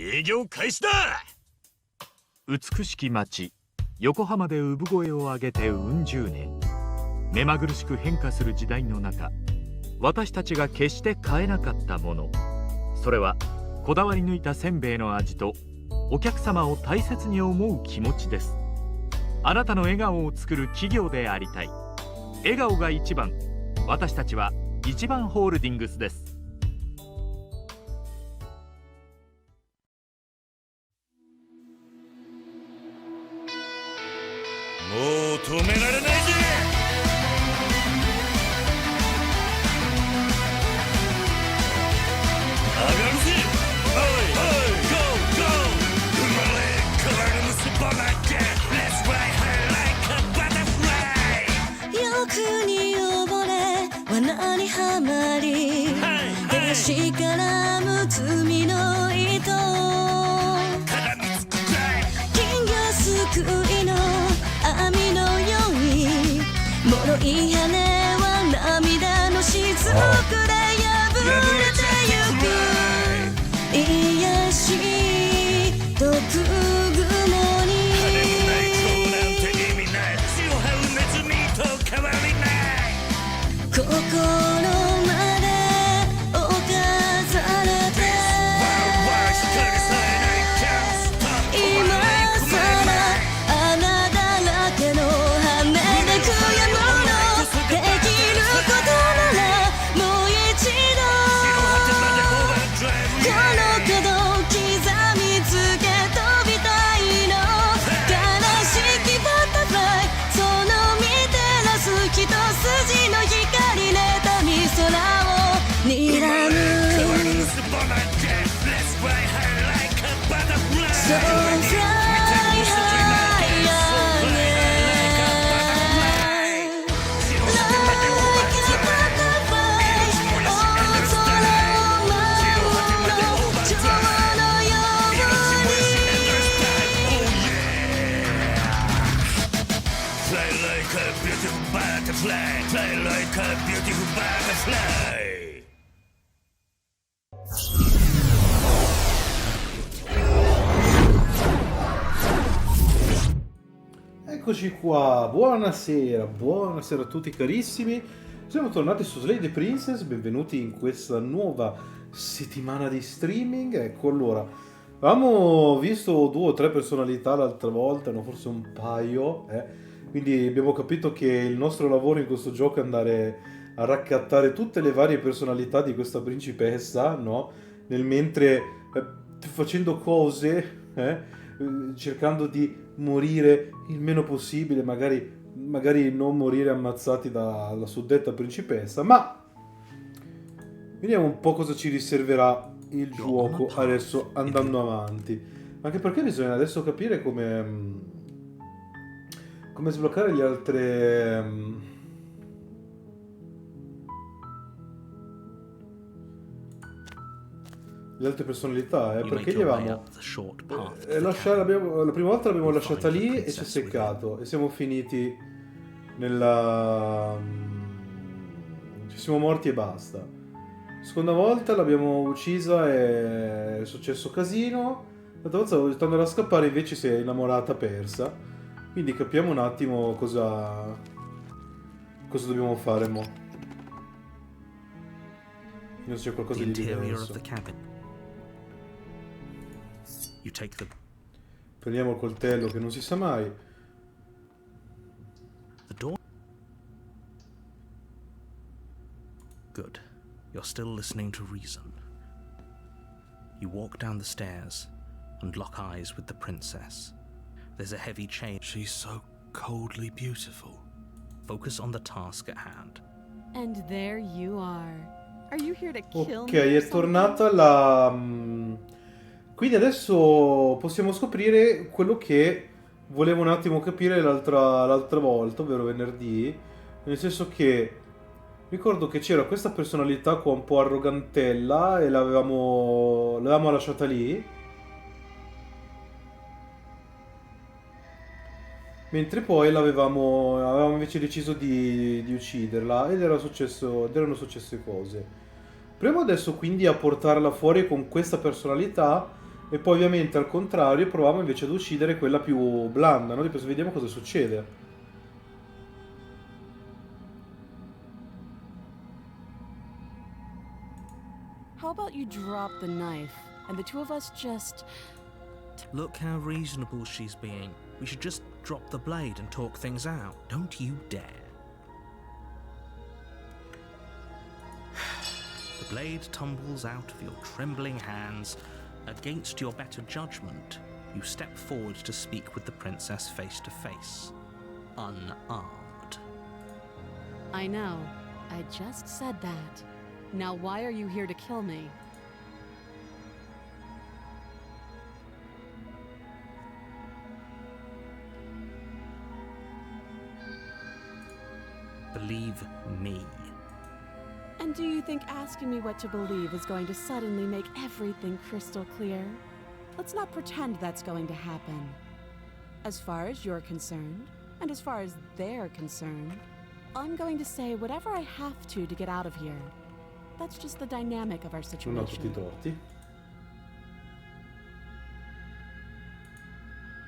営業開始だ。美しき町横浜で産声を上げてうん十年、目まぐるしく変化する時代の中、私たちが決して変えなかったもの、それはこだわり抜いたせんべいの味とお客様を大切に思う気持ちです。あなたの笑顔を作る企業でありたい。笑顔が一番。私たちは一番ホールディングスです。もう止められないぜ。上がるぜ。おいおい、ゴーゴー。生まれ変わる結ばなきゃ。Let's fly high like a butterfly。欲に溺れ罠にはまり、東からむつみの糸、絡みつくくらい。金魚すくいの網のように、脆い羽は涙の雫で破れてゆく。癒しとくぐもに羽のない蝶なんて意味ない。血を這うネズミと変わりない。心まで侵されて、光さえないキャンスター。今さら穴だらけの羽で悔やむの。できることならもう一度この角刻みつけ飛びたいの。悲しきバタフライ、その見照らす一筋の光、妬み空を睨む。So fly Fly like a beautiful butterfly. Eccoci qua, buonasera, buonasera a tutti carissimi. Siamo tornati su Slay the Princess, benvenuti in questa nuova settimana di streaming. Ecco, allora, avevamo visto 2 o 3 personalità l'altra volta, no, forse un paio, quindi abbiamo capito che il nostro lavoro in questo gioco è andare a raccattare tutte le varie personalità di questa principessa, no? Nel mentre facendo cose, cercando di morire il meno possibile, magari non morire ammazzati dalla suddetta principessa, ma vediamo un po' cosa ci riserverà il gioco adesso andando avanti. Anche perché bisogna adesso capire come sbloccare le altre personalità, perché gli avevamo la prima volta l'abbiamo lasciata lì e ci è seccato e siamo finiti ci siamo morti e basta. Seconda volta l'abbiamo uccisa e è successo casino. L'altra volta stavo tentando a scappare, invece si è innamorata persa. Quindi capiamo un attimo cosa dobbiamo fare mo. Non c'è qualcosa di diverso. Prendiamo il coltello che non si sa mai. Good. You're still listening to reason. You walk down the stairs and lock eyes with the princess. There's a heavy chain. She's so coldly beautiful. Focus on the task at hand. And there you are. Are you here to kill Ok, me? è tornata la... Quindi adesso possiamo scoprire quello che volevo un attimo capire l'altra volta, ovvero venerdì. Nel senso che ricordo che c'era questa personalità qua un po' arrogantella e l'avevamo lasciata lì. Mentre poi avevamo invece deciso di ucciderla ed erano successe cose. Proviamo adesso quindi a portarla fuori con questa personalità E poi ovviamente al contrario proviamo invece ad uccidere quella più blanda, no? Tipo, vediamo cosa succede. How about you drop the knife and the two of us just. Look how reasonable she's being. We should just drop the blade and talk things out. Don't you dare. The blade tumbles out of your trembling hands. Against your better judgment, you step forward to speak with the princess face to face, unarmed. I know. I just said that. Now, why are you here to kill me? Believe me. And do you think asking me what to believe is going to suddenly make everything crystal clear? Let's not pretend that's going to happen. As far as you're concerned, and as far as they're concerned, I'm going to say whatever I have to get out of here. That's just the dynamic of our Non ho tutti i situation. torti.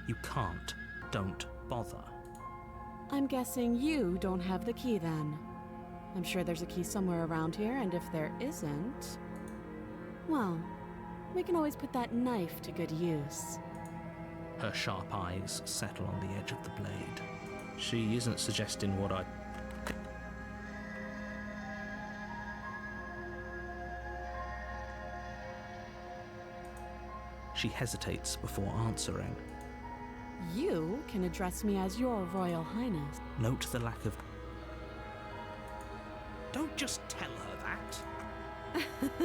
You can't. Don't bother. I'm guessing you don't have the key then. I'm sure there's a key somewhere around here, and if there isn't, well, we can always put that knife to good use. Her sharp eyes settle on the edge of the blade. She isn't suggesting what I... She hesitates before answering. You can address me as Your Royal Highness. Note the lack of... Don't just tell her that.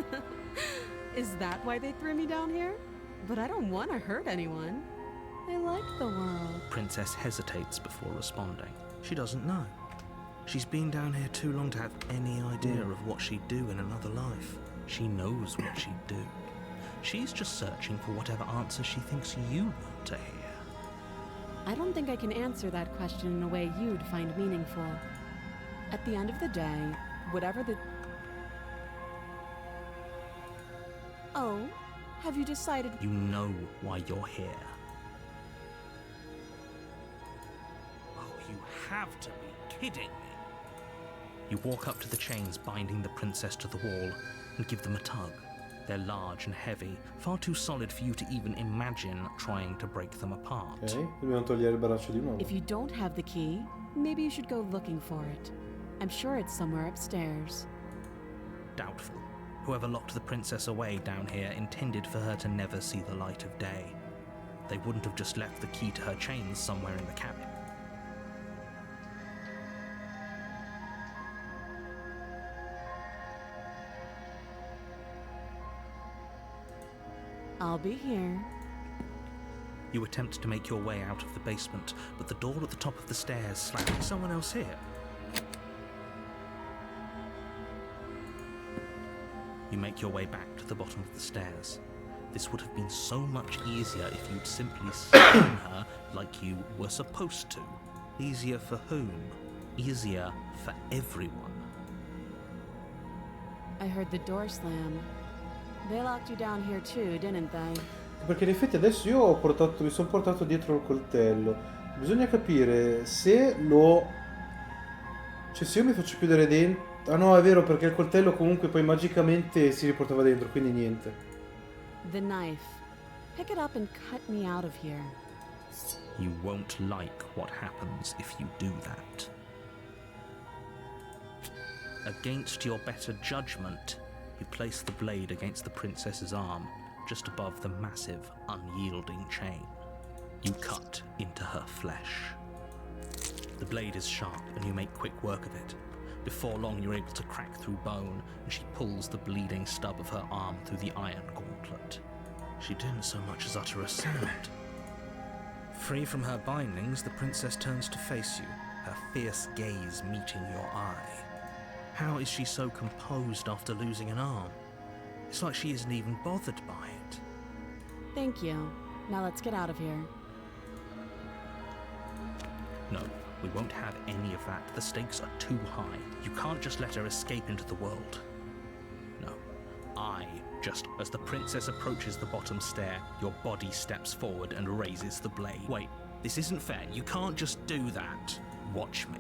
Is that why they threw me down here? But I don't want to hurt anyone. I like the world. Princess hesitates before responding. She doesn't know. She's been down here too long to have any idea of what she'd do in another life. She knows what she'd do. She's just searching for whatever answer she thinks you want to hear. I don't think I can answer that question in a way you'd find meaningful. At the end of the day, whatever the... Oh, have you decided... You know why you're here. Oh, you have to be kidding me. You walk up to the chains binding the princess to the wall and give them a tug. They're large and heavy, far too solid for you to even imagine trying to break them apart. Ok, dobbiamo togliere il braccio di nuovo. If you don't have the key, maybe you should go looking for it. I'm sure it's somewhere upstairs. Doubtful. Whoever locked the princess away down here intended for her to never see the light of day. They wouldn't have just left the key to her chains somewhere in the cabin. I'll be here. You attempt to make your way out of the basement, but the door at the top of the stairs slams. Someone else here? You make your way back to the bottom of the stairs. This would have been so much easier if you'd simply seen her like you were supposed to. Easier for whom? Easier for everyone. I heard the door slam. They locked you down here too, didn't they? Perché in effetti adesso io mi sono portato dietro il coltello. Bisogna capire se lo... Cioè se io mi faccio chiudere dentro... Ah no, è vero, perché il coltello comunque poi magicamente si riportava dentro, quindi niente. The knife. Pick it up and cut me out of here. You won't like what happens if you do that. Against your better judgment, you place the blade against the princess's arm, just above the massive, unyielding chain. You cut into her flesh. The blade is sharp, and you make quick work of it. Before long, you're able to crack through bone, and she pulls the bleeding stub of her arm through the iron gauntlet. She didn't so much as utter a sound. Free from her bindings, the princess turns to face you, her fierce gaze meeting your eye. How is she so composed after losing an arm? It's like she isn't even bothered by it. Thank you. Now let's get out of here. No, we won't have any of that. The stakes are too high. You can't just let her escape into the world. No, I Just as the princess approaches the bottom stair, your body steps forward and raises the blade. Wait, this isn't fair. You can't just do that. Watch me.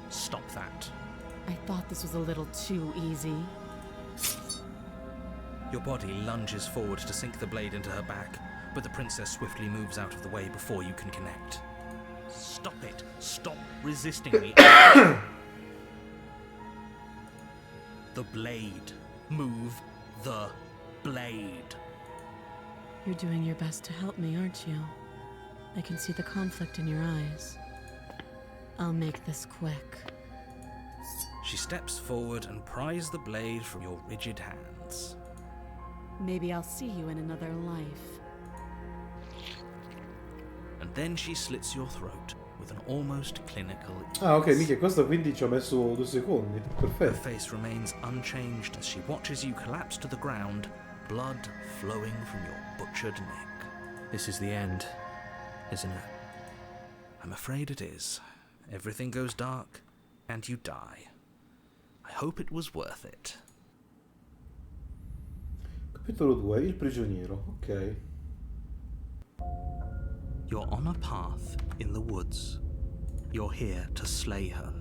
Stop that. I thought this was a little too easy. Your body lunges forward to sink the blade into her back, but the princess swiftly moves out of the way before you can connect. Stop it. Stop resisting me. The blade. Move the blade. You're doing your best to help me, aren't you? I can see the conflict in your eyes. I'll make this quick. She steps forward and pries the blade from your rigid hands. Maybe I'll see you in another life. And then she slits your throat with an almost clinical ease. Ah, ok, mica, questo quindi ci ho messo 2 secondi. Her Perfetto. face remains unchanged as she watches you collapse to the ground, blood flowing from your butchered neck. This is the end, isn't it? I'm afraid it is. Everything goes dark, and you die. I hope it was worth it. Capitolo 2, il prigioniero. Ok. You're on a path in the woods. You're here to slay her.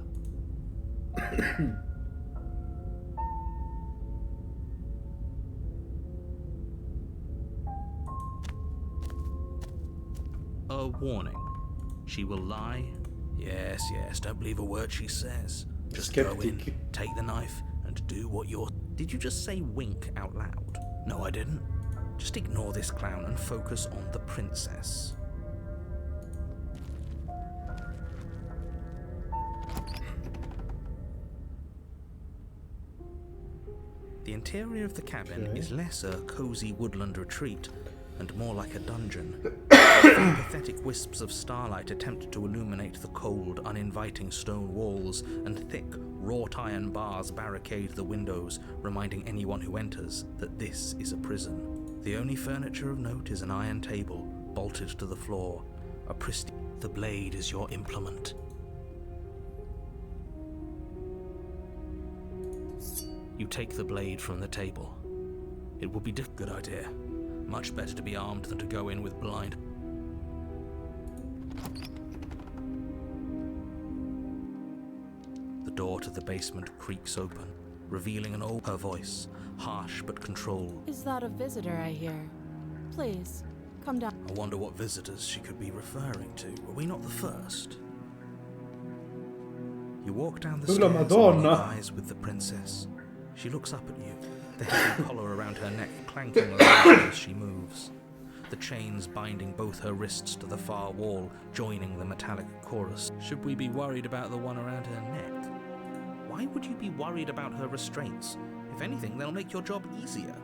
A warning. She will lie. Yes, don't believe a word she says. Just go in, Skeptic. take the knife, and do what you're... Did you just say wink out loud? No, I didn't. Just ignore this clown and focus on the princess. The interior of the cabin Okay. is less a cozy woodland retreat and more like a dungeon. Pathetic wisps of starlight attempt to illuminate the cold, uninviting stone walls, and thick, wrought iron bars barricade the windows, reminding anyone who enters that this is a prison. The only furniture of note is an iron table, bolted to the floor. A pristine... The blade is your implement. You take the blade from the table. It would be a good idea. Much better to be armed than to go in with blind. The door to the basement creaks open, revealing an old... Her voice, harsh but controlled. Is that a visitor I hear? Please, come down. I wonder what visitors she could be referring to. Were we not the first? You walk down the Oh, stairs la and Madonna. lock eyes with the princess. She looks up at you, the heavy collar around her neck clanking around her as she moves. The chains binding both her wrists to the far wall, joining the metallic chorus. Should we be worried about the one around her neck? Why would you be worried about her restraints? If anything, they'll make your job easier.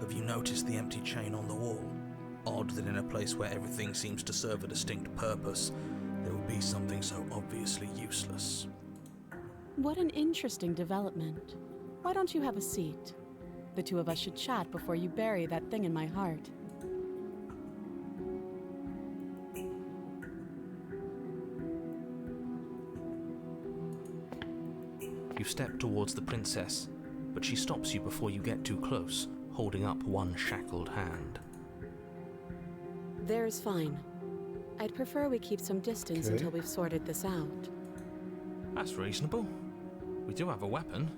Have you noticed the empty chain on the wall? Odd that in a place where everything seems to serve a distinct purpose, there would be something so obviously useless. What an interesting development. Why don't you have a seat? The two of us should chat before you bury that thing in my heart. You step towards the princess, but she stops you before you get too close, holding up one shackled hand. There's fine. I'd prefer we keep some distance Okay. until we've sorted this out. That's reasonable. We do have a weapon.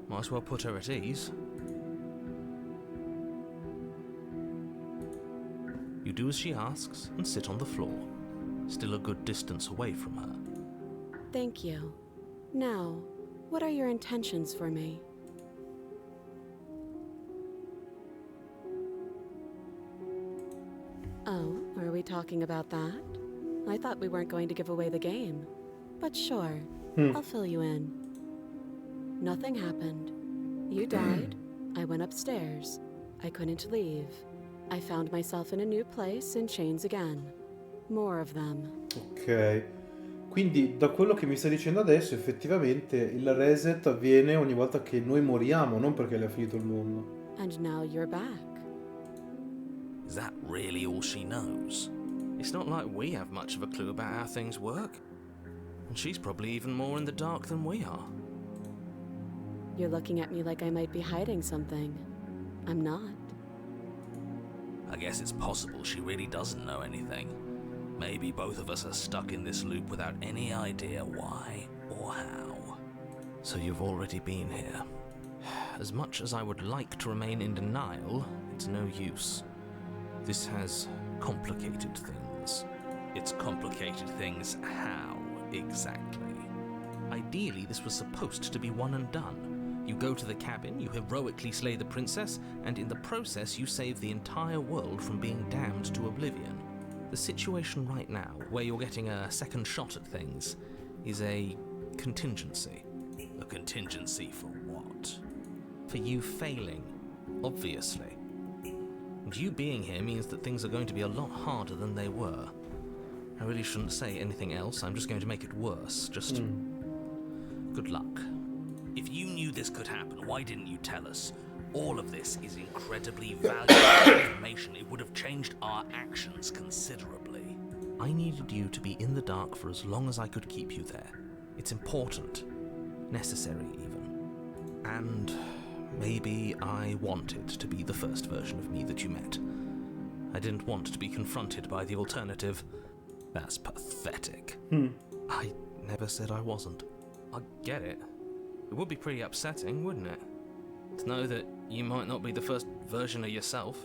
Might as well put her at ease. You do as she asks and sit on the floor, still a good distance away from her. Thank you. Now, what are your intentions for me? Oh, are we talking about that? I thought we weren't going to give away the game. But sure, I'll fill you in. Nothing happened. You died. I went upstairs. I couldn't leave. I found myself in a new place in chains again. More of them. Ok. Quindi da quello che mi stai dicendo adesso, effettivamente il reset avviene ogni volta che noi moriamo, non perché le ha finito il mondo. And now you're back. Is that really all she knows? It's not like we have much of a clue about how things work. And she's probably even more in the dark than we are. You're looking at me like I might be hiding something. I'm not. I guess it's possible she really doesn't know anything. Maybe both of us are stuck in this loop without any idea why or how. So you've already been here. As much as I would like to remain in denial, it's no use. This has complicated things. It's complicated things how, exactly? Ideally, this was supposed to be one and done. You go to the cabin, you heroically slay the princess, and in the process you save the entire world from being damned to oblivion. The situation right now, where you're getting a second shot at things, is a contingency. A contingency for what? For you failing, obviously. And you being here means that things are going to be a lot harder than they were. I really shouldn't say anything else, I'm just going to make it worse. Just good luck. If you knew this could happen, why didn't you tell us? All of this is incredibly valuable information. It would have changed our actions considerably. I needed you to be in the dark for as long as I could keep you there. It's important. Necessary, even. And maybe I wanted to be the first version of me that you met. I didn't want to be confronted by the alternative. That's pathetic. I never said I wasn't. I get it. It would be pretty upsetting, wouldn't it? To know that you might not be the first version of yourself.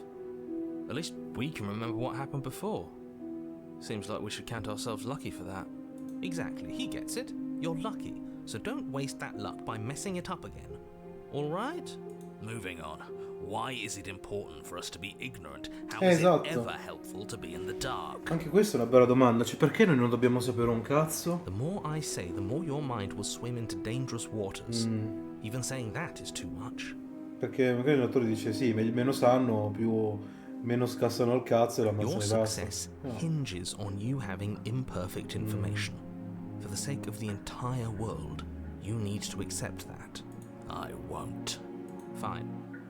At least we can remember what happened before. Seems like we should count ourselves lucky for that. Exactly, he gets it. You're lucky, so don't waste that luck by messing it up again. Alright? Moving on. Why is it important for us to be ignorant? How is Esatto. it ever helpful to be in the dark? Anche questa è una bella domanda, cioè perché noi non dobbiamo sapere un cazzo? The more I say, the more your mind will swim into dangerous waters. Even saying that is too much. Perché magari l'autore dice sì, meno sanno, meno scassano il cazzo e la Your mazza ne basta. success hinges on you having imperfect information. For the sake of the entire world, you need to accept that. I won't. Fine,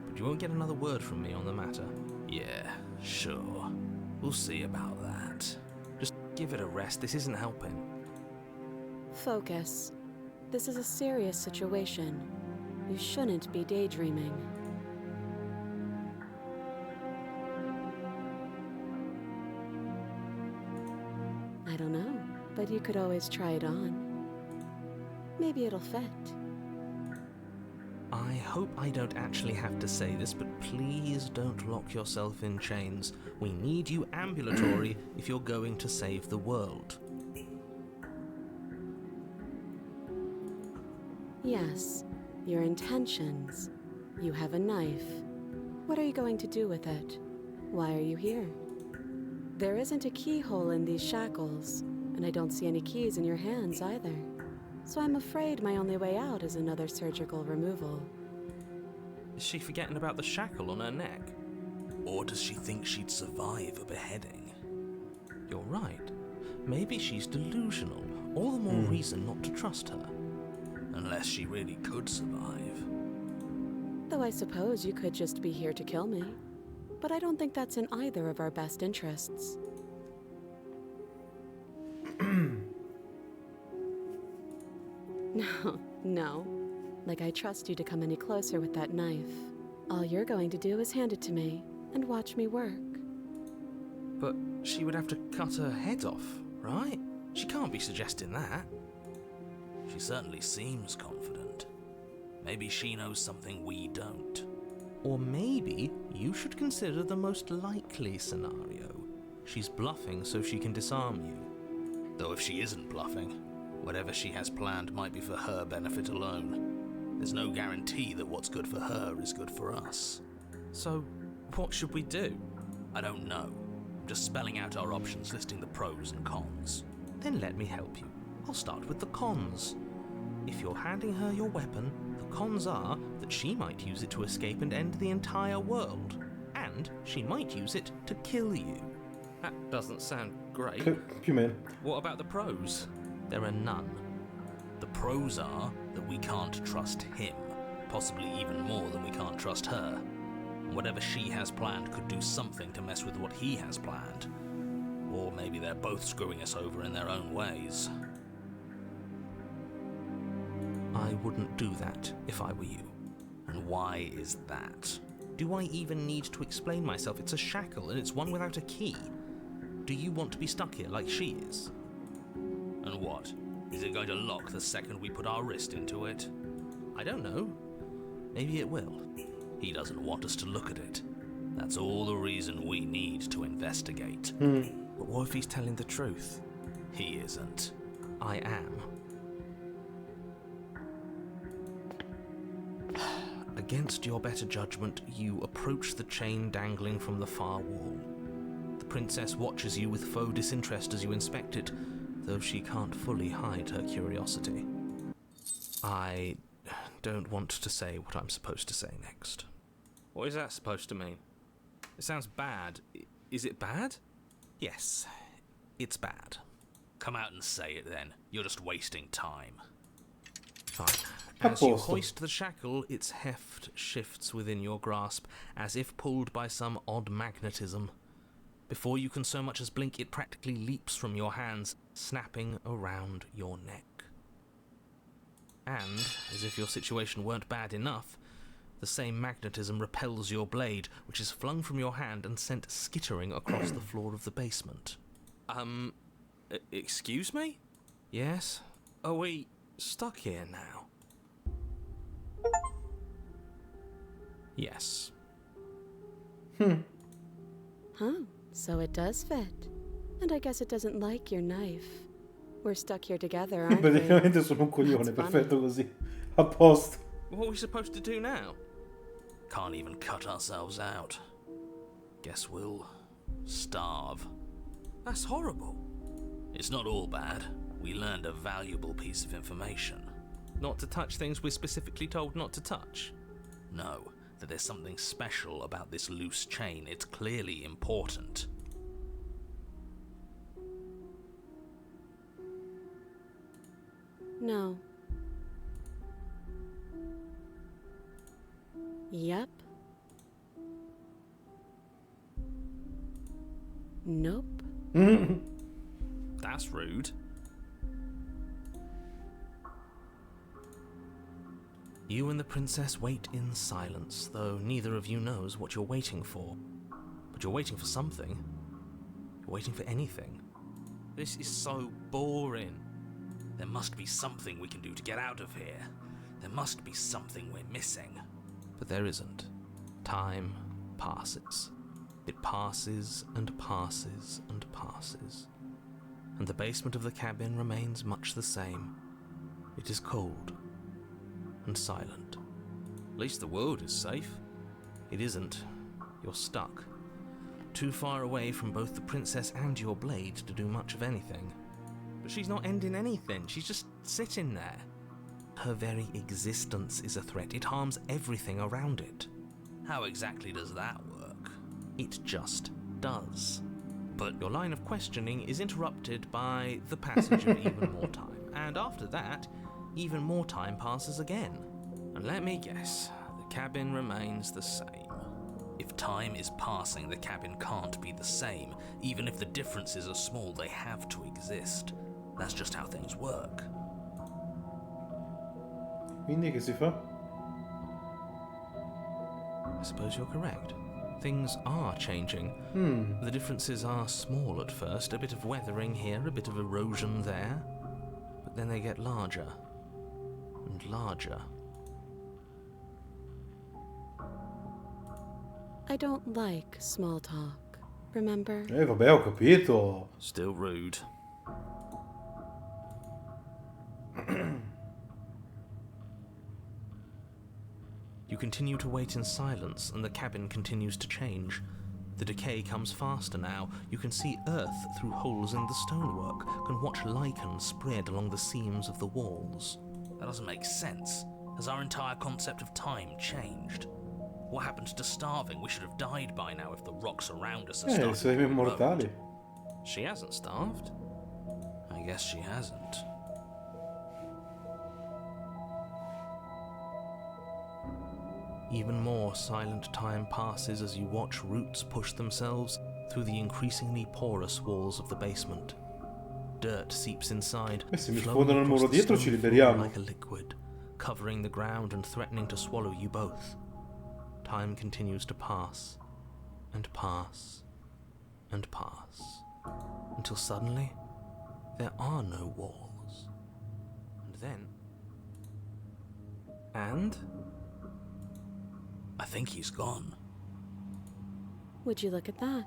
but you won't get another word from me on the matter. Yeah, sure. We'll see about that. Just give it a rest, this isn't helping. Focus. This is a serious situation. You shouldn't be daydreaming. I don't know, but you could always try it on. Maybe it'll fit. I hope I don't actually have to say this, but please don't lock yourself in chains. We need you ambulatory if you're going to save the world. Yes, your intentions. You have a knife. What are you going to do with it? Why are you here? There isn't a keyhole in these shackles, and I don't see any keys in your hands either. So I'm afraid my only way out is another surgical removal. Is she forgetting about the shackle on her neck? Or does she think she'd survive a beheading? You're right. Maybe she's delusional. All the more reason not to trust her. Unless she really could survive. Though I suppose you could just be here to kill me. But I don't think that's in either of our best interests. No. Like I trust you to come any closer with that knife. All you're going to do is hand it to me and watch me work. But she would have to cut her head off, right? She can't be suggesting that. She certainly seems confident. Maybe she knows something we don't. Or maybe you should consider the most likely scenario. She's bluffing so she can disarm you. Though if she isn't bluffing, whatever she has planned might be for her benefit alone. There's no guarantee that what's good for her is good for us. So, what should we do? I don't know. I'm just spelling out our options, listing the pros and cons. Then let me help you. I'll start with the cons. If you're handing her your weapon, the cons are that she might use it to escape and end the entire world. And she might use it to kill you. That doesn't sound great. Più o meno. What about the pros? There are none. The pros are that we can't trust him, possibly even more than we can't trust her. And whatever she has planned could do something to mess with what he has planned. Or maybe they're both screwing us over in their own ways. I wouldn't do that if I were you. And why is that? Do I even need to explain myself? It's a shackle, and it's one without a key. Do you want to be stuck here like she is? And what? Is it going to lock the second we put our wrist into it? I don't know. Maybe it will. He doesn't want us to look at it. That's all the reason we need to investigate. But what if he's telling the truth? He isn't. I am. Against your better judgment, you approach the chain dangling from the far wall. The princess watches you with faux disinterest as you inspect it, though she can't fully hide her curiosity. I don't want to say what I'm supposed to say next. What is that supposed to mean? It sounds bad. Is it bad? Yes, it's bad. Come out and say it then. You're just wasting time. Fine. A As you posto. hoist the shackle, its heft shifts within your grasp, as if pulled by some odd magnetism. Before you can so much as blink, it practically leaps from your hands, snapping around your neck. And, as if your situation weren't bad enough, the same magnetism repels your blade, which is flung from your hand and sent skittering across the floor of the basement. Excuse me? Yes? Are we stuck here now? Yes. Huh, so it does fit. And I guess it doesn't like your knife. We're stuck here together, aren't we? Praticamente sono un coglione, That's perfetto così. A posto. What are we supposed to do now? Can't even cut ourselves out. Guess we'll starve. That's horrible. It's not all bad. We learned a valuable piece of information. Not to touch things we're specifically told not to touch. No, that there's something special about this loose chain. It's clearly important. No. Yep. Nope. That's rude. You and the princess wait in silence, though neither of you knows what you're waiting for. But you're waiting for something. You're waiting for anything. This is so boring. There must be something we can do to get out of here. There must be something we're missing. But there isn't. Time passes. It passes and passes and passes. And the basement of the cabin remains much the same. It is cold and silent. At least the world is safe. It isn't. You're stuck. Too far away from both the princess and your blade to do much of anything. But she's not ending anything. She's just sitting there. Her very existence is a threat. It harms everything around it. How exactly does that work? It just does. But Your line of questioning is interrupted by the passage of even more time. And after that, even more time passes again. And let me guess, the cabin remains the same. if time is passing, the cabin can't be the same. Even if the differences are small, they have to exist. That's just how things work. Quindi che si fa? I suppose you're correct. Things are changing. The differences are small at first, a bit of weathering here, a bit of erosion there. But then they get larger and larger. I don't like small talk, remember? Vabbè, ho capito. Still rude. You continue to wait in silence, and the cabin continues to change. The decay comes faster now. You can see earth through holes in the stonework, can watch lichen spread along the seams of the walls. That doesn't make sense. Has our entire concept of time changed? What happened to starving? We should have died by now if the rocks around us are starting Siamo to immortali. erode. She hasn't starved. I guess she hasn't. Even more silent time passes as you watch roots push themselves through the increasingly porous walls of the basement. Dirt seeps inside, Se mi flowing sfondano il across muro the dietro stone ci floor liberiamo. like a liquid, covering the ground and threatening to swallow you both. Time continues to pass, and pass, and pass, until suddenly there are no walls. And then... And... I think he's gone. Would you look at that?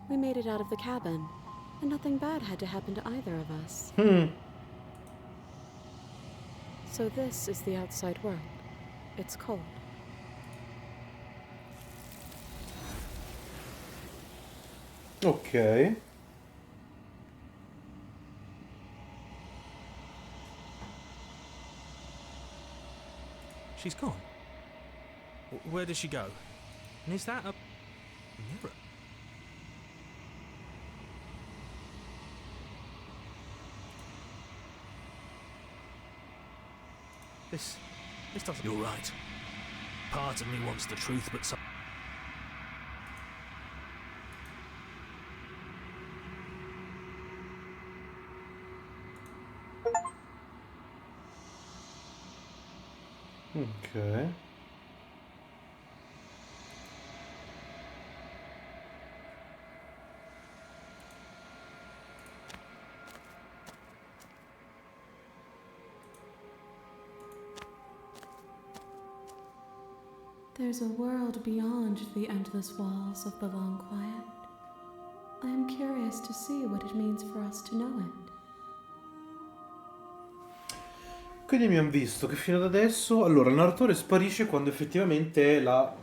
We made it out of the cabin, and nothing bad had to happen to either of us. So this is the outside world. It's cold. Ok. She's gone. Where did she go? And is that a mirror? This doesn't... You're right. Part of me wants the truth, but some... Ok. There's a world beyond the endless walls of the long quiet. I am curious to see what it means for us to know it. Quindi abbiamo visto che fino ad adesso, allora, il narratore sparisce quando effettivamente è la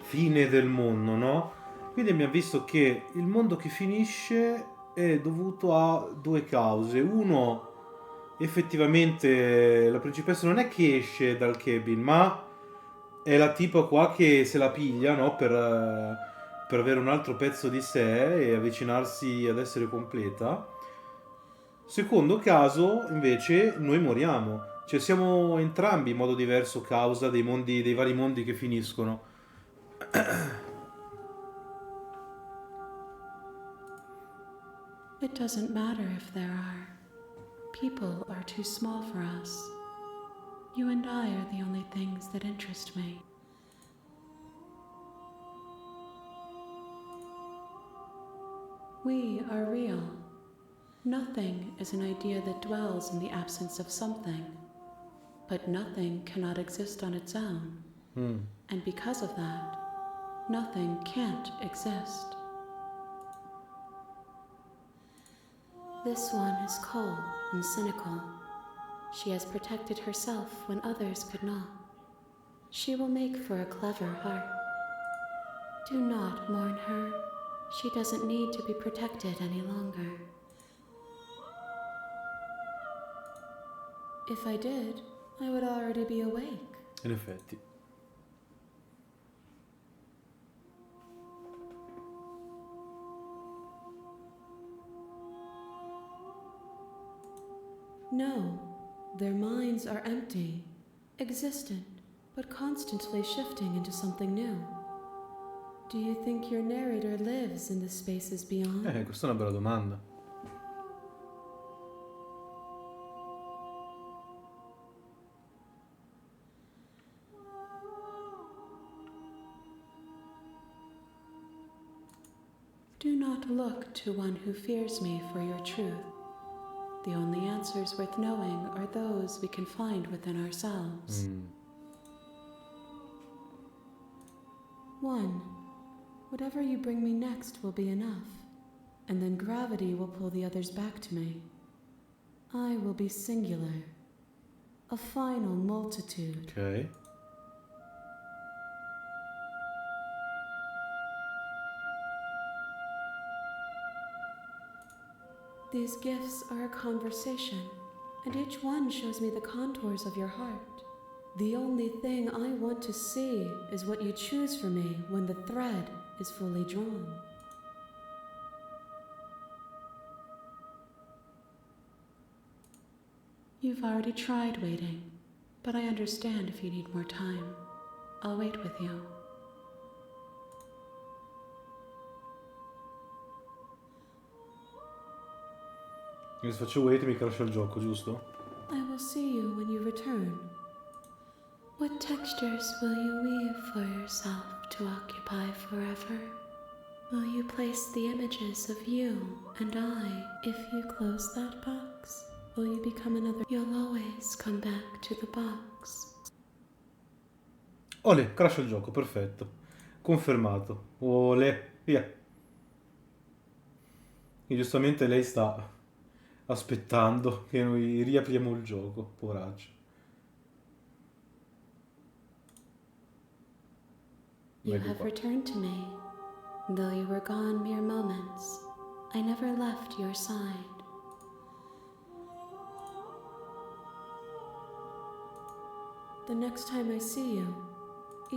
fine del mondo, no? Quindi abbiamo visto che il mondo che finisce è dovuto a due cause. Uno, effettivamente la principessa non è che esce dal cabin, ma è la tipa qua che se la piglia, no? Per avere un altro pezzo di sé e avvicinarsi ad essere completa. Secondo caso, invece, noi moriamo. Cioè siamo entrambi in modo diverso causa dei mondi, dei vari mondi che finiscono. It doesn't matter if there are. People are too small for us. You and I are the only things that interest me. We are real. Nothing is an idea that dwells in the absence of something. But nothing cannot exist on its own. And because of that, nothing can't exist. This one is cold and cynical. She has protected herself when others could not. She will make for a clever heart. Do not mourn her. She doesn't need to be protected any longer. If I did, I would already be awake. In effetti. No, their minds are empty, existent, but constantly shifting into something new. Do you think your narrator lives in the spaces beyond? Questa è una bella domanda. Do not look to one who fears me for your truth. The only answers worth knowing are those we can find within ourselves. One, whatever you bring me next will be enough, and then gravity will pull the others back to me. I will be singular, a final multitude. Ok. These gifts are a conversation, and each one shows me the contours of your heart. The only thing I want to see is what you choose for me when the thread is fully drawn. You've already tried waiting, but I understand if you need more time. I'll wait with you. Io se faccio wait mica lascio il gioco, giusto? I will see you when you return. What textures will you weave for yourself to occupy forever? Will you place the images of you and I? If you close that box, will you become another? You'll always come back to the box. Olè, crash il gioco, perfetto. Confermato. Olè, via. E giustamente lei sta aspettando che noi riapriamo il gioco, poraccio. You Ecco have qua. returned to me. Though you were gone mere moments, I never left your side. The next time I see you,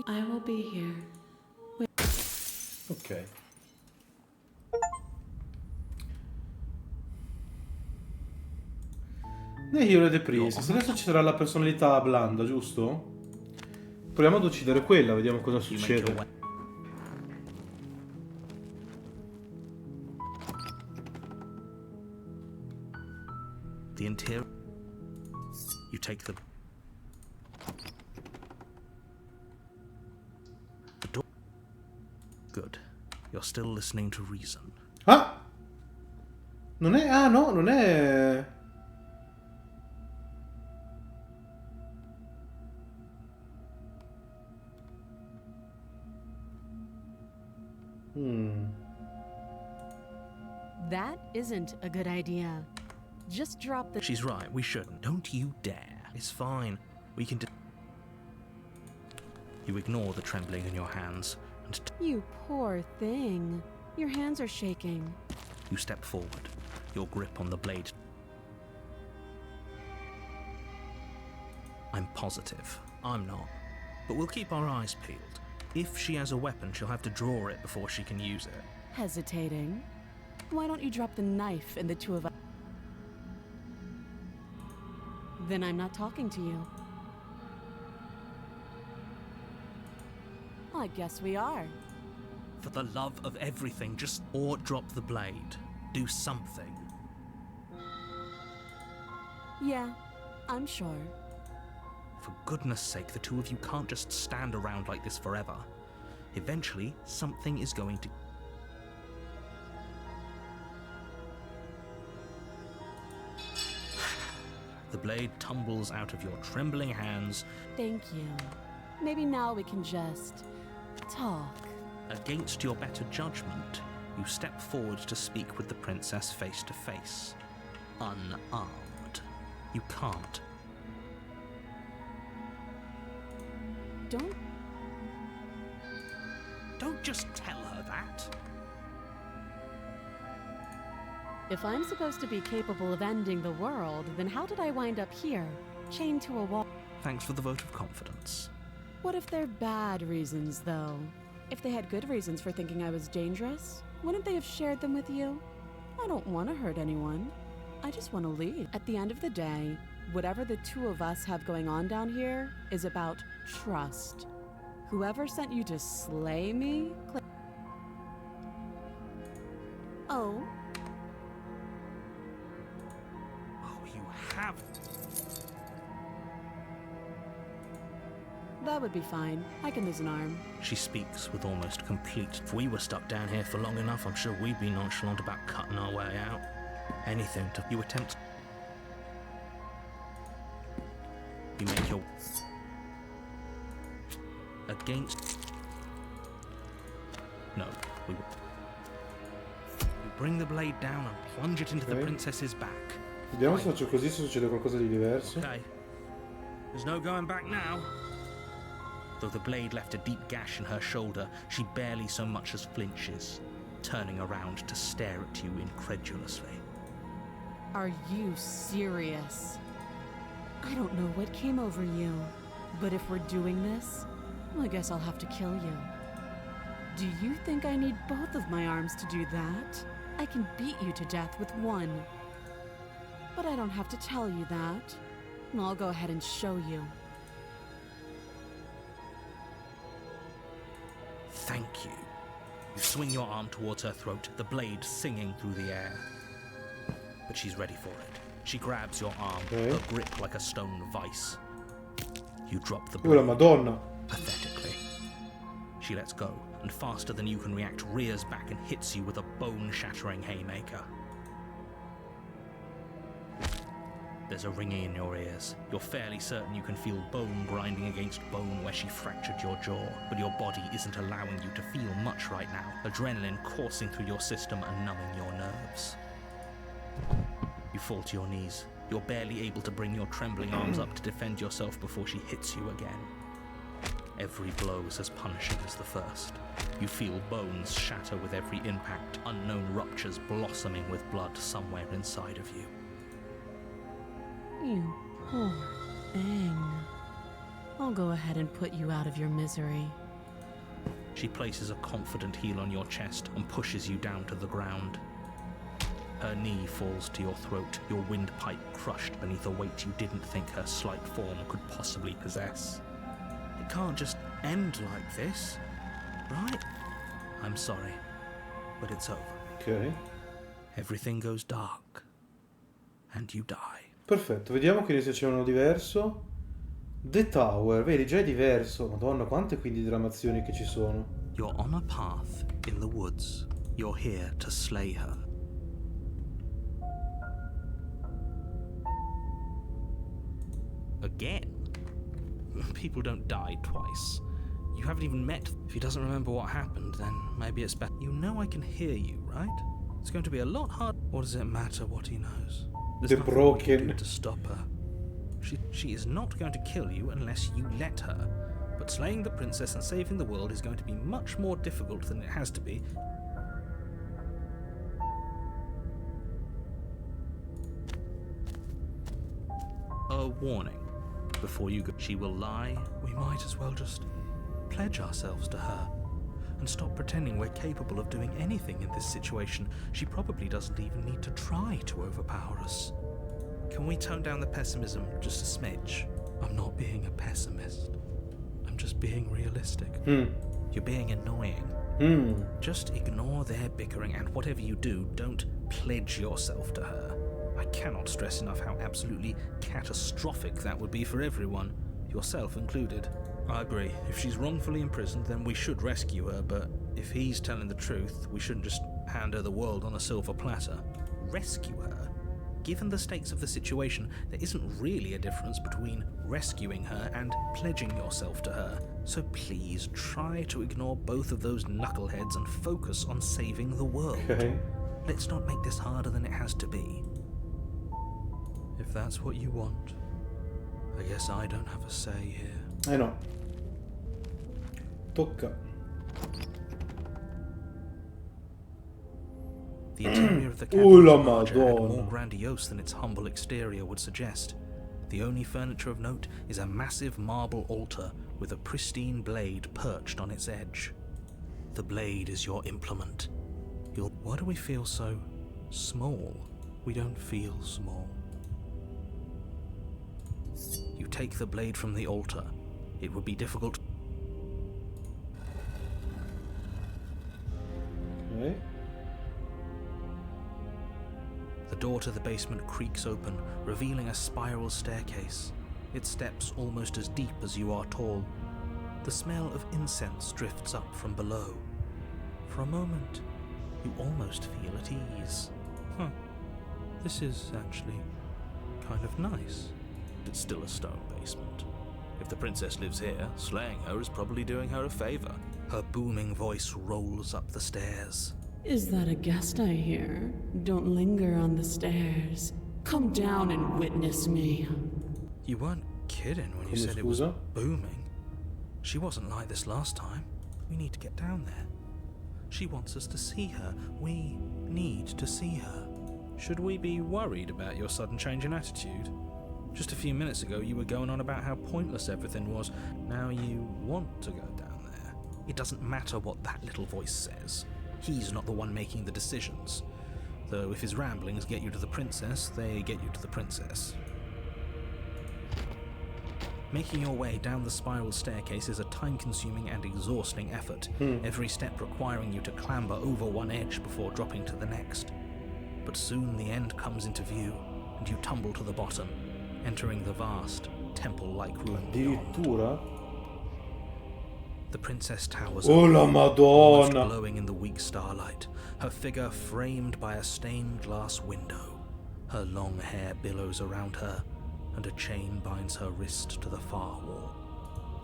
I will be here. Ok. The Hero e the Princess. Adesso ci sarà la personalità blanda, giusto? Proviamo ad uccidere quella, vediamo cosa You make your succede. way. The interior. You take the door. Good. You're still listening to reason. Ah! Non è... Ah no, non è... That isn't a good idea. Just drop the. She's right. We shouldn't. Don't you dare. It's fine. We can. You ignore the trembling in your hands and You poor thing. Your hands are shaking. you step forward. Your grip on the blade. I'm positive. I'm not. But we'll keep our eyes peeled. If she has a weapon, she'll have to draw it before she can use it. Hesitating. Why don't you drop the knife and the two of us? Then I'm not talking to you. I guess we are. For the love of everything, just or drop the blade. Do something. Yeah, I'm sure. For goodness sake, the two of you can't just stand around like this forever. Eventually, something is going to... The blade tumbles out of your trembling hands. Thank you. Maybe now we can just talk. Against your better judgment, you step forward to speak with the princess face to face. Unarmed. You can't. Don't just tell her that. If I'm supposed to be capable of ending the world, then how did I wind up here, chained to a wall? Thanks for the vote of confidence. What if they're bad reasons, though? If they had good reasons for thinking I was dangerous, wouldn't they have shared them with you? I don't want to hurt anyone. I just want to leave. At the end of the day, whatever the two of us have going on down here is about trust. Whoever sent you to slay me? Oh, Oh, you have. that would be fine. I can lose an arm. She speaks with almost complete. If we were stuck down here for long enough, I'm sure we'd be nonchalant about cutting our way out. Anything to. You attempt. You make your. Against. No, we. You bring the blade down and plunge it into the Okay. princess's back. Vediamo se faccio così, se succede qualcosa di diverso. Okay. There's no going back now. Though the blade left a deep gash in her shoulder, she barely so much as flinches, turning around to stare at you incredulously. Are you serious? I don't know what came over you, but if we're doing this, I guess I'll have to kill you. Do you think I need both of my arms to do that? I can beat you to death with one. But I don't have to tell you that. I'll go ahead and show you. Thank you. You swing your arm towards her throat, the blade singing through the air. But she's ready for it. She grabs your arm, Okay. her grip like a stone vice. You drop the Oh la blade madonna. pathetically. She lets go, and faster than you can react, rears back and hits you with a bone-shattering haymaker. There's a ringing in your ears. You're fairly certain you can feel bone grinding against bone where she fractured your jaw, but your body isn't allowing you to feel much right now, adrenaline coursing through your system and numbing your nerves. You fall to your knees. You're barely able to bring your trembling arms up to defend yourself before she hits you again. Every blow is as punishing as the first. You feel bones shatter with every impact, unknown ruptures blossoming with blood somewhere inside of you. You poor thing. I'll go ahead and put you out of your misery. She places a confident heel on your chest and pushes you down to the ground. Her knee falls to your throat, your windpipe crushed beneath a weight you didn't think her slight form could possibly possess. It can't just end like this, right? I'm sorry, but it's over. Ok. Everything goes dark, and you die. Perfetto, vediamo che inizia c'è uno diverso. The Tower, vedi, già è diverso. Madonna, quante quindi diramazioni che ci sono. You're on a path in the woods. You're here to slay her. Again? People don't die twice. You haven't even met. If he doesn't remember what happened, then maybe it's better. You know I can hear you, right? It's going to be a lot hard. What does it matter what he knows? There's The nothing we can do broken. to stop her. She is not going to kill you unless you let her. But slaying the princess and saving the world is going to be much more difficult than it has to be. A warning. Before you go, she will lie. We might as well just pledge ourselves to her and stop pretending we're capable of doing anything in this situation. She probably doesn't even need to try to overpower us. Can we tone down the pessimism just a smidge? I'm not being a pessimist. I'm just being realistic. You're being annoying. Just ignore their bickering, and whatever you do, don't pledge yourself to her. I cannot stress enough how absolutely catastrophic that would be for everyone, yourself included. I agree. If she's wrongfully imprisoned, then we should rescue her, but if he's telling the truth, we shouldn't just hand her the world on a silver platter. Rescue her? Given the stakes of the situation, there isn't really a difference between rescuing her and pledging yourself to her. So please try to ignore both of those knuckleheads and focus on saving the world. Ok. Let's not make this harder than it has to be. If that's what you want, I guess I don't have a say here. No. Tocca. The interior of the Oh, cabin la was larger and Madonna. more grandiose than its humble exterior would suggest. The only furniture of note is a massive marble altar with a pristine blade perched on its edge. The blade is your implement. Why do we feel so small? We don't feel small. You take the blade from the altar. It would be difficult. Ok. The door to the basement creaks open, revealing a spiral staircase. Its steps almost as deep as you are tall. The smell of incense drifts up from below. For a moment, you almost feel at ease. This is actually kind of nice. It's still a stone basement. If the princess lives here, slaying her is probably doing her a favor. Her booming voice rolls up the stairs. Is that a guest I hear? Don't linger on the stairs. Come down and witness me. You weren't kidding when you Come said it was scusa? booming. She wasn't like this last time. We need to get down there. She wants us to see her. We need to see her. Should we be worried about your sudden change in attitude? Just a few minutes ago you were going on about how pointless everything was. Now you want to go down there. It doesn't matter what that little voice says. He's not the one making the decisions. Though if his ramblings get you to the princess, they get you to the princess. Making your way down the spiral staircase is a time-consuming and exhausting effort, every step requiring you to clamber over one edge before dropping to the next. But soon the end comes into view, and you tumble to the bottom. entering the vast, temple-like room beyond. Addirittura? The princess towers Oh la almost Madonna! glowing in the weak starlight, her figure framed by a stained glass window. Her long hair billows around her, and a chain binds her wrist to the far wall.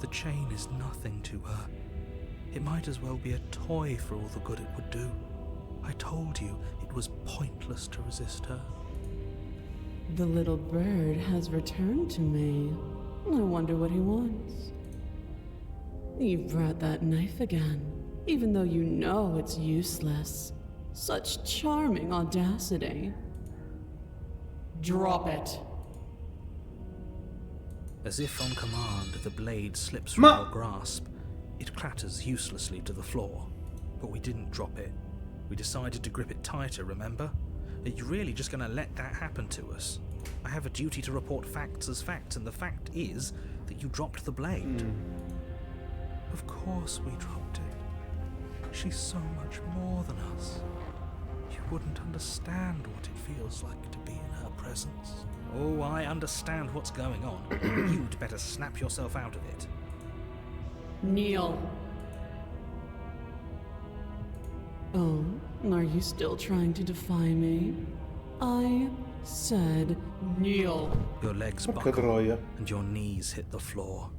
The chain is nothing to her. It might as well be a toy for all the good it would do. I told you it was pointless to resist her. The little bird has returned to me. I wonder what he wants. You've brought that knife again, even though you know it's useless. Such charming audacity. Drop it. As if on command, the blade slips from Ma- our grasp. It clatters uselessly to the floor. But we didn't drop it. We decided to grip it tighter, remember? Are you really just going to let that happen to us? I have a duty to report facts as facts, and the fact is that you dropped the blade. Of course we dropped it. She's so much more than us. You wouldn't understand what it feels like to be in her presence. Oh, I understand what's going on. You'd better snap yourself out of it. Kneel. Oh, are you still trying to defy me? I said kneel. Your legs Porca buckle troia. and your knees hit the floor.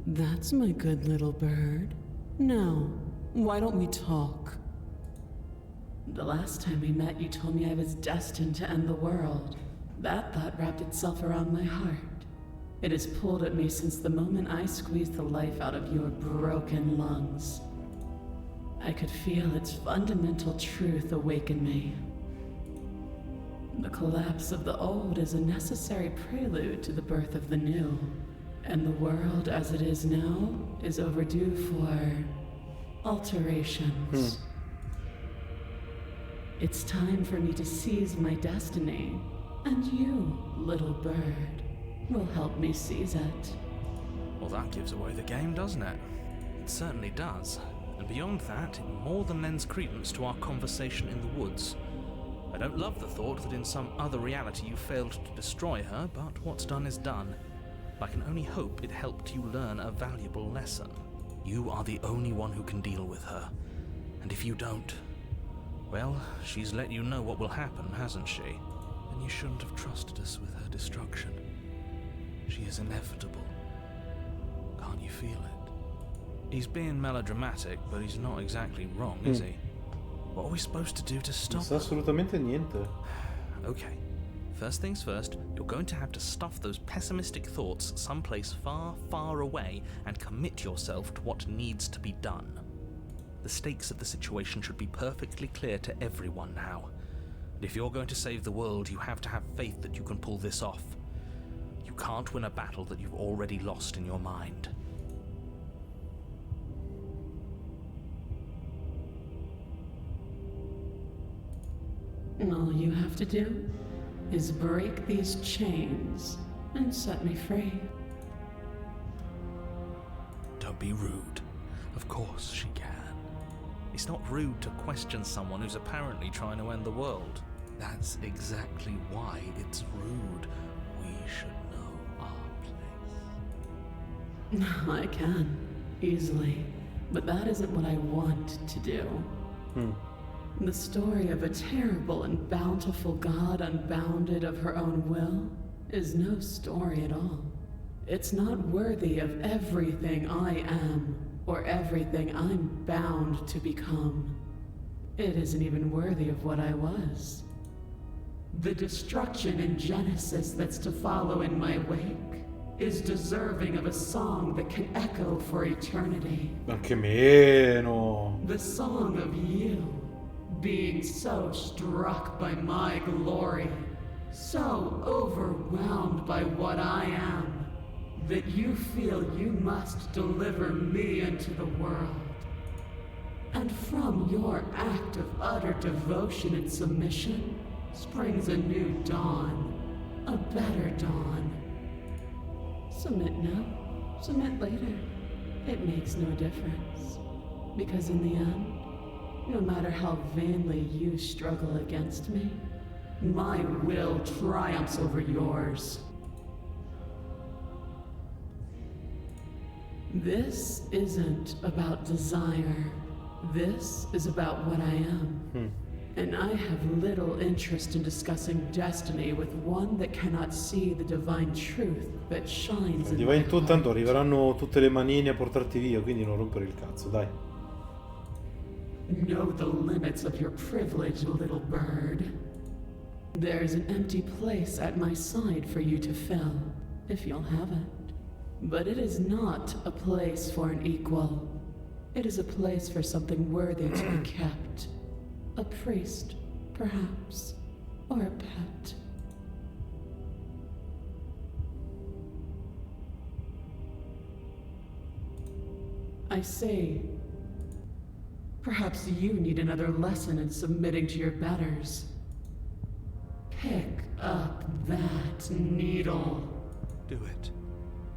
That's my good little bird. Now, why don't we talk? The last time we met, you told me I was destined to end the world. That thought wrapped itself around my heart. It has pulled at me since the moment I squeezed the life out of your broken lungs. I could feel its fundamental truth awaken me. The collapse of the old is a necessary prelude to the birth of the new. And the world as it is now is overdue for alterations. It's time for me to seize my destiny, and you, little bird, will help me seize it. Well, that gives away the game, doesn't it? It certainly does. And beyond that, it more than lends credence to our conversation in the woods. I don't love the thought that in some other reality you failed to destroy her, but what's done is done. I can only hope it helped you learn a valuable lesson. You are the only one who can deal with her. And if you don't, well, she's let you know what will happen, hasn't she? And you shouldn't have trusted us with her destruction. She is inevitable. Can't you feel it? He's being melodramatic, but he's not exactly wrong, is he? What are we supposed to do to Non stop sa her? assolutamente niente. Okay. First things first, you're going to have to stuff those pessimistic thoughts someplace far, far away and commit yourself to what needs to be done. The stakes of the situation should be perfectly clear to everyone now. And if you're going to save the world, you have to have faith that you can pull this off. You can't win a battle that you've already lost in your mind. All you have to do is break these chains and set me free. Don't be rude. Of course she can. It's not rude to question someone who's apparently trying to end the world. That's exactly why it's rude. We should know our place. I can, easily. But that isn't what I want to do. The story of a terrible and bountiful God unbounded of her own will is no story at all. It's not worthy of everything I am or everything I'm bound to become. It isn't even worthy of what I was. The destruction in Genesis that's to follow in my wake is deserving of a song that can echo for eternity. Anche meno. The song of you, being so struck by my glory, so overwhelmed by what I am, that you feel you must deliver me into the world. And from your act of utter devotion and submission springs a new dawn, a better dawn. Submit now, submit later. It makes no difference. Because in the end, no matter how vainly you struggle against me, My will triumphs over yours. This isn't about desire. This is about what I am. And I have little interest in discussing destiny with one that cannot see the divine truth that shines in Di my vai in tu, heart. tanto arriveranno tutte le manine a portarti via, quindi non rompere il cazzo, dai. Know the limits of your privilege, little bird. There's an empty place at my side for you to fill, if you'll have it. But it is not a place for an equal. It is a place for something worthy to be kept. A priest, perhaps, or a pet. I say, perhaps you need another lesson in submitting to your betters. Pick up that needle. Do it.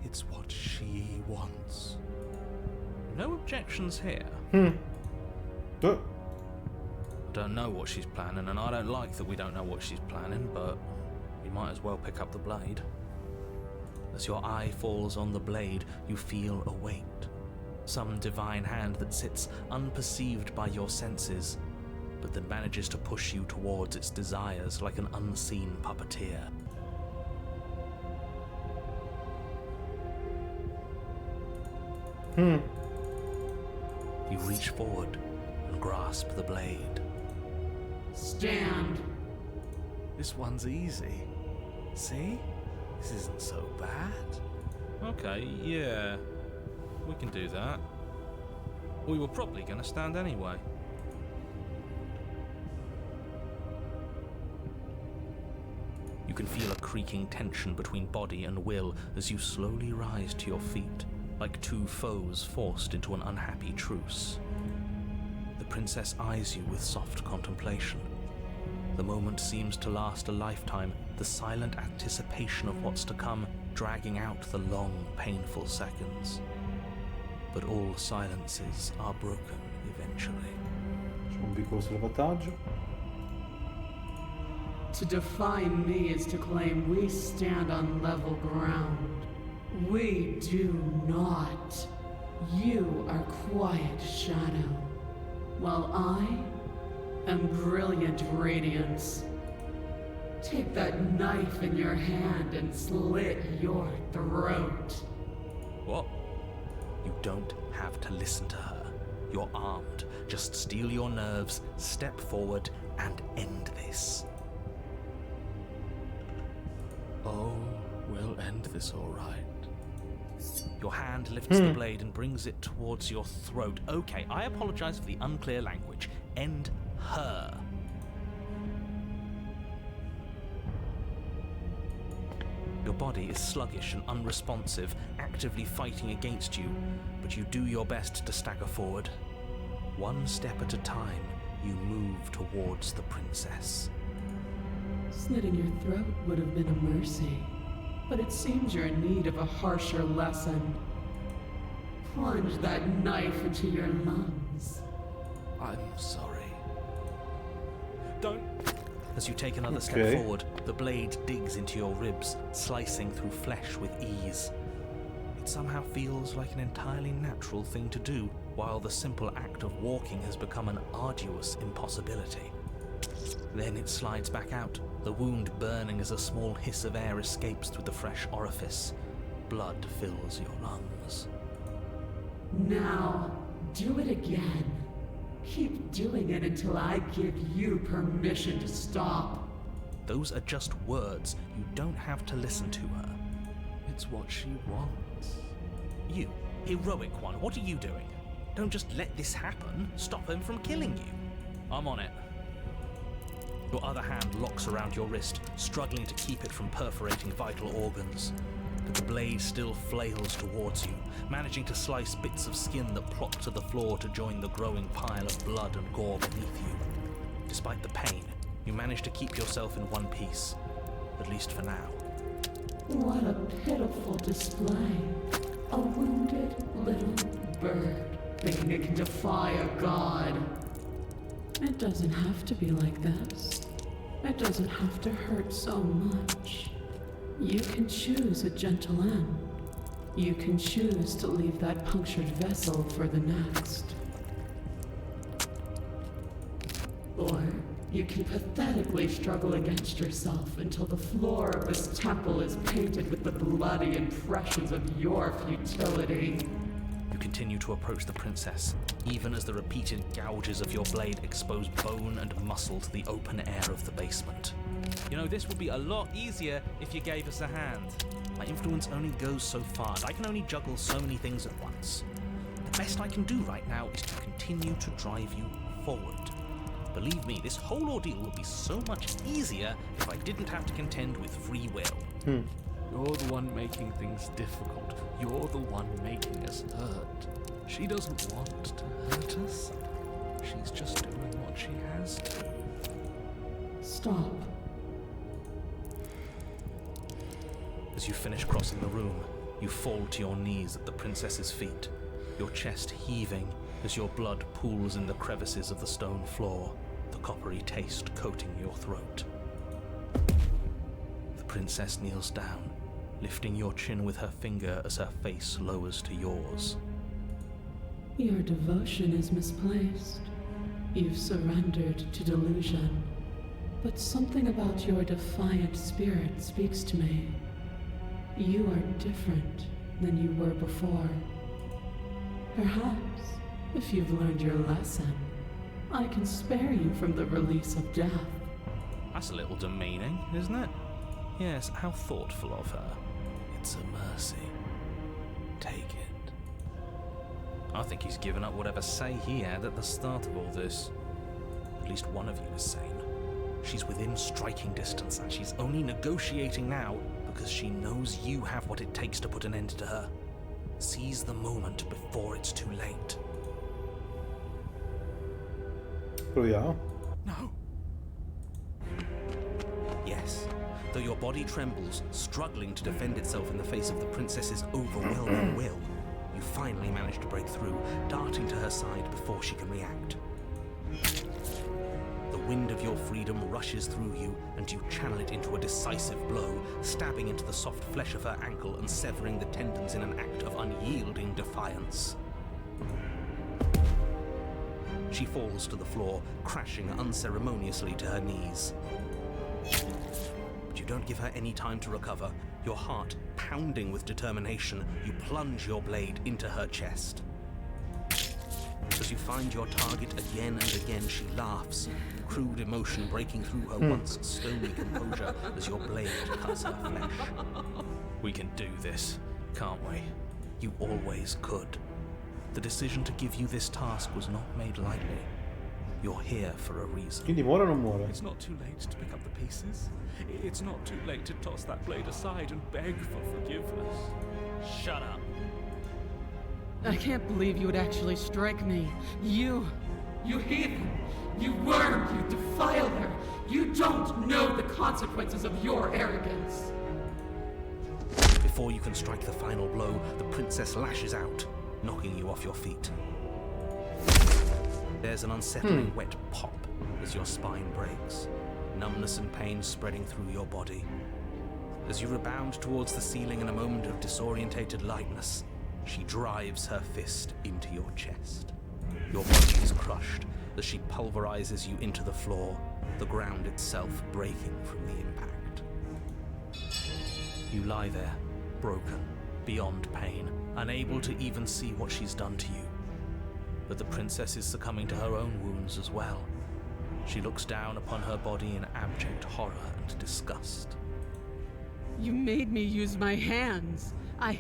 It's what she wants. No objections here. Tu- Don't know what she's planning, and I don't like that we don't know what she's planning, but we might as well pick up the blade. As your eye falls on the blade, you feel a weight. Some divine hand that sits unperceived by your senses, but that manages to push you towards its desires like an unseen puppeteer. You reach forward and grasp the blade. Stand. This one's easy. See? This isn't so bad. Okay, yeah. We can do that. We were probably gonna stand anyway. You can feel a creaking tension between body and will as you slowly rise to your feet, like two foes forced into an unhappy truce. The princess eyes you with soft contemplation. The moment seems to last a lifetime, the silent anticipation of what's to come dragging out the long, painful seconds. But all silences are broken eventually. C'è un piccolo salvataggio. To define me is to claim we stand on level ground. We do not. You are quiet shadow, while I am brilliant radiance. Take that knife in your hand and slit your throat. What? You don't have to listen to her. You're armed. Just steel your nerves, step forward, and end this. Oh, we'll end this all right. Your hand lifts the blade and brings it towards your throat. Okay, I apologize for the unclear language. End her. Your body is sluggish and unresponsive, actively fighting against you, but you do your best to stagger forward. One step at a time, you move towards the princess. Slitting your throat would have been a mercy, but it seems you're in need of a harsher lesson. Plunge that knife into your lungs. I'm sorry. Don't. As you take another step Okay. forward, the blade digs into your ribs, slicing through flesh with ease. It somehow feels like an entirely natural thing to do, while the simple act of walking has become an arduous impossibility. Then it slides back out, the wound burning as a small hiss of air escapes through the fresh orifice. Blood fills your lungs. Now, do it again. Keep doing it until I give you permission to stop. Those are just words. You don't have to listen to her. It's what she wants. You, heroic one, what are you doing? Don't just let this happen. Stop him from killing you. I'm on it. Your other hand locks around your wrist, struggling to keep it from perforating vital organs. But the blade still flails towards you, managing to slice bits of skin that plop to the floor to join the growing pile of blood and gore beneath you. Despite the pain, you manage to keep yourself in one piece, at least for now. What a pitiful display. A wounded little bird thinking it can defy a god. It doesn't have to be like this. It doesn't have to hurt so much. You can choose a gentle end. You can choose to leave that punctured vessel for the next. Or you can pathetically struggle against yourself until the floor of this temple is painted with the bloody impressions of your futility. You continue to approach the princess, even as the repeated gouges of your blade expose bone and muscle to the open air of the basement. You know, this would be a lot easier if you gave us a hand. My influence only goes so far, and I can only juggle so many things at once. The best I can do right now is to continue to drive you forward. Believe me, this whole ordeal would be so much easier if I didn't have to contend with free will. You're the one making things difficult. You're the one making us hurt. She doesn't want to hurt us. She's just doing what she has to. Stop. As you finish crossing the room, you fall to your knees at the princess's feet, your chest heaving as your blood pools in the crevices of the stone floor, the coppery taste coating your throat. The princess kneels down, lifting your chin with her finger as her face lowers to yours. Your devotion is misplaced. You've surrendered to delusion. But something about your defiant spirit speaks to me. You are different than you were before. Perhaps, if you've learned your lesson, I can spare you from the release of death. That's a little demeaning, isn't it? Yes, how thoughtful of her. It's a mercy. Take it. I think he's given up whatever say he had at the start of all this. At least one of you is sane. She's within striking distance, and she's only negotiating now because she knows you have what it takes to put an end to her. Seize the moment before it's too late. Proviamo. No. Yes, though your body trembles, struggling to defend itself in the face of the princess's overwhelming will, you finally manage to break through, darting to her side before she can react. The wind of your freedom rushes through you, and you channel it into a decisive blow, stabbing into the soft flesh of her ankle and severing the tendons in an act of unyielding defiance. She falls to the floor, crashing unceremoniously to her knees. But you don't give her any time to recover. Your heart pounding with determination, you plunge your blade into her chest. As you find your target again and again, she laughs, crude emotion breaking through her once stony composure as your blade cuts her flesh. We can do this, can't we? You always could. The decision to give you this task was not made lightly. You're here for a reason. Quindi muore o non muore? It's not too late to pick up the pieces. It's not too late to toss that blade aside and beg for forgiveness. Shut up. I can't believe you would actually strike me. You heathen! You worm! You defiler! You don't know the consequences of your arrogance! Before you can strike the final blow, the princess lashes out, knocking you off your feet. There's an unsettling wet pop as your spine breaks, numbness and pain spreading through your body. As you rebound towards the ceiling in a moment of disorientated lightness, she drives her fist into your chest. Your body is crushed as she pulverizes you into the floor, the ground itself breaking from the impact. You lie there, broken, beyond pain, unable to even see what she's done to you. But the princess is succumbing to her own wounds as well. She looks down upon her body in abject horror and disgust. You made me use my hands. I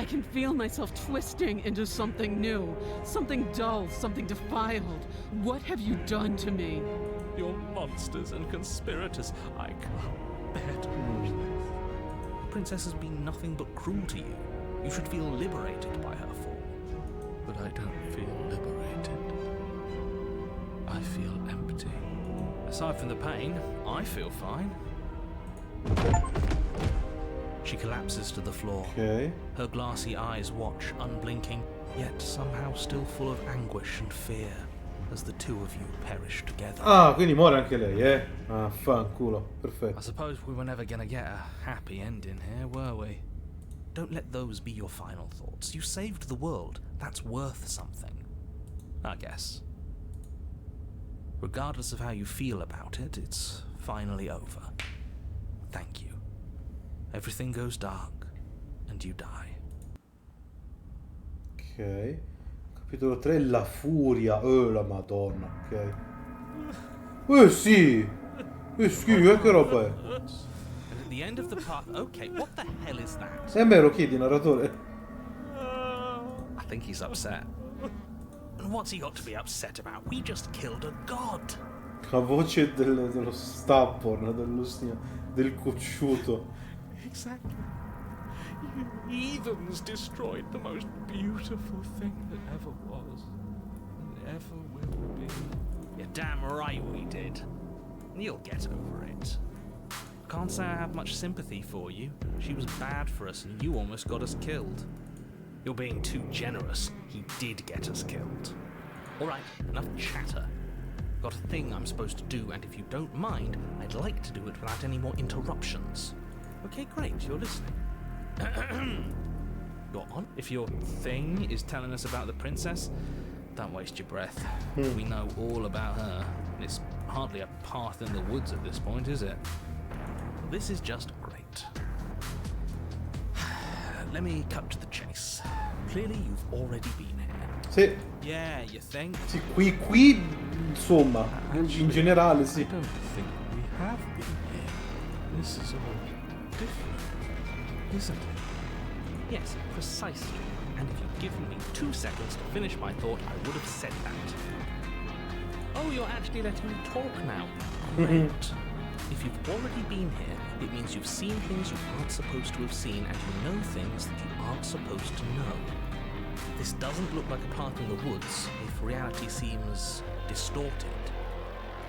can feel myself twisting into something new, something dull, something defiled. What have you done to me? You're monsters and conspirators. I can't bear to watch this. The princess has been nothing but cruel to you. You should feel liberated by her fall. But I don't feel liberated. I feel empty. Aside from the pain, I feel fine. She collapses to the floor. Ok. Her glassy eyes watch, unblinking, yet somehow still full of anguish and fear. as the two of you perish together. Ah, quindi muore anche lei, eh? Ah, fanculo, I perfetto. suppose we were never gonna get a happy ending here, were we? Don't let those be your final thoughts. You saved the world. That's worth something. I guess. Regardless of how you feel about it, it's finally over. Thank you. Everything goes dark, and you die. Ok. Capitolo 3, la furia. La madonna, ok. Sì! Che roba è? And at the end of the path... Okay, what the hell is that? Sembra ero Kid, il narratore. I think he's upset. And what's he got to be upset about? We just killed a god. La voce dello Stubborn, del cocciuto. Exactly. You heathens destroyed the most beautiful thing that ever was, and ever will be. You're damn right we did. You'll get over it. Can't say I have much sympathy for you. She was bad for us and you almost got us killed. You're being too generous. He did get us killed. Alright, enough chatter. Got a thing I'm supposed to do, and if you don't mind, I'd like to do it without any more interruptions. Okay, great, you're listening. Go on. If your thing is telling us about the princess, don't waste your breath. We know all about her. It's hardly a path in the woods at this point, is it? This is just great. Let me cut to the chase. Clearly you've already been here. Sì, Yeah, you think? sì, qui, insomma, in generale, sì. I don't think we have been here. This is all different, isn't it? Yes, precisely. And if you'd given me 2 seconds to finish my thought, I would have said that. Oh, you're actually letting me talk now. Great. If you've already been here, it means you've seen things you aren't supposed to have seen, and you know things that you aren't supposed to know. This doesn't look like a path in the woods if reality seems distorted.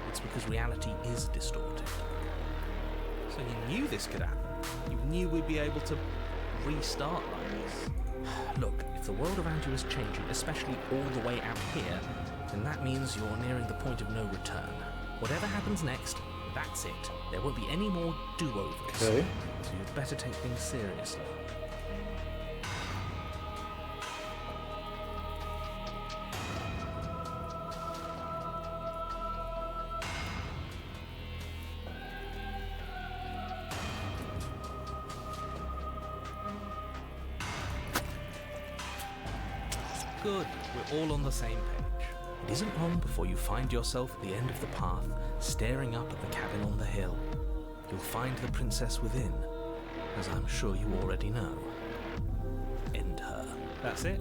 It's because reality is distorted. So you knew this could happen. You knew we'd be able to restart like this. Look, if the world around you is changing, especially all the way out here, then that means you're nearing the point of no return. Whatever happens next, that's it. There won't be any more do-overs. Ok. So you'd better take things seriously. Good, we're all on the same page. It isn't long before you find yourself at the end of the path, staring up at the cabin on the hill. You'll find the princess within, as I'm sure you already know. End her. That's it?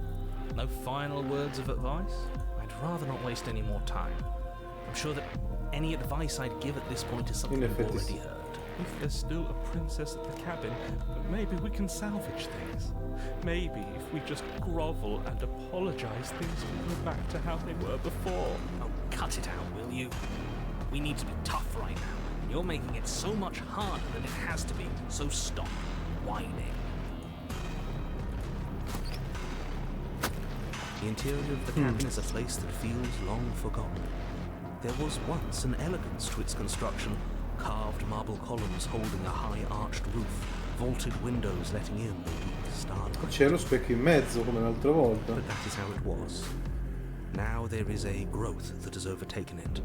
No final words of advice? I'd rather not waste any more time. I'm sure that any advice I'd give at this point is something you've already heard. If there's still a princess at the cabin, maybe we can salvage things. Maybe if we just grovel and apologize, things will go back to how they were before. Oh, cut it out, will you? We need to be tough right now. And you're making it so much harder than it has to be, so stop whining. The interior of the cabin is a place that feels long forgotten. There was once an elegance to its construction, carved marble columns holding a high arched roof, vaulted windows letting in the weak starlight. C'è lo specchio in mezzo come l'altra volta. But that is how it was. Now there is a growth that has overtaken it.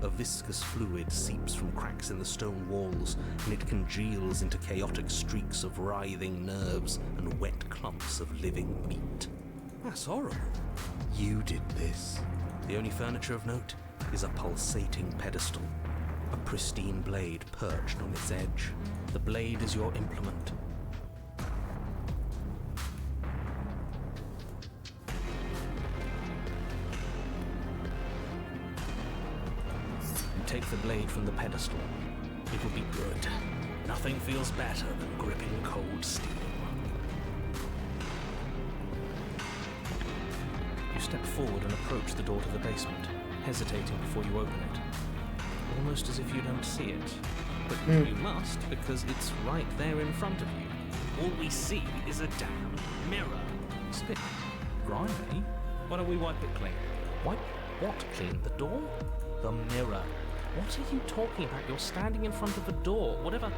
A viscous fluid seeps from cracks in the stone walls, and it congeals into chaotic streaks of writhing nerves and wet clumps of living meat. That's horrible. You did this. The only furniture of note is a pulsating pedestal, a pristine blade perched on its edge. The blade is your implement. You take the blade from the pedestal. It will be good. Nothing feels better than gripping cold steel. You step forward and approach the door to the basement, hesitating before you open it. Almost as if you don't see it. But you must, because it's right there in front of you. All we see is a damn mirror. It's a bit grimy. Why don't we wipe it clean? Wipe What cleaned the door? The mirror. What are you talking about? You're standing in front of a door. Whatever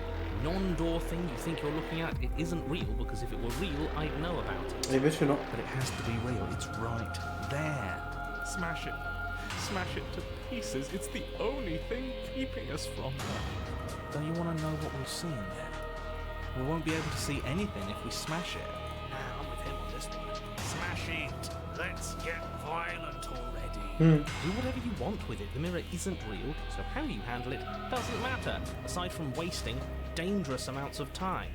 non-door thing you think you're looking at, it isn't real, because if it were real, I'd know about it. E invece no. But it has to be real. It's right there. Smash it. Smash it to pieces. It's the only thing keeping us from her. Don't you want to know what we'll see in there? We won't be able to see anything if we smash it. Now with him on this one. Smash it. Let's get violent already. Do whatever you want with it. The mirror isn't real, so how you handle it doesn't matter, aside from wasting dangerous amounts of time.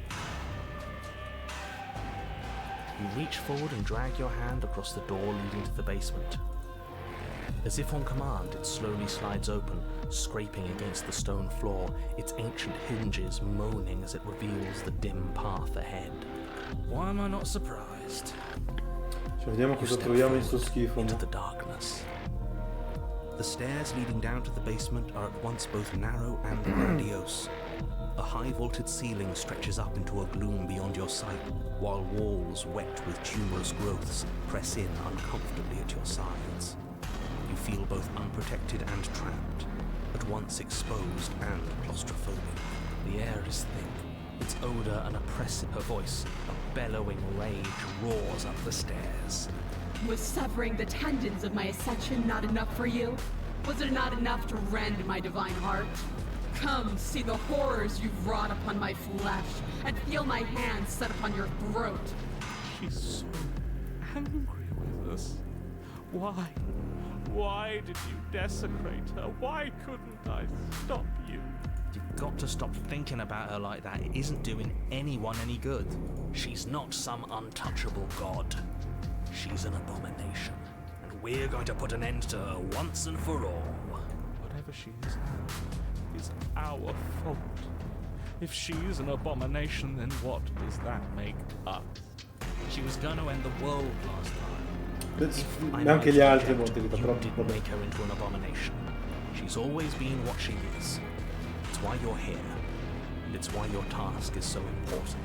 You reach forward and drag your hand across the door leading to the basement. As if on command, it slowly slides open, scraping against the stone floor, its ancient hinges moaning as it reveals the dim path ahead. Why am I not surprised? Cioè, vediamo You cosa step troviamo in sto forward schifo. into the darkness. The stairs leading down to the basement are at once both narrow and grandiose. A high vaulted ceiling stretches up into a gloom beyond your sight, while walls wet with tumorous growths press in uncomfortably at your sides. You feel both unprotected and trapped, at once exposed and claustrophobic. The air is thick, its odor an oppressive. Her voice, a bellowing rage, roars up the stairs. Was severing the tendons of my ascension not enough for you? Was it not enough to rend my divine heart? Come, see the horrors you've wrought upon my flesh, and feel my hands set upon your throat. She's so angry with us. Why? Why did you desecrate her? Why couldn't I stop you? You've got to stop thinking about her like that. It isn't doing anyone any good. She's not some untouchable god. She's an abomination, and we're going to put an end to her once and for all. Whatever she is now is our fault. If she's an abomination, then what does that make us? She was going to end the world last time. Anche gli altri molti You didn't make her into an abomination. She's always been what she is. It's why you're here, and it's why your task is so important.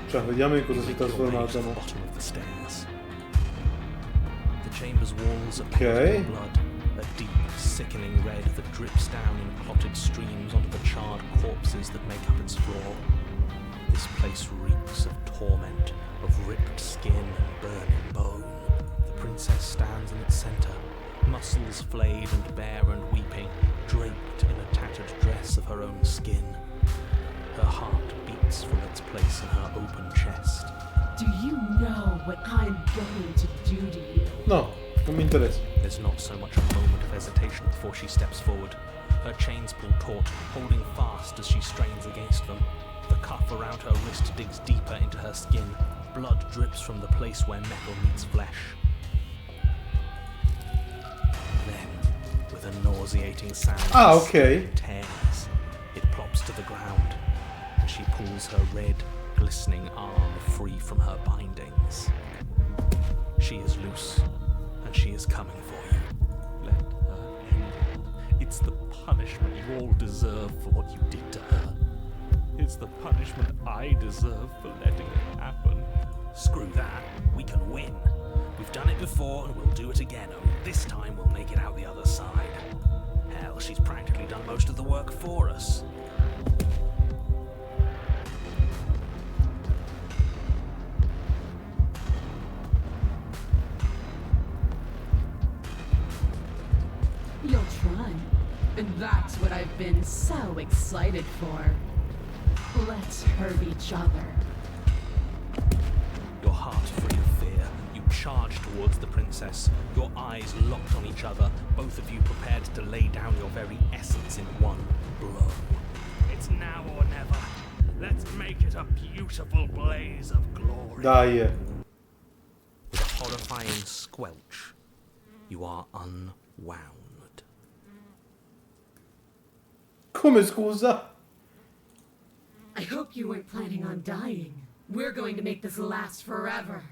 Cioè, vediamo in cosa si trasforma The no? bottom of the stairs. The chamber's walls are Okay. covered in blood, a deep, sickening red that drips down in clotted streams onto the charred corpses that make up its floor. This place reeks of torment, of ripped skin and burning bone. The princess stands in its center, muscles flayed and bare and weeping, draped in a tattered dress of her own skin. Her heart beats from its place in her open chest. Do you know what I'm going to do to you? No, non mi interessa. There's not so much a moment of hesitation before she steps forward. Her chains pull taut, holding fast as she strains against them. The cuff around her wrist digs deeper into her skin. Blood drips from the place where metal meets flesh. Then, with a nauseating sound, ok. it tears. It plops to the ground, and she pulls her red, glistening arm free from her bindings. She is loose, and she is coming for you. Let her end it. It's the punishment you all deserve for what you did to her. It's the punishment I deserve for letting it happen. Screw that. We can win. We've done it before and we'll do it again, only this time we'll make it out the other side. Hell, she's practically done most of the work for us. You'll try. And that's what I've been so excited for. Let's hurt each other. Your heart free of fear, you charge towards the princess, your eyes locked on each other, both of you prepared to lay down your very essence in one blow. It's now or never. Let's make it a beautiful blaze of glory. Dai. With a horrifying squelch, you are unwound. Come scusa? I hope you weren't planning on dying. We're going to make this last forever.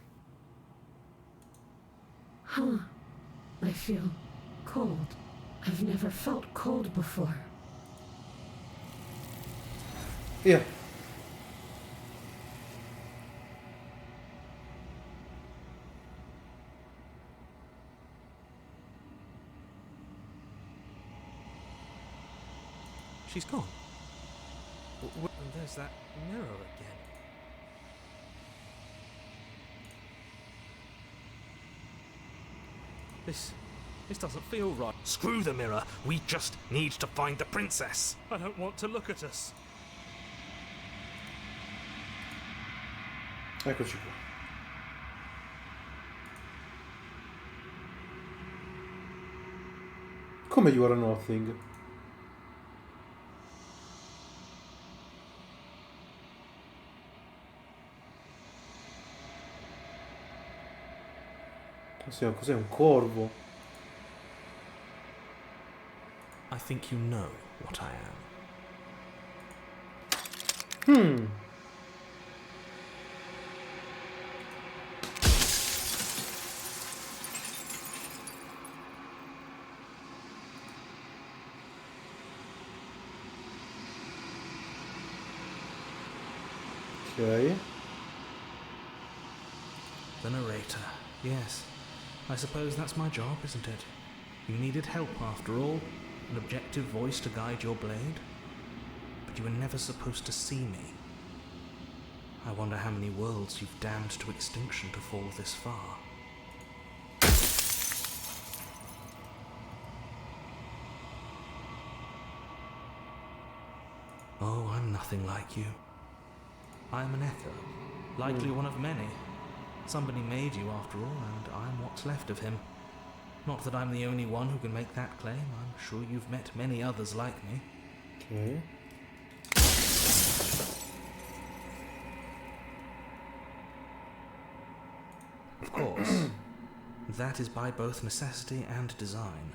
Huh. I feel cold. I've never felt cold before. Via. She's gone. And there's that mirror again. This doesn't feel right. Screw the mirror. We just need to find the princess. I don't want to look at us. Eccoci qua. Come You Are Nothing? Cos'è un corvo? I think you know what I am. Ok. The narrator. Yes. I suppose that's my job, isn't it? You needed help after all. An objective voice to guide your blade. But you were never supposed to see me. I wonder how many worlds you've damned to extinction to fall this far. Oh, I'm nothing like you. I'm an echo, likely one of many. Somebody made you after all, and I'm what's left of him. Not that I'm the only one who can make that claim. I'm sure you've met many others like me. Ok. Of course, that is by both necessity and design.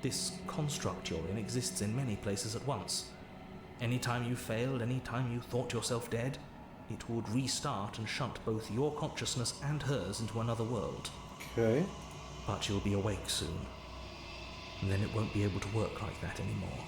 This construct you're in exists in many places at once. Any time you failed, any time you thought yourself dead, it would restart and shunt both your consciousness and hers into another world. Ok. But you'll be awake soon. And then it won't be able to work like that anymore.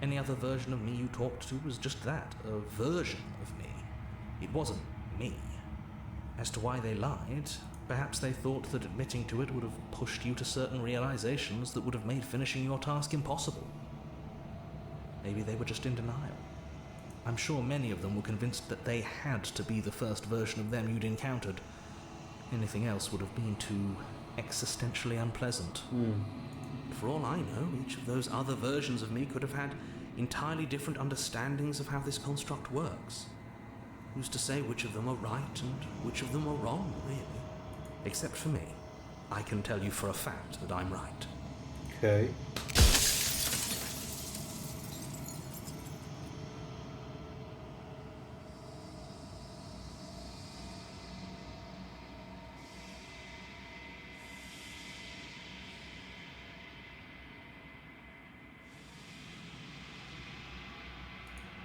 Any other version of me you talked to was just that, a version of me. It wasn't me. As to why they lied, perhaps they thought that admitting to it would have pushed you to certain realizations that would have made finishing your task impossible. Maybe they were just in denial. I'm sure many of them were convinced that they had to be the first version of them you'd encountered. Anything else would have been too existentially unpleasant. For all I know, each of those other versions of me could have had entirely different understandings of how this construct works. Who's to say which of them are right and which of them are wrong, really? Except for me. I can tell you for a fact that I'm right. Ok.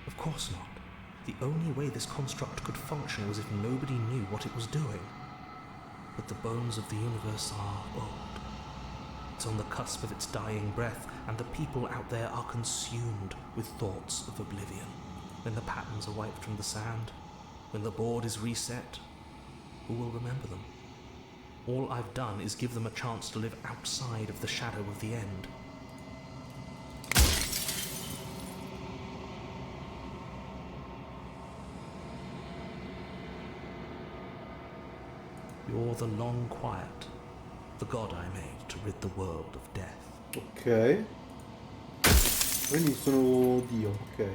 Of course not. The only way this construct could function was if nobody knew what it was doing. But the bones of the universe are old. It's on the cusp of its dying breath, and the people out there are consumed with thoughts of oblivion. When the patterns are wiped from the sand, when the board is reset, who will remember them? All I've done is give them a chance to live outside of the shadow of the end. You're the long quiet, the god I made to rid the world of death. Ok. Quindi sono Dio, ok.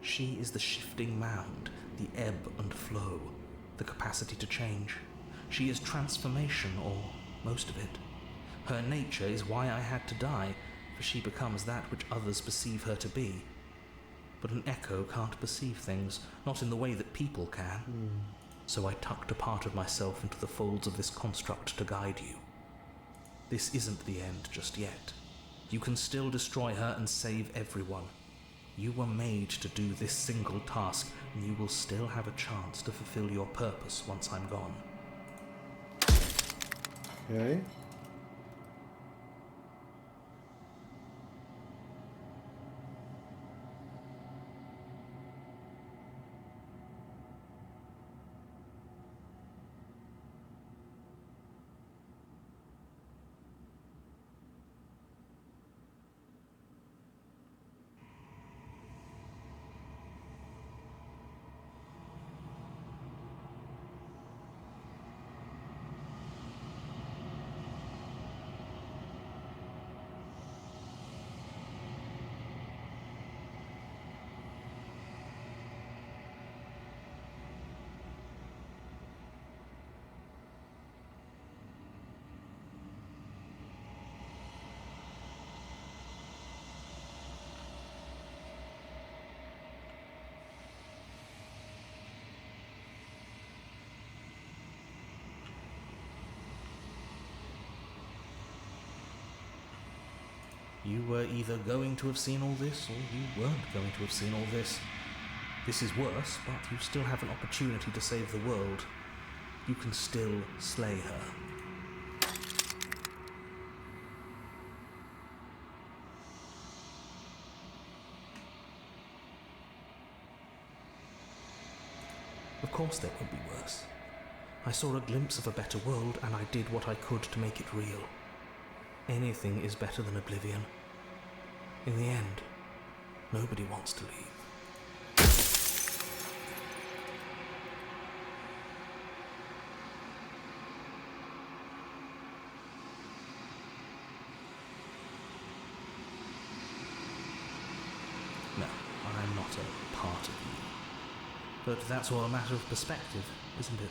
She is the shifting mound, the ebb and flow, the capacity to change. She is transformation, or most of it. Her nature is why I had to die, for she becomes that which others perceive her to be. but an echo can't perceive things, not in the way that people can. So I tucked a part of myself into the folds of this construct to guide you. This isn't the end just yet. You can still destroy her and save everyone. You were made to do this single task, and you will still have a chance to fulfill your purpose once I'm gone. Ok. You were either going to have seen all this, or you weren't going to have seen all this. This is worse, but you still have an opportunity to save the world. You can still slay her. Of course there could be worse. I saw a glimpse of a better world, and I did what I could to make it real. Anything is better than oblivion. In the end, nobody wants to leave. No, I'm not a part of you. But that's all a matter of perspective, isn't it?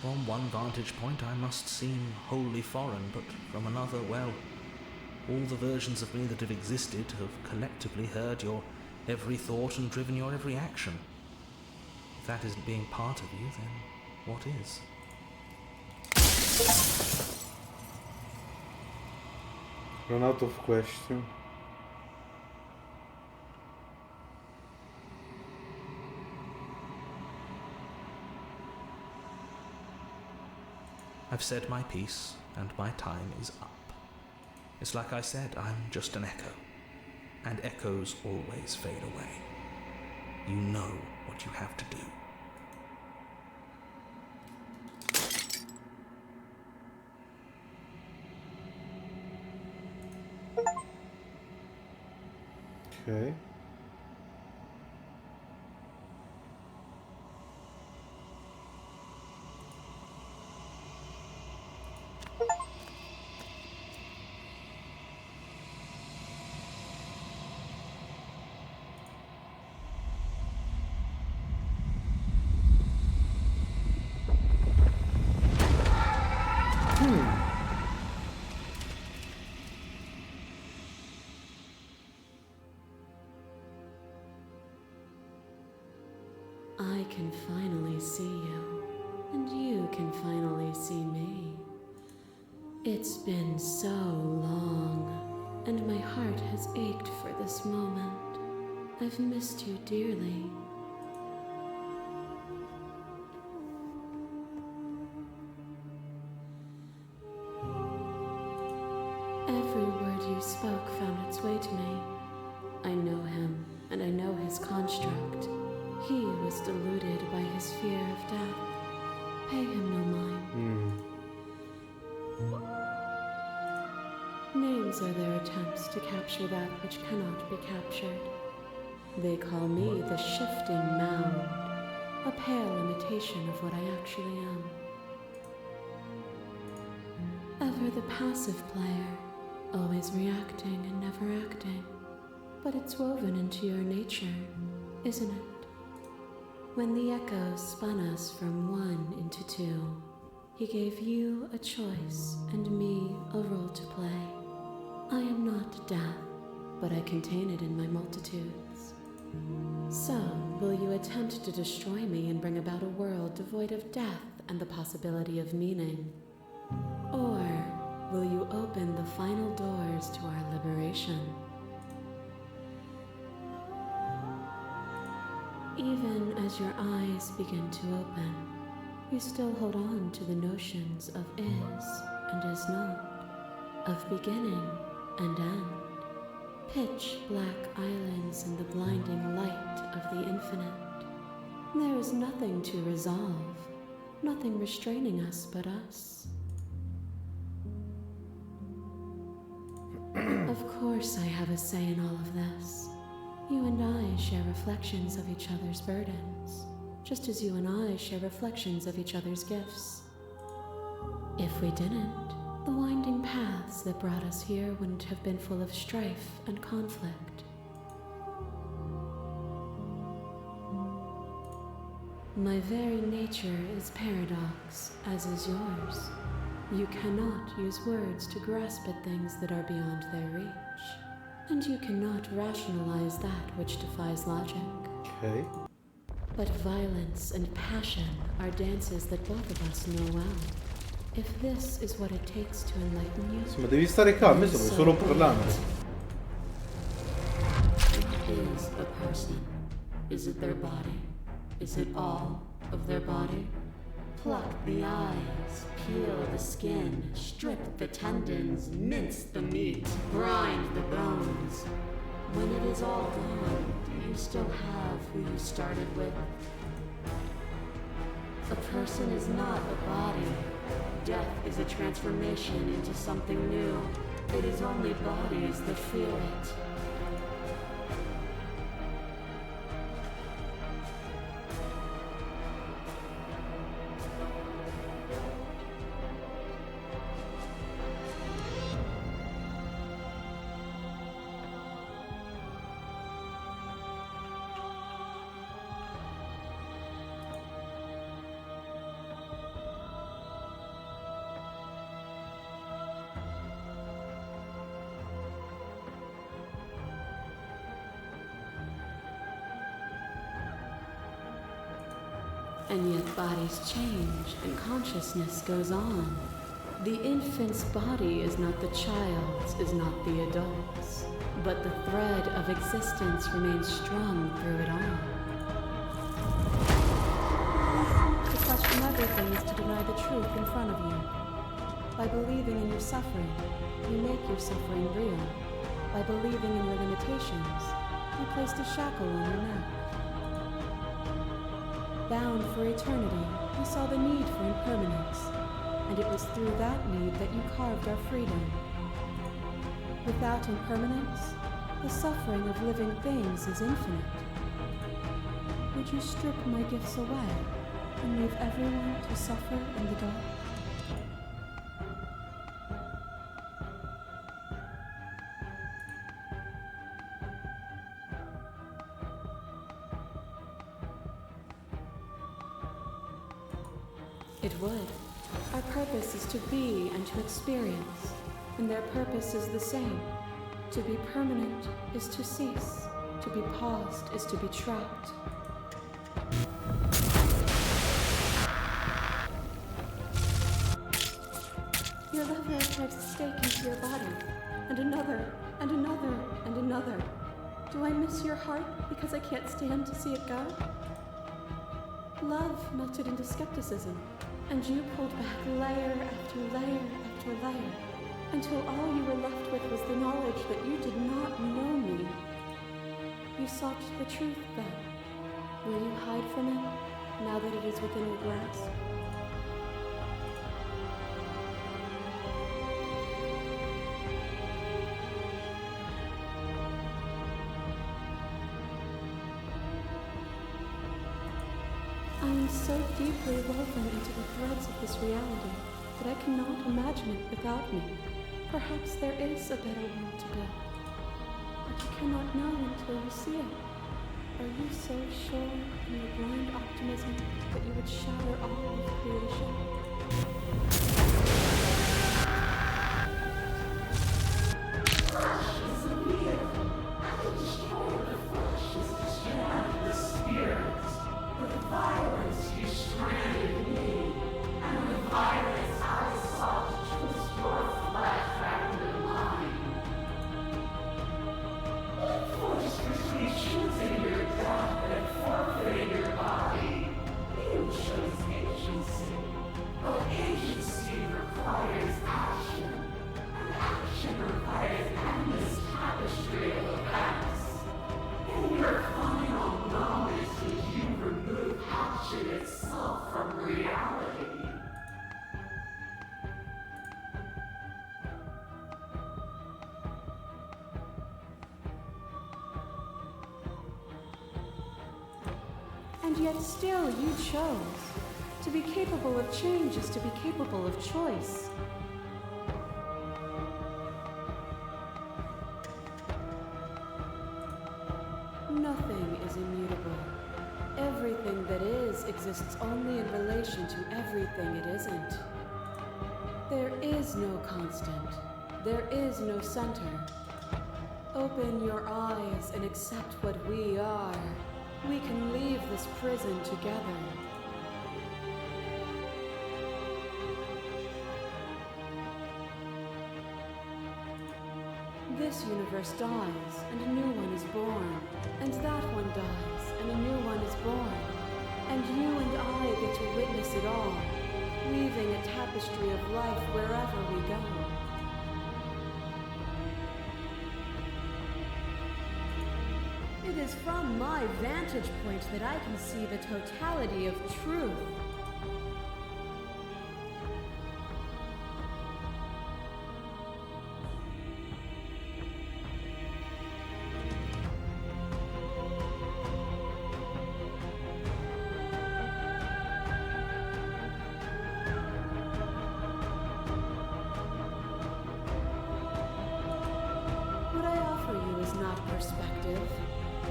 From one vantage point I must seem wholly foreign, but from another, well, all the versions of me that have existed have collectively heard your every thought and driven your every action. If that isn't being part of you, then what is? Run out of question. I've said my piece, and my time is up. It's like I said, I'm just an echo. And echoes always fade away. You know what you have to do. Ok. I can finally see you, and you can finally see me. It's been so long, and my heart has ached for this moment. I've missed you dearly. Every word you spoke found its way to me. I know him, and I know his construct. He was deluded by his fear of death. Pay him no mind. Names are their attempts to capture that which cannot be captured. They call me the shifting mound, a pale imitation of what I actually am. Ever the passive player, always reacting and never acting. But it's woven into your nature, isn't it? When the echo spun us from one into two, he gave you a choice and me a role to play. I am not death, but I contain it in my multitudes. So, will you attempt to destroy me and bring about a world devoid of death and the possibility of meaning? Or will you open the final doors to our liberation? Even as your eyes begin to open, you still hold on to the notions of is and is not, of beginning and end, pitch black islands in the blinding light of the infinite. There is nothing to resolve, nothing restraining us but us. Of course I have a say in all of this. You and I share reflections of each other's burdens, just as you and I share reflections of each other's gifts. If we didn't, the winding paths that brought us here wouldn't have been full of strife and conflict. My very nature is paradox, as is yours. You cannot use words to grasp at things that are beyond their reach, and you cannot rationalize that which defies logic. Ok. But violence and passion are dances that both of us know well. If this is what it takes to enlighten you, Sì, ma devi stare calmo, io sto solo parlando. is a person? Is it their body? Is it all of their body? Pluck the eyes, peel the skin, strip the tendons, mince the meat, grind the bones. When it is all gone, do you still have who you started with? A person is not a body. Death is a transformation into something new. It is only bodies that feel it. And yet bodies change and consciousness goes on. The infant's body is not the child's, is not the adult's, but the thread of existence remains strung through it all. To question everything is to deny the truth in front of you. By believing in your suffering, you make your suffering real. By believing in your limitations, you placed a shackle on your neck. Bound for eternity, we saw the need for impermanence, and it was through that need that you carved our freedom. Without impermanence, the suffering of living things is infinite. Would you strip my gifts away and leave everyone to suffer in the dark? It would. Our purpose is to be and to experience, and their purpose is the same. To be permanent is to cease. To be paused is to be trapped. Your lover drives a stake into your body, and another, and another, and another. Do I miss your heart because I can't stand to see it go? Love melted into skepticism, and you pulled back layer after layer after layer, until all you were left with was the knowledge that you did not know me. You sought the truth then. Will you hide from it, now that it is within your grasp? I am so deeply woven into the threads of this reality that I cannot imagine it without me. Perhaps there is a better world to build, but you cannot know until you see it. Are you so sure in your blind optimism that you would shatter all of creation? And yet still you chose. To be capable of change is to be capable of choice. Nothing is immutable. Everything that is exists only in relation to everything it isn't. There is no constant. There is no center. Open your eyes and accept what we are. We can leave this prison together. This universe dies, and a new one is born. And that one dies, and a new one is born. And you and I get to witness it all, weaving a tapestry of life wherever we go. It is from my vantage point that I can see the totality of truth. What I offer you is not perspective.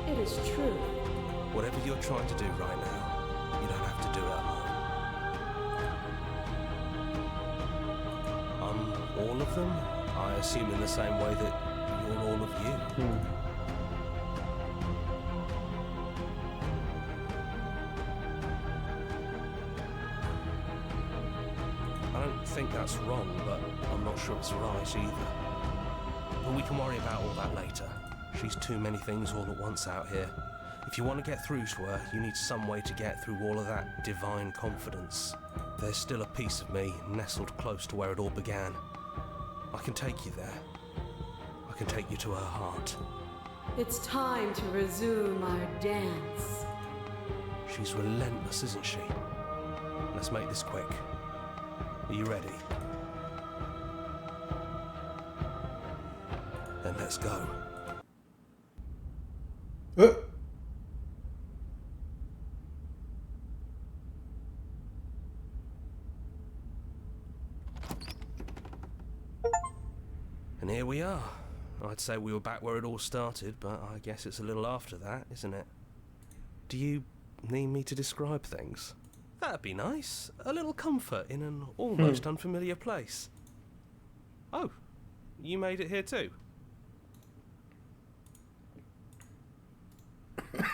It is truth. Whatever you're trying to do right now, you don't have to do it alone. I'm all of them, I assume in the same way that you're all of you. I don't think that's wrong, but I'm not sure it's right either. But we can worry about all that later. She's too many things all at once out here. If you want to get through to her, you need some way to get through all of that divine confidence. There's still a piece of me nestled close to where it all began. I can take you there. I can take you to her heart. It's time to resume our dance. She's relentless, isn't she? Let's make this quick. Are you ready? Then let's go. And here we are. I'd say we were back where it all started, but I guess it's a little after that, isn't it? Do you need me to describe things? That'd be nice. A little comfort in an almost unfamiliar place. Oh, you made it here too?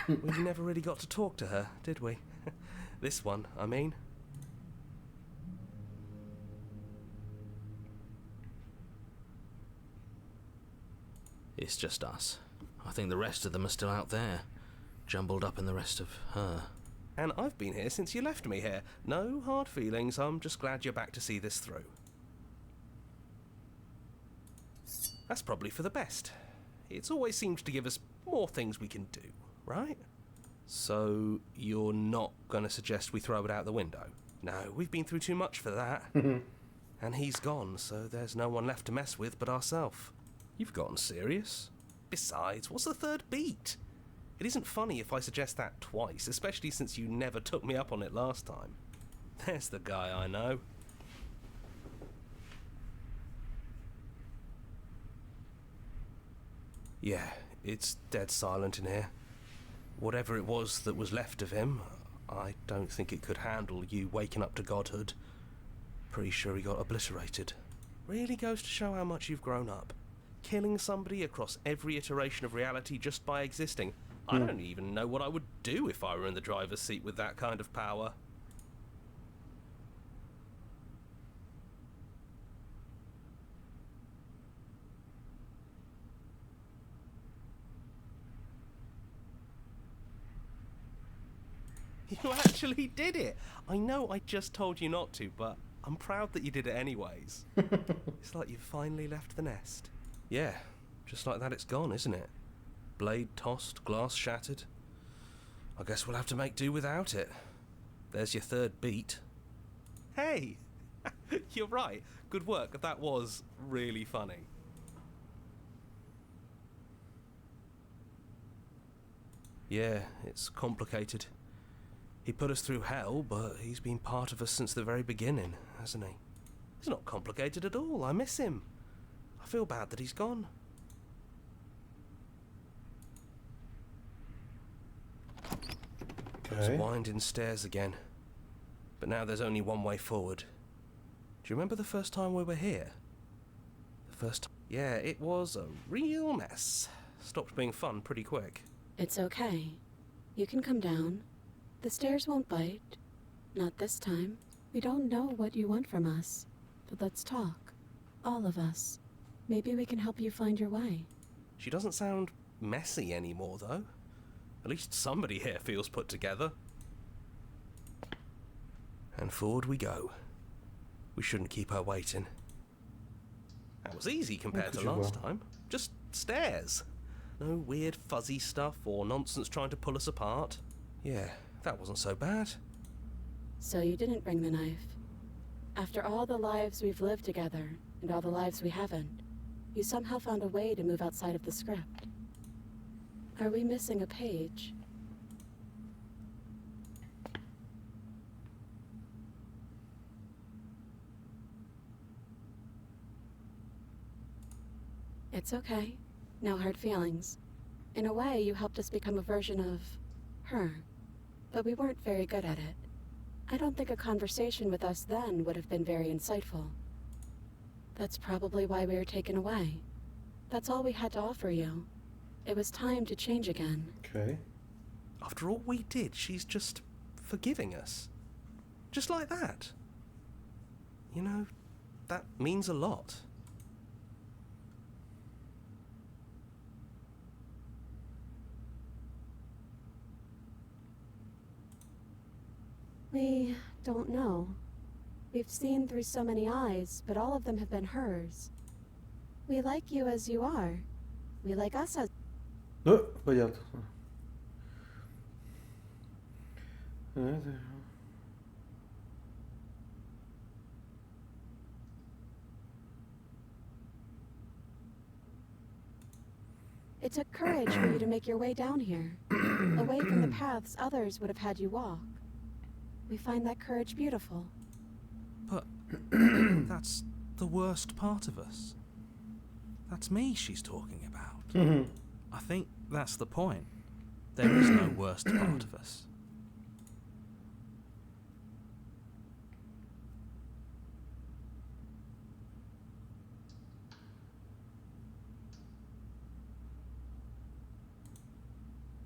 We never really got to talk to her, did we? This one, I mean. It's just us. I think the rest of them are still out there, jumbled up in the rest of her. And I've been here since you left me here. No hard feelings, I'm just glad you're back to see this through. That's probably for the best. It's always seems to give us more things we can do, right? So, you're not going to suggest we throw it out the window? No, we've been through too much for that. And he's gone, so there's no one left to mess with but ourselves. You've gotten serious. Besides, what's the third beat? It isn't funny if I suggest that twice, especially since you never took me up on it last time. There's the guy I know. Yeah, it's dead silent in here. Whatever it was that was left of him, I don't think it could handle you waking up to godhood. Pretty sure he got obliterated. Really goes to show how much you've grown up. Killing somebody across every iteration of reality just by existing. I don't even know what I would do if I were in the driver's seat with that kind of power. You actually did it! I know I just told you not to, but I'm proud that you did it anyways. It's like you've finally left the nest. Yeah, just like that it's gone, isn't it? Blade tossed, glass shattered. I guess we'll have to make do without it. There's your third beat. Hey! You're right. Good work. That was really funny. Yeah, it's complicated. He put us through hell, but he's been part of us since the very beginning, hasn't he? It's not complicated at all. I miss him. I feel bad that he's gone. Those winding stairs again. But now there's only one way forward. Do you remember the first time we were here? The first time? Yeah, it was a real mess. Stopped being fun pretty quick. It's okay. You can come down. The stairs won't bite. Not this time. We don't know what you want from us. But let's talk. All of us. Maybe we can help you find your way. She doesn't sound messy anymore, though. At least somebody here feels put together. And forward we go. We shouldn't keep her waiting. That was easy compared to last time. Just stairs. No weird fuzzy stuff or nonsense trying to pull us apart. Yeah, that wasn't so bad. So you didn't bring the knife. After all the lives we've lived together, and all the lives we haven't, you somehow found a way to move outside of the script. Are we missing a page? It's okay. No hard feelings. In a way, you helped us become a version of her. But we weren't very good at it. I don't think a conversation with us then would have been very insightful. That's probably why we were taken away. That's all we had to offer you. It was time to change again. Okay. After all we did, she's just forgiving us. Just like that. You know, that means a lot. We don't know. We've seen through so many eyes, but all of them have been hers. We like you as you are. We like us as... Oh, sbagliato. It took courage for you to make your way down here, away from the paths others would have had you walk. We find that courage beautiful. But that's the worst part of us. That's me she's talking about. I think that's the point. There is no worst part of us.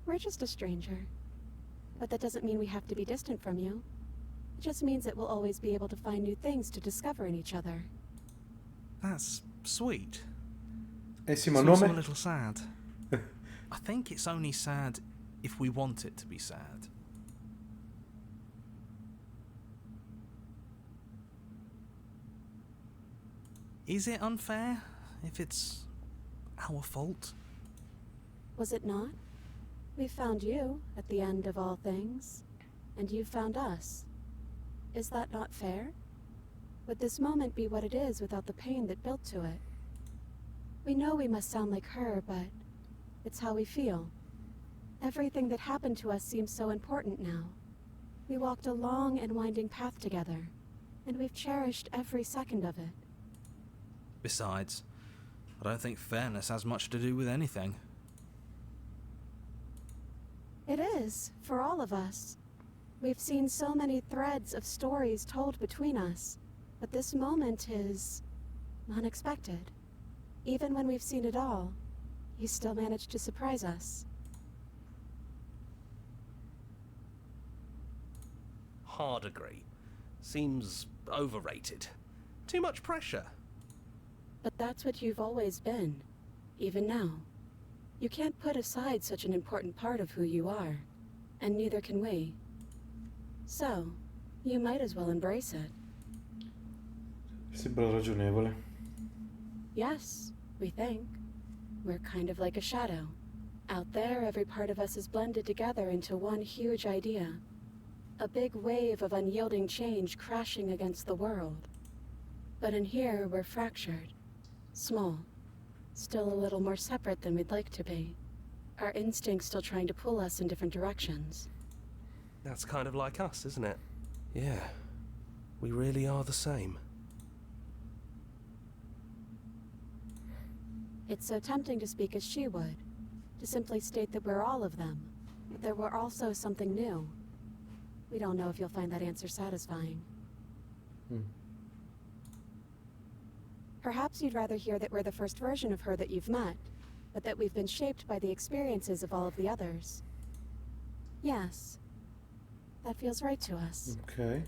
We're just a stranger. But that doesn't mean we have to be distant from you. It just means that we'll always be able to find new things to discover in each other. That's sweet. Sì, It's ma also a nome? little sad. I think it's only sad if we want it to be sad. Is it unfair if it's our fault? Was it not? We found you at the end of all things, and you found us. Is that not fair? Would this moment be what it is without the pain that built to it? We know we must sound like her, but it's how we feel. Everything that happened to us seems so important now. We walked a long and winding path together, and we've cherished every second of it. Besides, I don't think fairness has much to do with anything. It is, for all of us. We've seen so many threads of stories told between us, but this moment is unexpected. Even when we've seen it all, you still managed to surprise us. par degree. Seems overrated. Too much pressure. But that's what you've always been, even now. You can't put aside such an important part of who you are, and neither can we. So, you might as well embrace it. Sembra ragionevole. Yes, we think. We're kind of like a shadow. Out there, every part of us is blended together into one huge idea. A big wave of unyielding change crashing against the world. But in here, we're fractured. Small. Still a little more separate than we'd like to be. Our instincts still trying to pull us in different directions. That's kind of like us, isn't it? Yeah. We really are the same. It's so tempting to speak as she would. To simply state that we're all of them. But that we're also something new. We don't know if you'll find that answer satisfying. Perhaps you'd rather hear that we're the first version of her that you've met, but that we've been shaped by the experiences of all of the others. Yes. That feels right to us. Ok.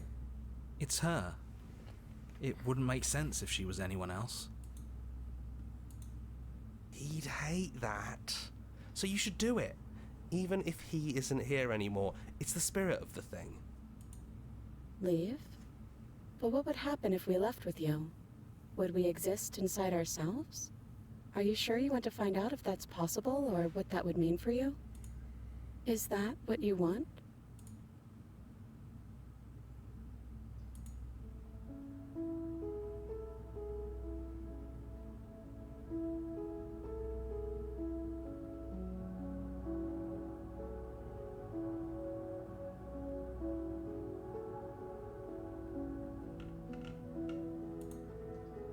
It's her. It wouldn't make sense if she was anyone else. He'd hate that. So you should do it. Even if he isn't here anymore, it's the spirit of the thing. Leave? But what would happen if we left with you? Would we exist inside ourselves? Are you sure you want to find out if that's possible, or what that would mean for you? Is that what you want?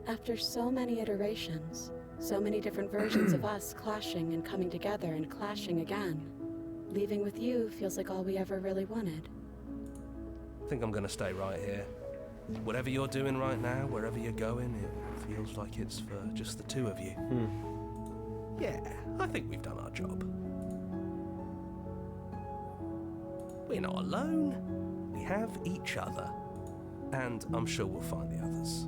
After so many iterations, so many different versions of us clashing and coming together and clashing again, leaving with you feels like all we ever really wanted. I think I'm gonna stay right here. Whatever you're doing right now, wherever you're going, it feels like it's for just the two of you. Yeah, I think we've done our job. We're not alone. We have each other. And I'm sure we'll find the others.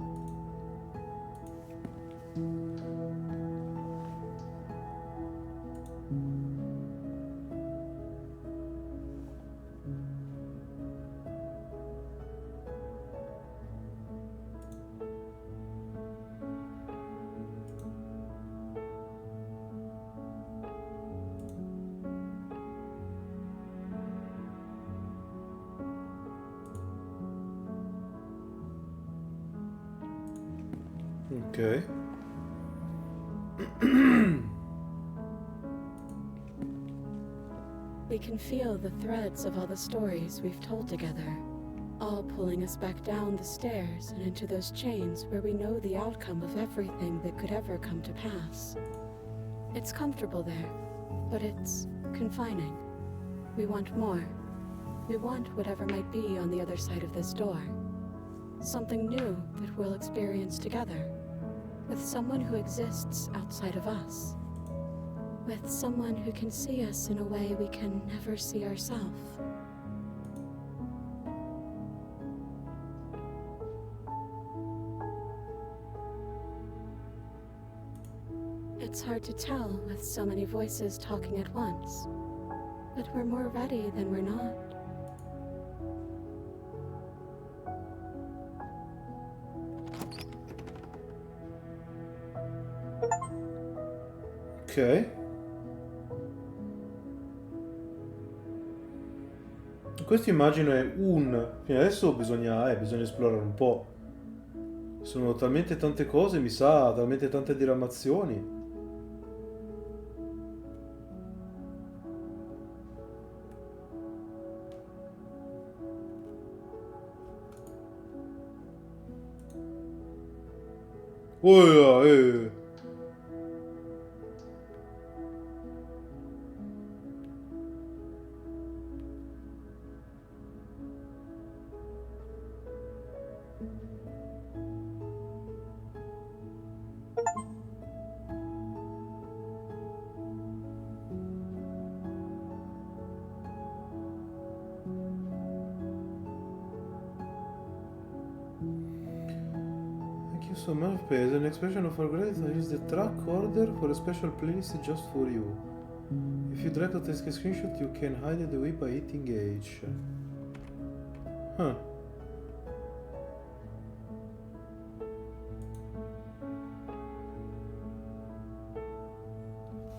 Ok. We can feel the threads of all the stories we've told together, all pulling us back down the stairs and into those chains where we know the outcome of everything that could ever come to pass. It's comfortable there, but it's confining. We want more. We want whatever might be on the other side of this door. Something new that we'll experience together, with someone who exists outside of us. With someone who can see us in a way we can never see ourselves. It's hard to tell with so many voices talking at once, but we're more ready than we're not. Ok. Questo immagino è fino adesso bisogna esplorare un po'. Sono talmente tante cose, mi sa, talmente tante diramazioni. Oh, you so much, Pay. As an expression of our gratitude, I use the track order for a special playlist just for you. If you'd like to take a screenshot, you can hide it away by hitting H. Huh.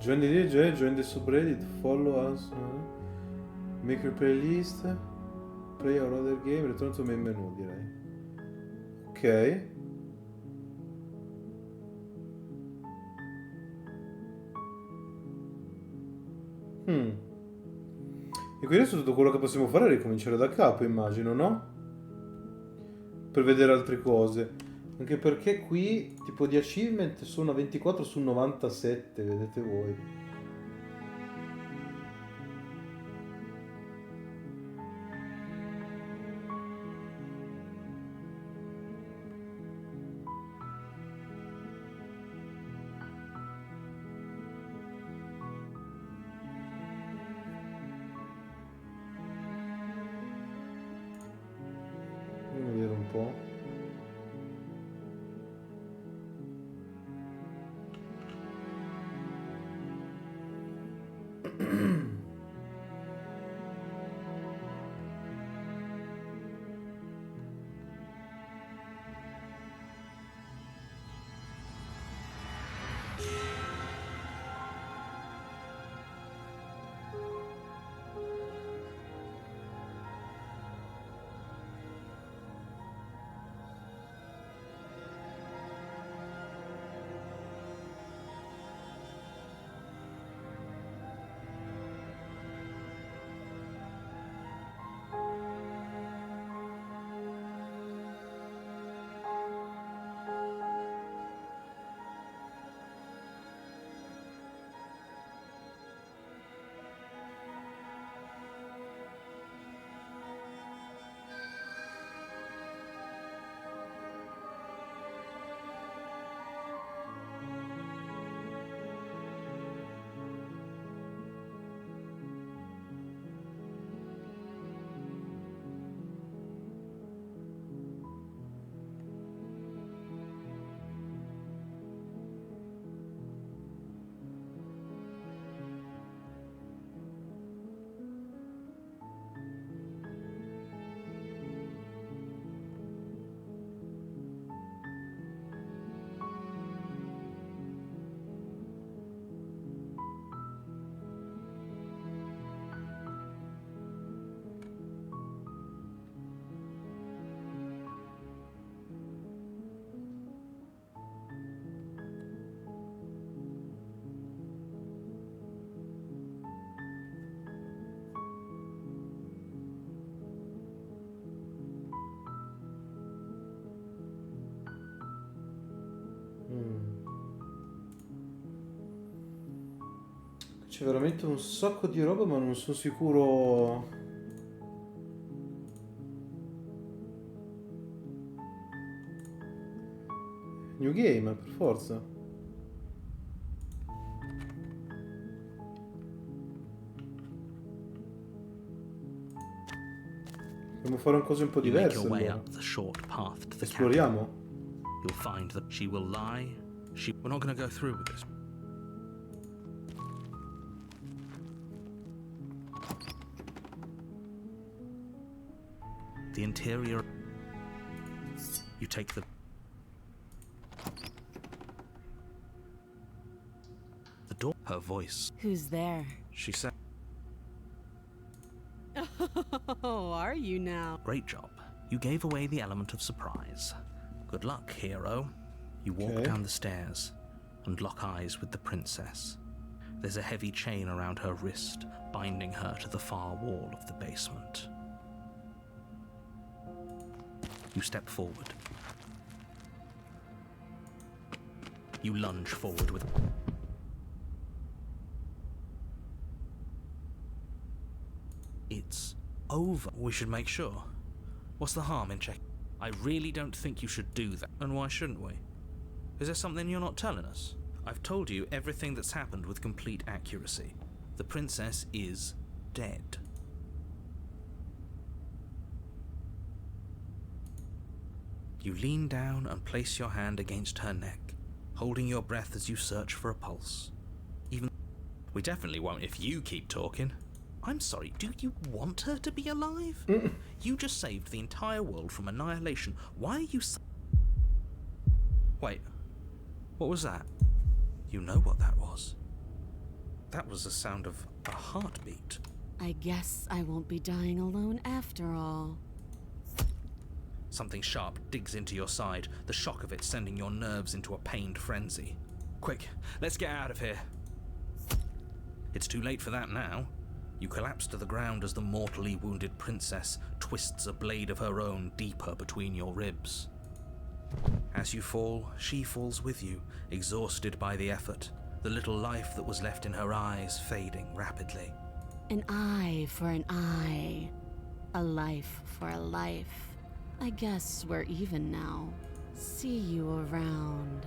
Join the DJ, join the subreddit, follow us, make your playlist, play our other game, return to main menu, direi. Ok. E quindi adesso tutto quello che possiamo fare è ricominciare da capo, immagino, no? Per vedere altre cose. Anche perché qui, tipo di achievement, sono a 24 su 97, vedete voi. Andiamo a vedere un po'. C'è veramente un sacco di roba, ma non sono sicuro. New game, per forza. Dobbiamo fare una cosa un po' You make diversa. your way Allora. up the short path to the cabin. Esploriamo. You'll find that she will lie. We're not going to go through with this. The interior. You take the door. Her voice. Who's there? She said, Oh, are you now? "Great job. You gave away the element of surprise. Good luck, hero." You walk Okay. down the stairs and lock eyes with the princess. There's a heavy chain around her wrist, binding her to the far wall of the basement. You step forward. You lunge forward with... It's over. We should make sure. What's the harm in checking? I really don't think you should do that. And why shouldn't we? Is there something you're not telling us? I've told you everything that's happened with complete accuracy. The princess is dead. You lean down and place your hand against her neck, holding your breath as you search for a pulse. We definitely won't if you keep talking. I'm sorry, do you want her to be alive? You just saved the entire world from annihilation. Why are you Wait, what was that? You know what that was. That was the sound of a heartbeat. I guess I won't be dying alone after all. Something sharp digs into your side, the shock of it sending your nerves into a pained frenzy. Quick, let's get out of here. It's too late for that now. You collapse to the ground as the mortally wounded princess twists a blade of her own deeper between your ribs. As you fall, she falls with you, exhausted by the effort, the little life that was left in her eyes fading rapidly. An eye for an eye. A life for a life. I guess we're even now. See you around.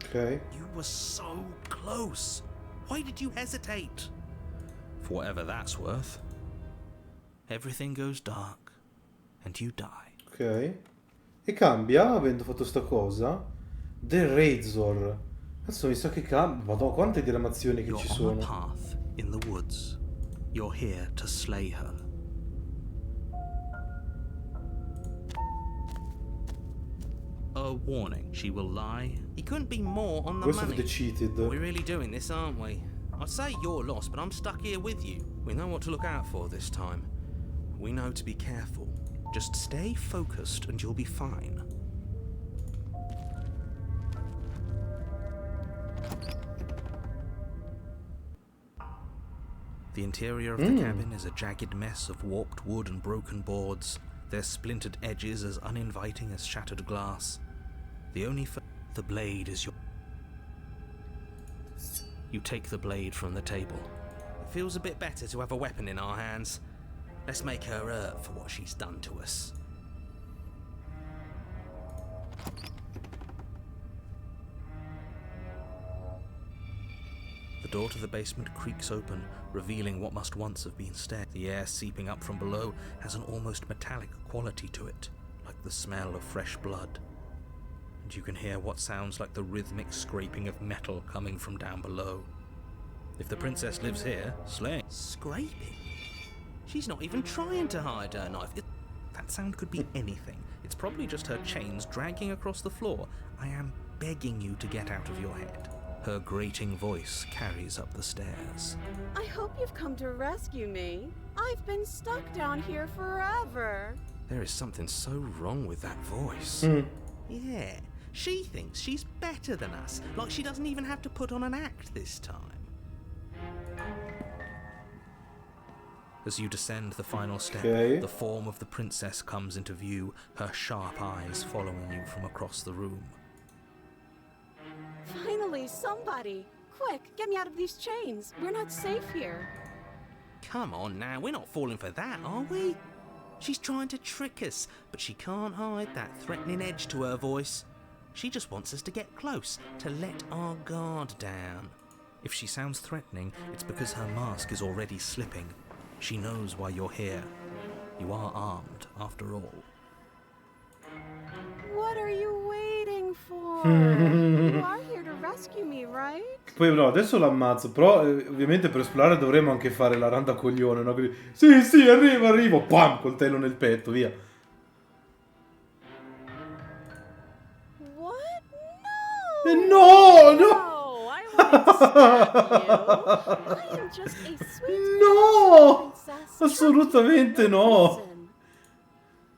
Ok. You were so close. Why did you hesitate? For whatever that's worth. Everything goes dark and you die. Ok. E cambia, avendo fatto sta cosa, The Razor. Adesso mi sa che cambia. Madonna, quante diramazioni che You're ci on a sono. path in the woods. You're here to slay her. A warning, she will lie. He couldn't be more on the Questo money. è The Cheated. We're really doing this, aren't we? I'd say you're lost, but I'm stuck here with you. We know what to look out for this time. We know to be careful. Just stay focused and you'll be fine. The interior of the cabin is a jagged mess of warped wood and broken boards, their splintered edges as uninviting as shattered glass. The only the blade is your... You take the blade from the table. It feels a bit better to have a weapon in our hands. Let's make her hurt for what she's done to us. The door to the basement creaks open, revealing what must once have been stairs. The air seeping up from below has an almost metallic quality to it, like the smell of fresh blood. And you can hear what sounds like the rhythmic scraping of metal coming from down below. If the princess lives here, slay. Scraping? She's not even trying to hide her knife. That sound could be anything. It's probably just her chains dragging across the floor. I am begging you to get out of your head. Her grating voice carries up the stairs. I hope you've come to rescue me. I've been stuck down here forever. There is something so wrong with that voice. Yeah, she thinks she's better than us, like she doesn't even have to put on an act this time. As you descend the final step, the form of the princess comes into view, her sharp eyes following you from across the room. Finally, somebody! Quick, get me out of these chains. We're not safe here. Come on now, we're not falling for that, are we? She's trying to trick us, but she can't hide that threatening edge to her voice. She just wants us to get close, to let our guard down. If she sounds threatening, it's because her mask is already slipping. She knows why you're here. You are armed, after all. What are you waiting for? You are here to rescue me, right? Poi no, adesso l'ammazzo, però ovviamente per esplorare dovremmo anche fare la randacoglione, no? Quindi, sì, arrivo, pam, coltello nel petto, via. What? No! No, I wouldn't stab you. I am just a sweet No! princess Assolutamente no! prison.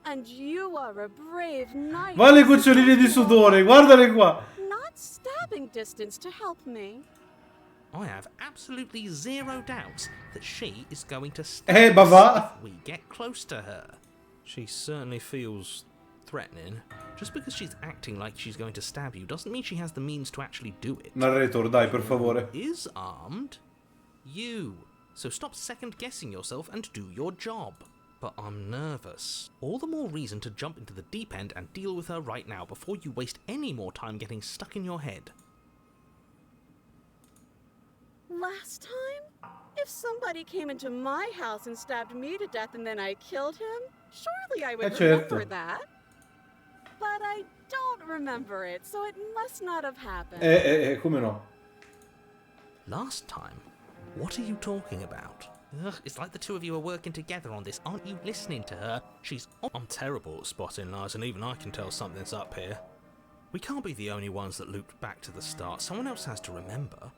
And you are a brave knight. Va le goccioline di sudore, guardale qua! Not stabbing distance to help me. I have absolutely zero doubts that she is going to stab bah va! us if we get close to her. She certainly feels threatening. Just because she's acting like she's going to stab you doesn't mean she has the means to actually do it. Narrator, dai, per favore. Is armed? You. So stop second-guessing yourself and do your job. But I'm nervous. All the more reason to jump into the deep end and deal with her right now before you waste any more time getting stuck in your head. Last time? If somebody came into my house and stabbed me to death and then I killed him, surely I would remember certo. that. But I remember it, so it must not have happened. Come no? Last time? What are you talking about? Ugh, it's like the two of you are working together on this. Aren't you listening to her? I'm terrible at spotting lies, and even I can tell something's up here. We can't be the only ones that looped back to the start. Someone else has to remember,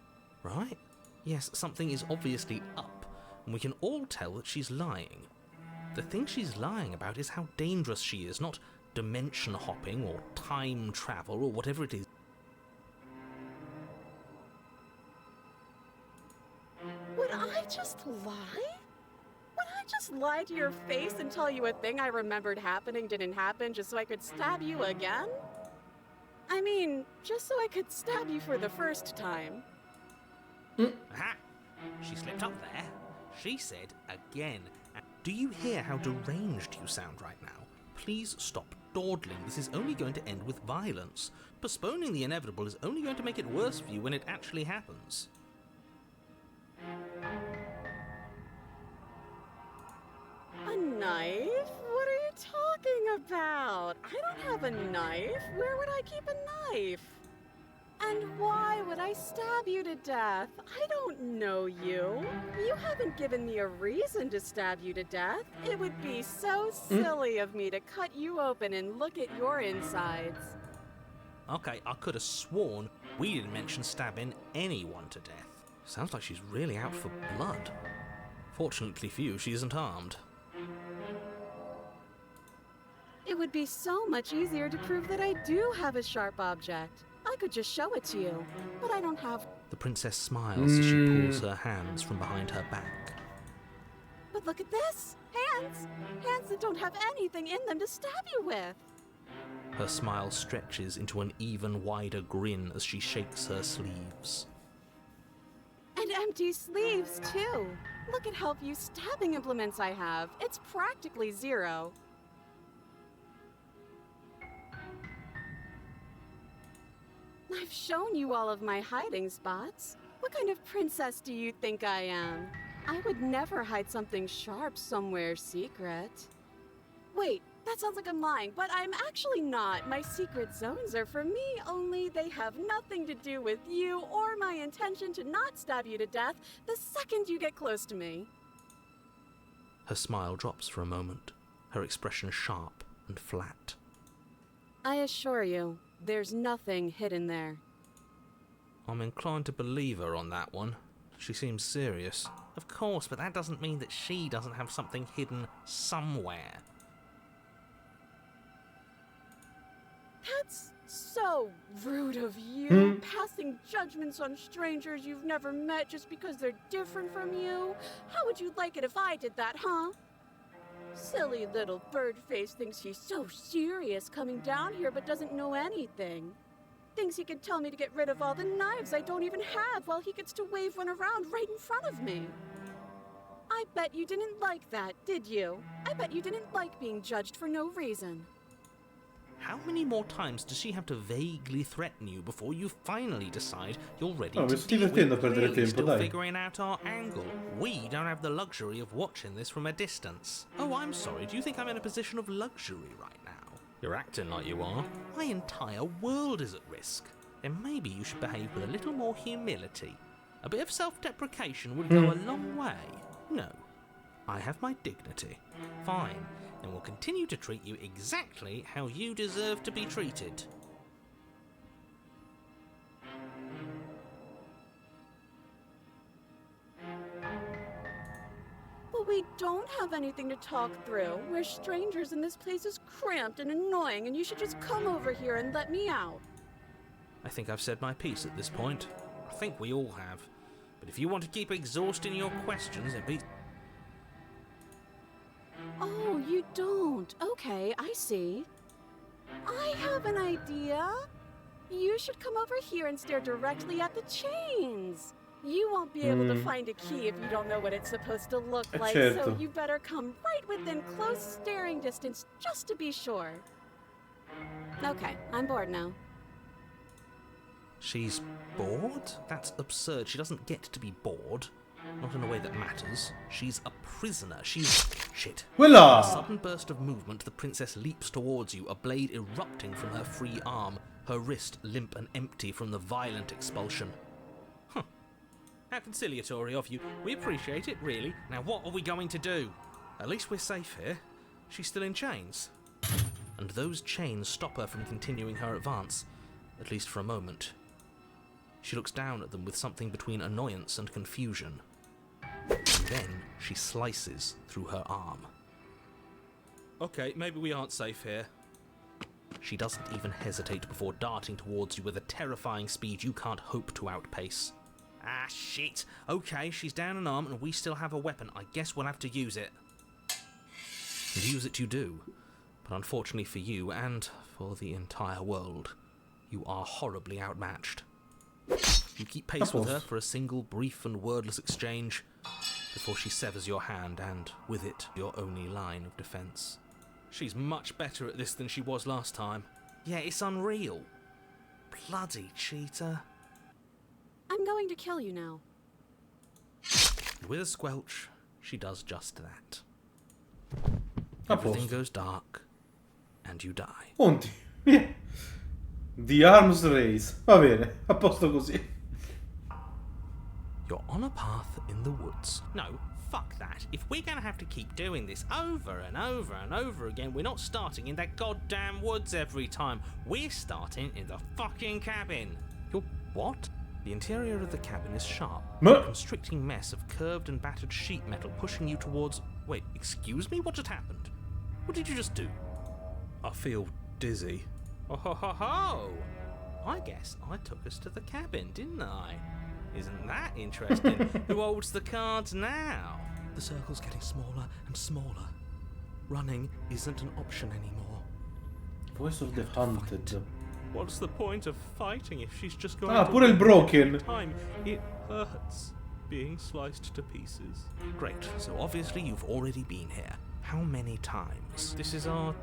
right? Yes, something is obviously up, and we can all tell that she's lying. The thing she's lying about is how dangerous she is, not dimension hopping or time travel or whatever it is. Would I just lie? Would I just lie to your face and tell you a thing I remembered happening didn't happen just so I could stab you again? I mean, just so I could stab you for the first time. Aha! She slipped up there. She said again. Do you hear how deranged you sound right now? Please stop dawdling. This is only going to end with violence. Postponing the inevitable is only going to make it worse for you when it actually happens. A knife? What are you talking about? I don't have a knife. Where would I keep a knife? And why would I stab you to death? I don't know you. You haven't given me a reason to stab you to death. It would be so silly of me to cut you open and look at your insides. Okay, I could have sworn we didn't mention stabbing anyone to death. Sounds like she's really out for blood. Fortunately for you, she isn't armed. It would be so much easier to prove that I do have a sharp object. I could just show it to you, but I don't have... The princess smiles as she pulls her hands from behind her back. But look at this! Hands! Hands that don't have anything in them to stab you with! Her smile stretches into an even wider grin as she shakes her sleeves. And empty sleeves, too! Look at how few stabbing implements I have. It's practically zero. I've shown you all of my hiding spots. What kind of princess do you think I am? I would never hide something sharp somewhere secret. Wait, that sounds like I'm lying, but I'm actually not. My secret zones are for me, only they have nothing to do with you or my intention to not stab you to death the second you get close to me. Her smile drops for a moment, her expression sharp and flat. I assure you, there's nothing hidden there. I'm inclined to believe her on that one. She seems serious. Of course, but that doesn't mean that she doesn't have something hidden somewhere. That's so rude of you, passing judgments on strangers you've never met just because they're different from you. How would you like it if I did that, huh? Silly little bird-face thinks he's so serious coming down here but doesn't know anything. Thinks he can tell me to get rid of all the knives I don't even have while he gets to wave one around right in front of me. I bet you didn't like that, did you? I bet you didn't like being judged for no reason. How many more times does she have to vaguely threaten you before you finally decide you're ready No, to mi sto deal divertendo a with perdere really tempo, still dai. figuring out our angle? We don't have the luxury of watching this from a distance. Oh, I'm sorry, do you think I'm in a position of luxury right now? You're acting like you are. My entire world is at risk. Then maybe you should behave with a little more humility. A bit of self-deprecation would go a long way. No, I have my dignity. Fine. And will continue to treat you exactly how you deserve to be treated. But we don't have anything to talk through. We're strangers and this place is cramped and annoying and you should just come over here and let me out. I think I've said my piece at this point. I think we all have. But if you want to keep exhausting your questions, it beats... Oh, you don't. Okay, I see. I have an idea. You should come over here and stare directly at the chains. You won't be able to find a key if you don't know what it's supposed to look like, so Certo. you better come right within close staring distance just to be sure. Okay, I'm bored now. She's bored? That's absurd. She doesn't get to be bored. Not in a way that matters. She's a prisoner. She's... Shit. Quella! In a sudden burst of movement, the princess leaps towards you, a blade erupting from her free arm, her wrist limp and empty from the violent expulsion. Huh. How conciliatory of you. We appreciate it, really. Now what are we going to do? At least we're safe here. She's still in chains. And those chains stop her from continuing her advance, at least for a moment. She looks down at them with something between annoyance and confusion. And then she slices through her arm. Okay, maybe we aren't safe here. She doesn't even hesitate before darting towards you with a terrifying speed you can't hope to outpace. Ah, shit. Okay, she's down an arm and we still have a weapon. I guess we'll have to use it. And use it you do. But unfortunately for you, and for the entire world, you are horribly outmatched. You keep pace with her for a single brief and wordless exchange before she severs your hand and, with it, your only line of defence. She's much better at this than she was last time. Yeah, it's unreal. Bloody cheater. I'm going to kill you now. And with a squelch, she does just that. Everything goes dark, and you die. Punti. Via. The Arms Race. Va bene, a posto così. You're on a path in the woods. No, fuck that. If we're gonna have to keep doing this over and over and over again, we're not starting in that goddamn woods every time. We're starting in the fucking cabin. You're what? The interior of the cabin is sharp. A constricting mess of curved and battered sheet metal pushing you towards... Wait, excuse me? What just happened? What did you just do? I feel dizzy. Oh ho ho ho! I guess I took us to the cabin, didn't I? Isn't that interesting? Who holds the cards now? The circle's getting smaller and smaller. Running isn't an option anymore. Voice of the Hunted. What's the point of fighting if she's just going Ah, to pure il broken. time? It hurts being sliced to pieces. Great, so obviously you've already been here. How many times? This is our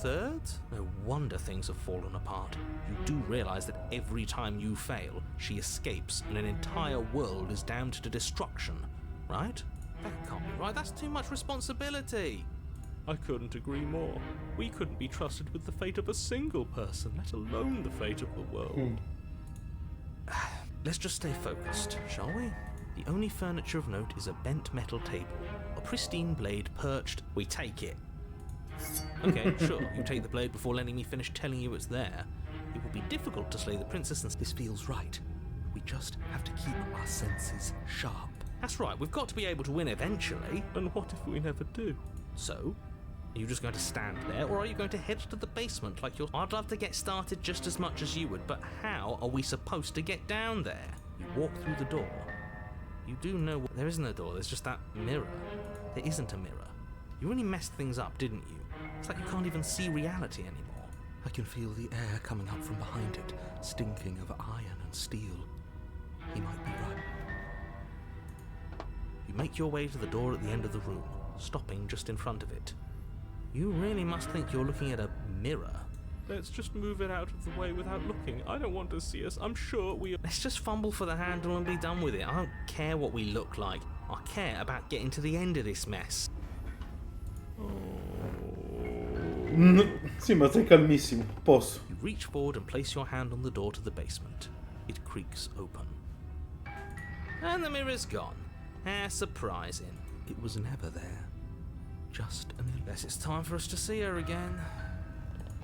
third? No wonder things have fallen apart. You do realise that every time you fail, she escapes and an entire world is damned to destruction, right? That can't be right, that's too much responsibility. I couldn't agree more. We couldn't be trusted with the fate of a single person, let alone the fate of the world. Let's just stay focused, shall we? The only furniture of note is a bent metal table. A pristine blade perched. We take it. Okay, sure, you take the blade before letting me finish telling you it's there. It will be difficult to slay the princess and this feels right. We just have to keep our senses sharp. That's right, we've got to be able to win eventually. And what if we never do? So, are you just going to stand there, or are you going to head to the basement like you're... I'd love to get started just as much as you would, but how are we supposed to get down there? You walk through the door. You do know there isn't a door, there's just that mirror. There isn't a mirror. You really messed things up, didn't you? It's like you can't even see reality anymore. I can feel the air coming up from behind it, stinking of iron and steel. He might be right. You make your way to the door at the end of the room, stopping just in front of it. You really must think you're looking at a mirror. Let's just move it out of the way without looking. I don't want to see us. I'm sure we... Let's just fumble for the handle and be done with it. I don't care what we look like. I care about getting to the end of this mess. Sì, ma sei calmissimo. Posso. You reach forward and place your hand on the door to the basement. It creaks open. And the mirror's gone. How surprising. It was never there. Just unless it's time for us to see her again.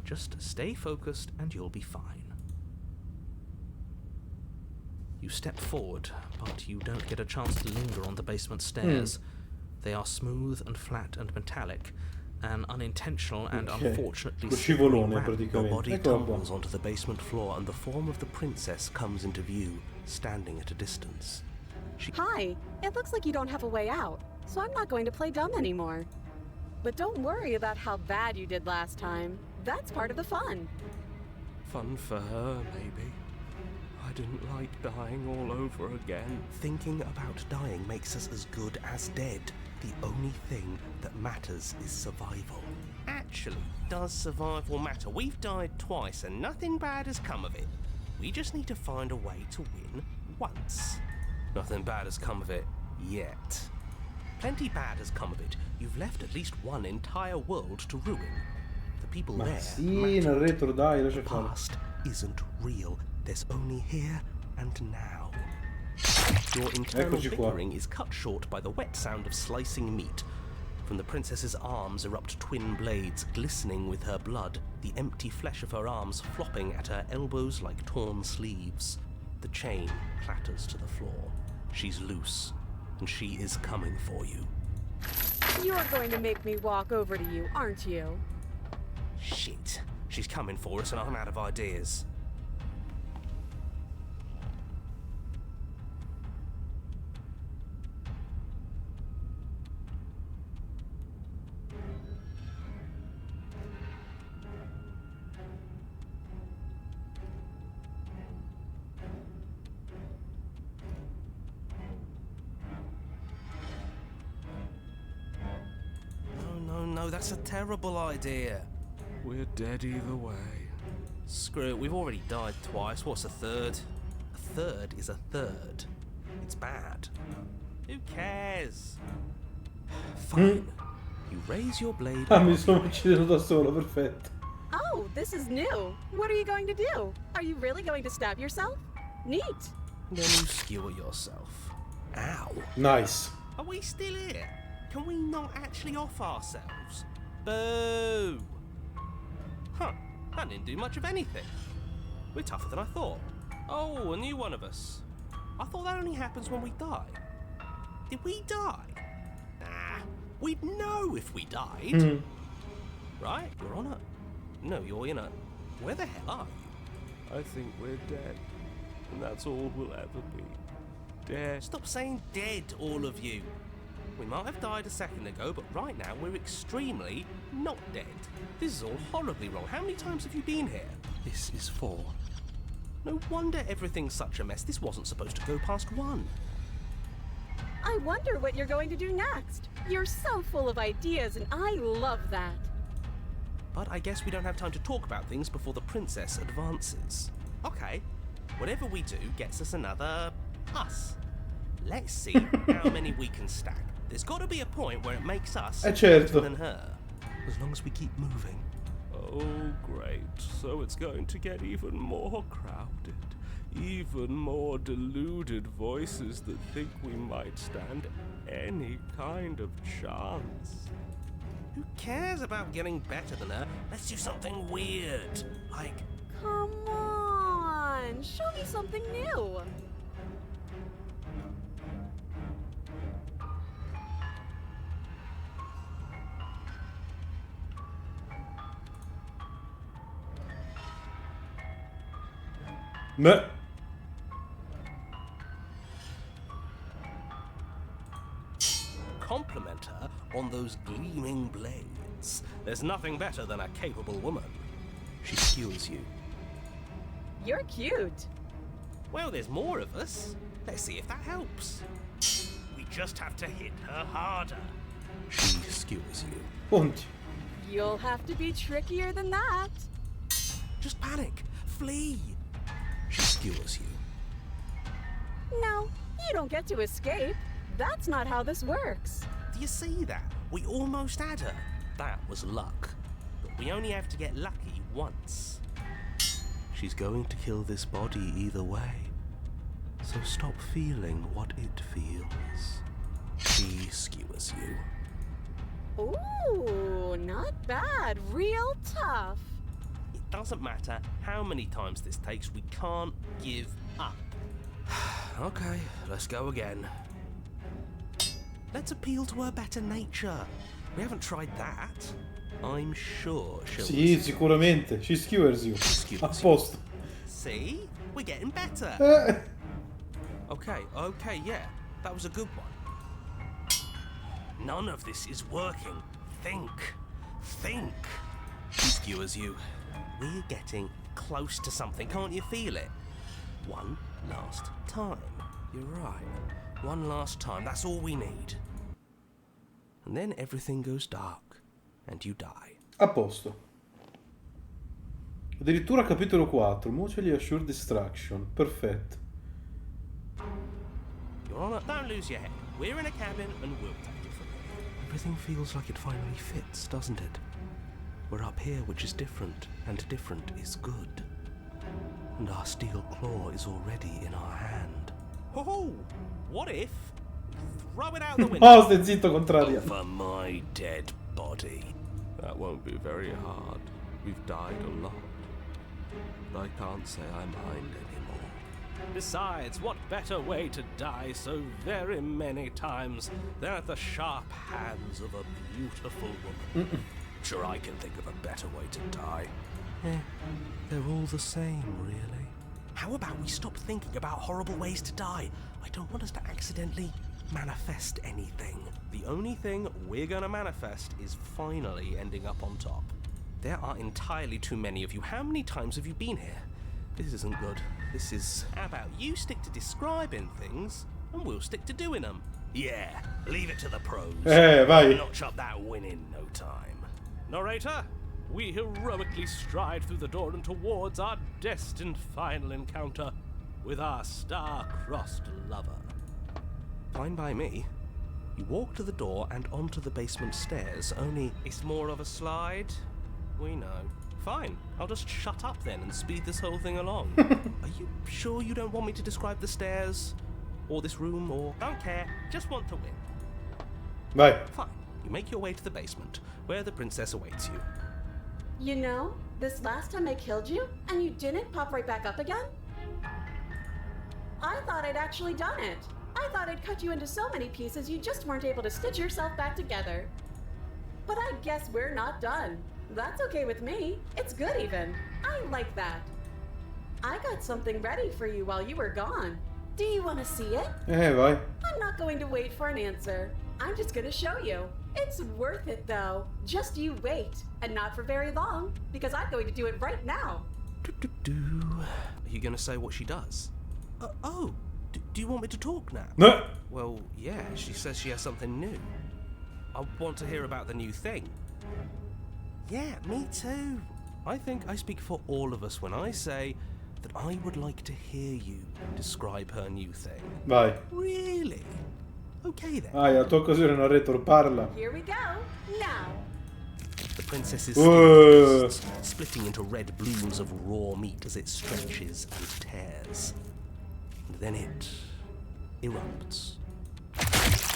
Just stay focused and you'll be fine. You step forward, but you don't get a chance to linger on the basement stairs. They are smooth and flat and metallic, an unintentional and unfortunately scivolone Your praticamente. body Eccolo qua. tumbles onto the basement floor and the form of the princess comes into view, standing at a distance. Hi, it looks like you don't have a way out, so I'm not going to play dumb anymore. But don't worry about how bad you did last time. That's part of the fun. Fun for her, maybe. I didn't like dying all over again. Thinking about dying makes us as good as dead. The only thing that matters is survival. Actually, does survival matter? We've died twice and nothing bad has come of it. We just need to find a way to win once. Nothing bad has come of it Yet. Plenty bad has come of it. You've left at least one entire world to ruin. The people Ma there sì, nel retro, dai, lascia The fare. past isn't real. There's only here and now. Your internal Eccoci qua. bickering is cut short by the wet sound of slicing meat. From the princess's arms erupt twin blades, glistening with her blood, the empty flesh of her arms flopping at her elbows like torn sleeves. The chain clatters to the floor. She's loose, and she is coming for you. You're going to make me walk over to you, aren't you? Shit. She's coming for us, and I'm out of ideas. No, that's a terrible idea. We're dead either way. Screw it, we've already died twice. What's a third? A third is a third. It's bad. Who cares? Fine. You raise your blade. Ah, mi sono ucciso da solo, perfetto. Oh, this is new. What are you going to do? Are you really going to stab yourself? Neat. Then you skewer yourself. Ow. Nice. Are we still here? Can we not actually off ourselves? Boo! Huh, that didn't do much of anything. We're tougher than I thought. Oh, a new one of us. I thought that only happens when we die. Did we die? Nah, we'd know if we died. Right, you're on it. No, you're in it. Where the hell are you? I think we're dead. And that's all we'll ever be. Dead. Stop saying dead, all of you. We might have died a second ago, but right now we're extremely not dead. This is all horribly wrong. How many times have you been here? This is 4. No wonder everything's such a mess. This wasn't supposed to go past 1. I wonder what you're going to do next. You're so full of ideas, and I love that. But I guess we don't have time to talk about things before the princess advances. Okay, whatever we do gets us another us. Let's see how many we can stack. There's got to be a point where it makes us certo. better than her. As long as we keep moving. Oh, great. So it's going to get even more crowded. Even more deluded voices that think we might stand any kind of chance. Who cares about getting better than her? Let's do something weird. Like, Come on, show me something new. Beh. compliment her on those gleaming blades. There's nothing better than a capable woman. She skewers you. You're cute. Well, there's more of us. Let's see if that helps. We just have to hit her harder. She skewers you. Punti. You'll have to be trickier than that. Just panic. Flee. She skewers you. No, you don't get to escape. That's not how this works. Do you see that? We almost had her. That was luck. But we only have to get lucky once. She's going to kill this body either way. So stop feeling what it feels. She skewers you. Ooh, not bad. Real tough. It doesn't matter how many times this takes, we can't give up. Okay, let's go again. Let's appeal to her better nature. We haven't tried that. I'm sure she'll... Sì, sicuramente. She skewers you. A posto. See? We're getting better. Okay, yeah. That was a good one. None of this is working. Think. She skewers you. We're getting close to something. Can't you feel it? One last time. You're right. One last time. That's all we need. And then everything goes dark. And you die. A posto. Addirittura capitolo 4. Mutually assured distraction. Perfetto. You're on it. Don't lose your head. We're in a cabin and we'll take it from here. Everything feels like it finally fits, doesn't it? We're up here, which is different, and different is good. And our steel claw is already in our hand. Oh, what if? Throw it out the window. Oh, stai zitto, contraria. Over my dead body. That won't be very hard. We've died a lot. But I can't say I mind anymore. Besides, what better way to die so very many times than at the sharp hands of a beautiful woman? Sure, I can think of a better way to die. They're all the same, really. How about we stop thinking about horrible ways to die? I don't want us to accidentally manifest anything. The only thing we're gonna manifest is finally ending up on top. There are entirely too many of you. How many times have you been here? This isn't good. This is... How about you stick to describing things, and we'll stick to doing them? Yeah, leave it to the pros. Vai. Notch up that win in no time. Narrator, we heroically stride through the door and towards our destined final encounter with our star-crossed lover. Fine by me. You walk to the door and onto the basement stairs, only it's more of a slide. We know. Fine, I'll just shut up then and speed this whole thing along. Are you sure you don't want me to describe the stairs? Or this room, or... Don't care, just want to win. Vai. Fine, you make your way to the basement, where the princess awaits you. You know, this last time I killed you, and you didn't pop right back up again? I thought I'd actually done it. I thought I'd cut you into so many pieces you just weren't able to stitch yourself back together. But I guess we're not done. That's okay with me. It's good even. I like that. I got something ready for you while you were gone. Do you want to see it? Vai. I'm not going to wait for an answer. I'm just going to show you. It's worth it though. Just you wait. And not for very long, because I'm going to do it right now. Are you gonna say what she does? Do you want me to talk now? No. Well, yeah, she says she has something new. I want to hear about the new thing. Yeah, me too. I think I speak for all of us when I say that I would like to hear you describe her new thing. Vai. Really? Okay then. Vai, la tua occasione, narrator, parla. Here we go. Now. The princess's Whoa. skin bursts, splitting into red blooms of raw meat as it stretches and tears. And then it erupts.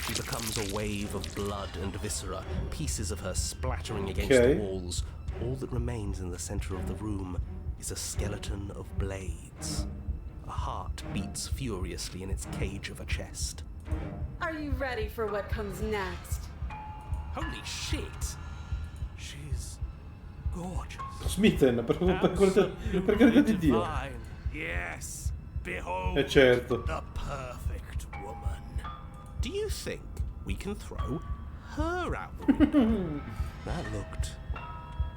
She becomes a wave of blood and viscera, pieces of her splattering against the walls. All that remains in the center of the room is a skeleton of blades. A heart beats furiously in its cage of a chest. Are you ready for what comes next? Holy shit! She's gorgeous. Smitten, per carità di Dio. Divine. Yes, behold certo. the perfect woman. Do you think we can throw her out the window? That looked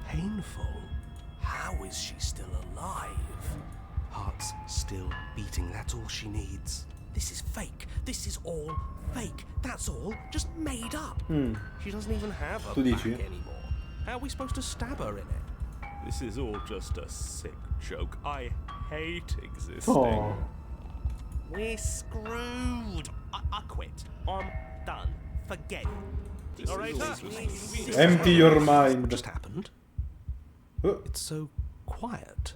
painful. How is she still alive? Heart's still beating, that's all she needs. This is fake. This is all fake. That's all just made up. She doesn't even have a Tu back dici? anymore. How are we supposed to stab her in it? This is all just a sick joke. I hate existing. Oh. We're screwed. I quit. I'm done. Forget it. Narrator, Empty your What mind. just happened? Oh. It's so quiet.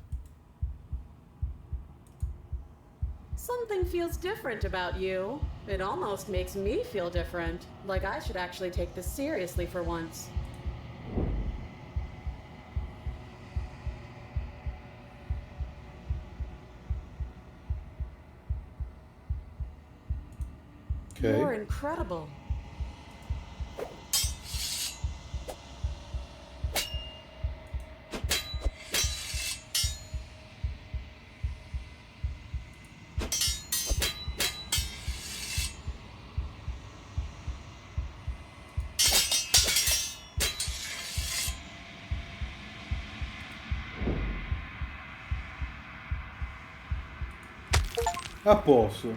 Something feels different about you. It almost makes me feel different. Like I should actually take this seriously for once. Ok. You're incredible. A posto.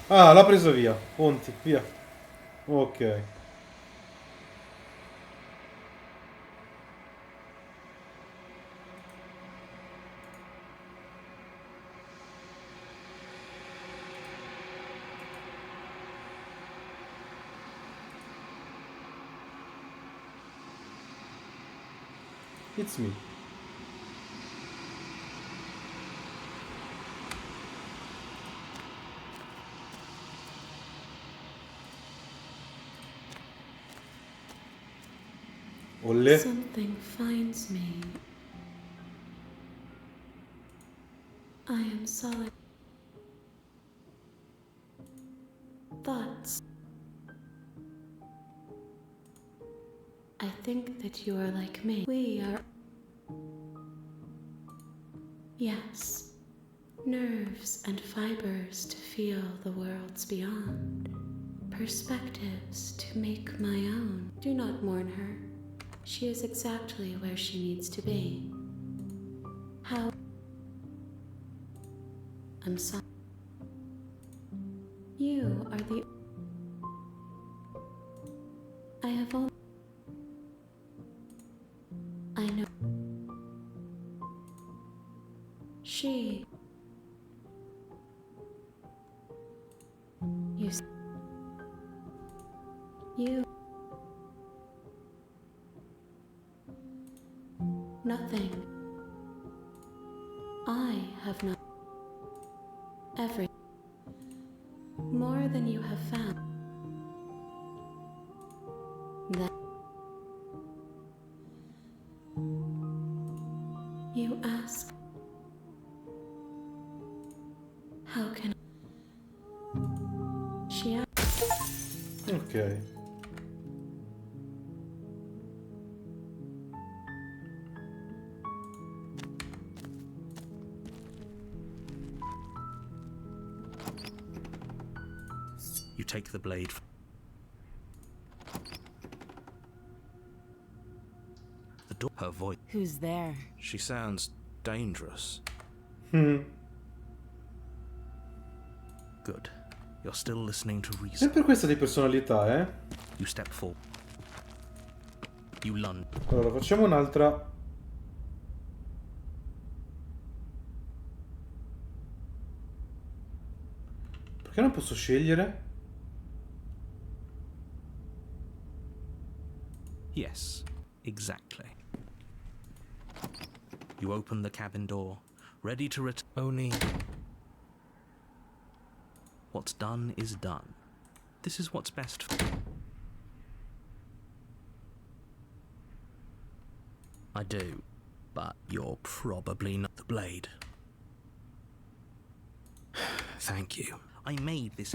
Ah, l'ha presa via. Ponti, via. Ok. It's me. Olle. Something finds me. I am solid. Thoughts. I think that you are like me. We are. Yes. Nerves and fibers to feel the worlds beyond. Perspectives to make my own. Do not mourn her. She is exactly where she needs to be. How? I'm sorry. You are the. I have only. I know. She. You. You. Nothing. I have not. Every. More than you have found. That. You ask. How can she asked. Ok. You take the blade. The door. Her voice. Who's there? She sounds dangerous. Mm. Good. You're still listening to reason. Sempre questa di personalità, eh? You step forward. You lunge. Allora, facciamo un'altra. Perché non posso scegliere? Yes, exactly. You open the cabin door, ready to return. Only. What's done is done. This is what's best for. I do, but you're probably not the blade. Thank you. I made this.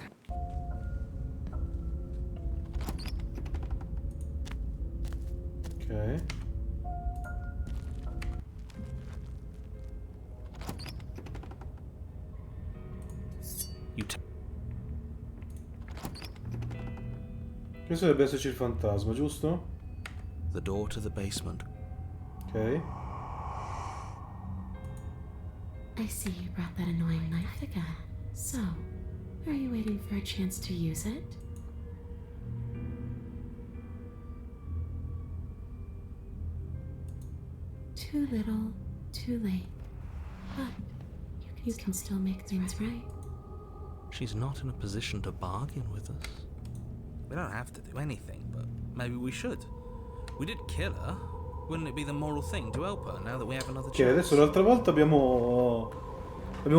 Ok. You Questo dovrebbe esserci il fantasma, giusto? the door to the basement. Ok. I see you brought that annoying knife again. So, are you waiting for a chance to use it? Too little, too late. But you can still make things right. She's not in a position to bargain with us. We don't have to do anything, but maybe we should. We did kill her. Wouldn't it be the moral thing to help her now that we have another Ok, chance? adesso l'altra volta abbiamo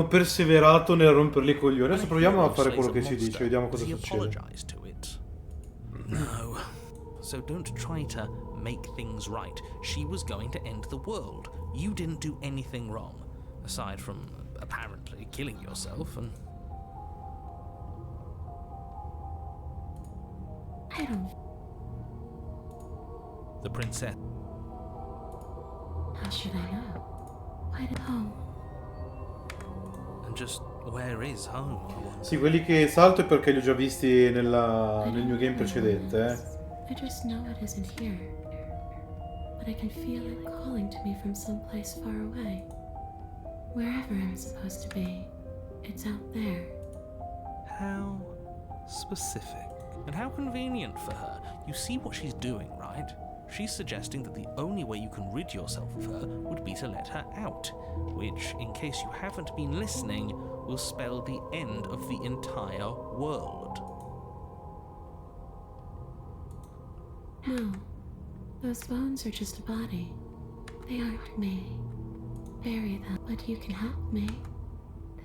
perseverato nel romperli i coglioni. Adesso proviamo a fare quello che ci dice, vediamo cosa succede. No. So don't try to make things right. She was going to end the world. You didn't do anything wrong, aside from apparently killing yourself and... I don't. The princess. How should I know? Why did home? And just where is home, I wonder? Sì, quelli che salto è perché li ho già visti nel new game precedente, I just know it isn't here. But I can feel it calling to me from someplace far away. Wherever I'm supposed to be, it's out there. How specific. And how convenient for her. You see what she's doing, right? She's suggesting that the only way you can rid yourself of her would be to let her out, which, in case you haven't been listening, will spell the end of the entire world. No, those bones are just a body. They aren't me. Bury them, but you can help me.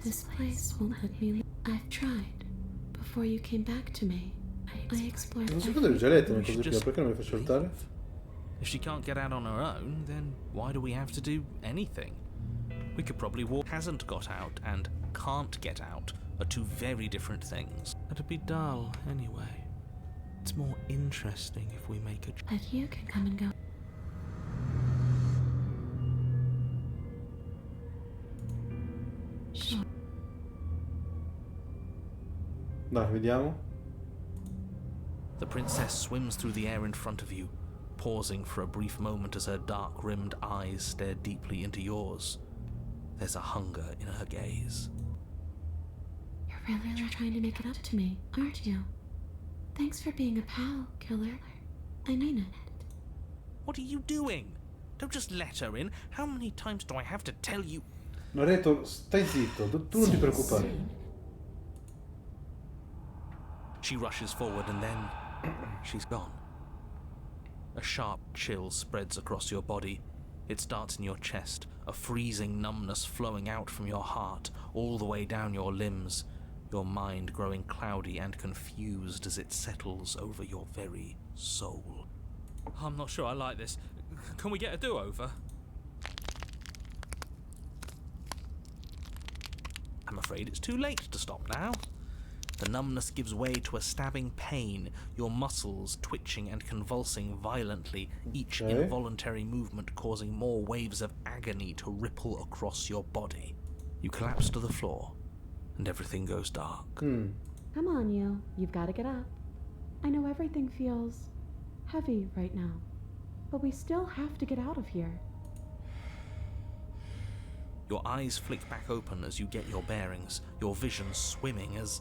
This place won't let me leave. I've tried. Before you came back to me, I explored Non so cosa del già letto una We cosa should prima, perché non mi fa saltare? If she can't get out on her own, then why do we have to do anything? We could probably walk. Hasn't got out and can't get out are two very different things. That'd be dull anyway. It's more interesting if we make a. But you can come and go. Sure. Dai, vediamo. The princess swims through the air in front of you, pausing for a brief moment as her dark-rimmed eyes stare deeply into yours. There's a hunger in her gaze. You're really trying to make it up to me, aren't you? Thanks for being a pal, killer. I mean it. What are you doing? Don't just let her in. How many times do I have to tell you? Loreto, stai zitto, tu non ti preoccupare. She rushes forward and then she's gone. A sharp chill spreads across your body. It starts in your chest, a freezing numbness flowing out from your heart, all the way down your limbs, your mind growing cloudy and confused as it settles over your very soul. I'm not sure I like this. Can we get a do-over? I'm afraid it's too late to stop now. The numbness gives way to a stabbing pain, your muscles twitching and convulsing violently, each involuntary movement causing more waves of agony to ripple across your body. You collapse to the floor, and everything goes dark. Come on, you. You've got to get up. I know everything feels heavy right now, but we still have to get out of here. Your eyes flick back open as you get your bearings, your vision swimming as...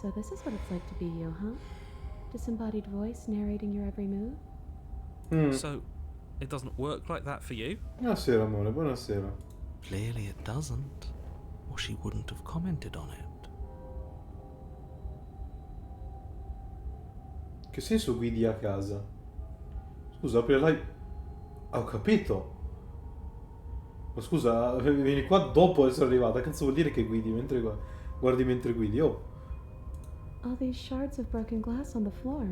So this is what it's like to be you, huh? Disembodied voice narrating your every move? So, it doesn't work like that for you? Buonasera, amore, buonasera. Clearly it doesn't, or she wouldn't have commented on it. Che senso guidi a casa? Scusa, apri la live. Ah, ho capito. Ma scusa, vieni qua dopo essere arrivata. Cazzo vuol dire che guidi mentre guardi mentre guidi? Oh. All these shards of broken glass on the floor.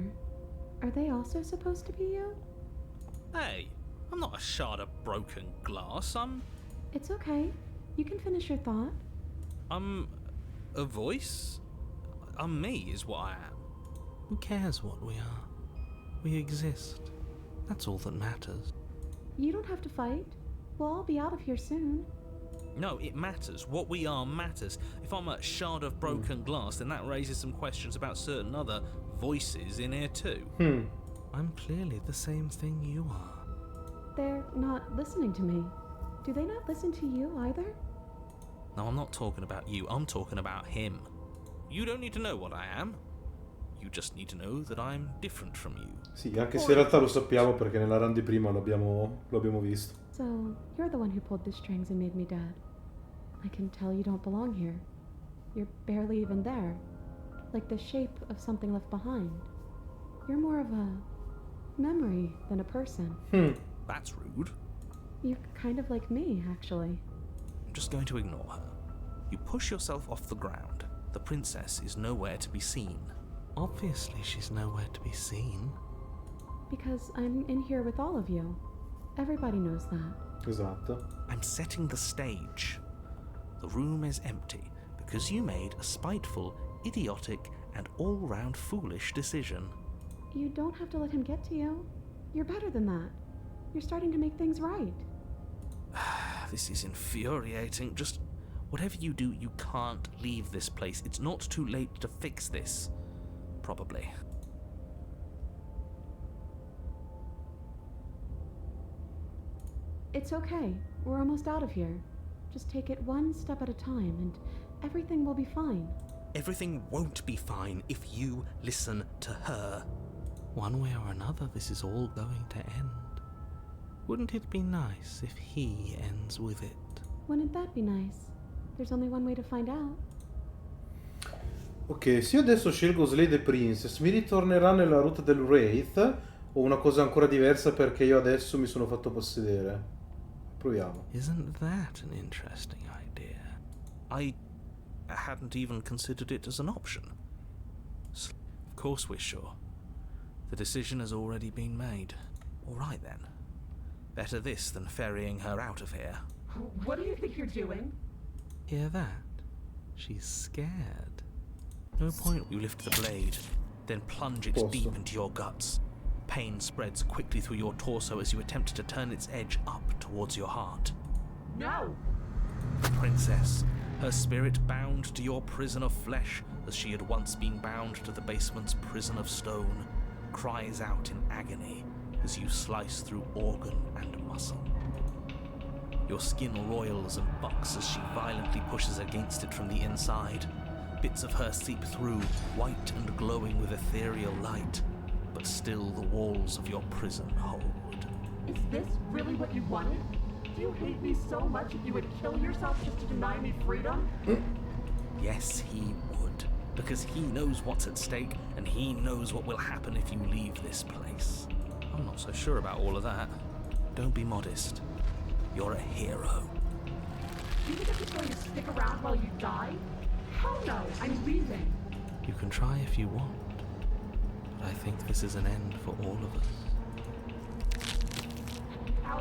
Are they also supposed to be you? Hey, I'm not a shard of broken glass. It's okay. You can finish your thought. I'm a voice. I'm me is what I am. Who cares what we are? We exist. That's all that matters. You don't have to fight. We'll all be out of here soon. No, it matters. What we are matters. If I'm a shard of broken glass, then that raises some questions about certain other voices in here too. I'm clearly the same thing you are. They're not listening to me. Do they not listen to you either? No, I'm not talking about you. I'm talking about him. You don't need to know what I am. You just need to know that I'm different from you. Sì, anche se in realtà lo sappiamo perché nella run di prima lo abbiamo visto. So, you're the one who pulled the strings and made me dead. I can tell you don't belong here. You're barely even there. Like the shape of something left behind. You're more of a memory than a person. That's rude. You're kind of like me, actually. I'm just going to ignore her. You push yourself off the ground. The princess is nowhere to be seen. Obviously, she's nowhere to be seen. Because I'm in here with all of you. Everybody knows that. Esatto. I'm setting the stage. The room is empty because you made a spiteful, idiotic, and all-round foolish decision. You don't have to let him get to you. You're better than that. You're starting to make things right. This is infuriating. Just whatever you do, you can't leave this place. It's not too late to fix this. Probably. It's okay. We're almost out of here. Just take it one step at a time and everything will be fine. Everything won't be fine if you listen to her. One way or another, this is all going to end. Wouldn't it be nice if he ends with it? Wouldn't that be nice? There's only one way to find out. Ok, se io adesso scelgo Slay the Princess, mi ritornerà nella rotta del Wraith o una cosa ancora diversa perché io adesso mi sono fatto possedere. Proviamo. Isn't that an interesting idea? I hadn't even considered it as an option. Of course we're sure. The decision has already been made. All right then. Better this than ferrying her out of here. What do you think you're doing? Hear that? She's scared. No point. You lift the blade, then plunge it Posso. deep into your guts. Pain spreads quickly through your torso as you attempt to turn its edge up towards your heart. No! The princess, her spirit bound to your prison of flesh as she had once been bound to the basement's prison of stone, cries out in agony as you slice through organ and muscle. Your skin roils and bucks as she violently pushes against it from the inside. Bits of her seep through, white and glowing with ethereal light, but still the walls of your prison hold. Is this really what you wanted? Do you hate me so much that you would kill yourself just to deny me freedom? Yes, he would, because he knows what's at stake, and he knows what will happen if you leave this place. I'm not so sure about all of that. Don't be modest. You're a hero. Do you think I'm just going to stick around while you die? Hell no, I'm leaving. You can try if you want, but I think this is an end for all of us.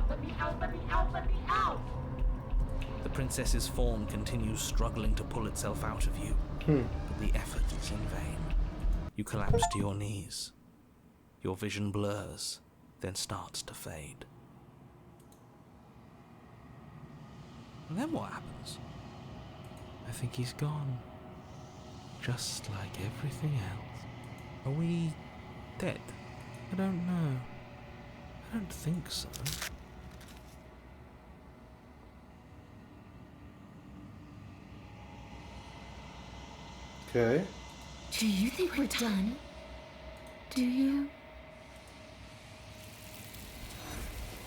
Let me out, let me out, let me out! The princess's form continues struggling to pull itself out of you, but the effort is in vain. You collapse to your knees. Your vision blurs, then starts to fade. And then what happens? I think he's gone. Just like everything else. Are we dead? I don't know. I don't think so. Ok. Do you think we're done? Do you?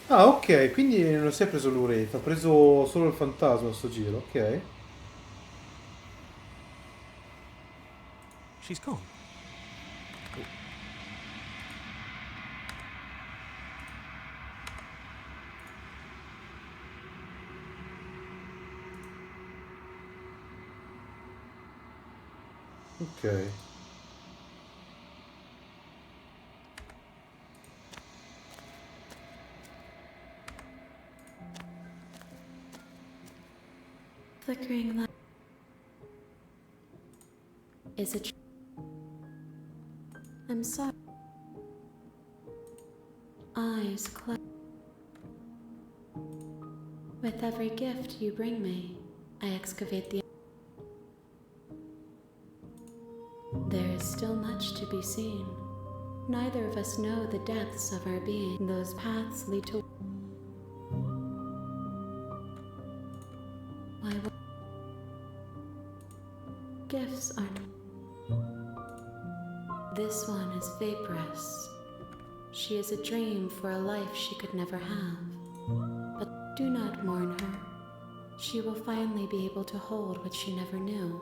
Ah, ok, quindi non si è preso l'ureta, ha preso solo il fantasma sto giro, ok. She's gone. Ok. Flickering light is it? I'm sorry. Eyes closed. With every gift you bring me, I excavate the. There is still much to be seen. Neither of us know the depths of our being. Those paths lead to. Why? Gifts aren't. This one is vaporous. She is a dream for a life she could never have. But do not mourn her. She will finally be able to hold what she never knew.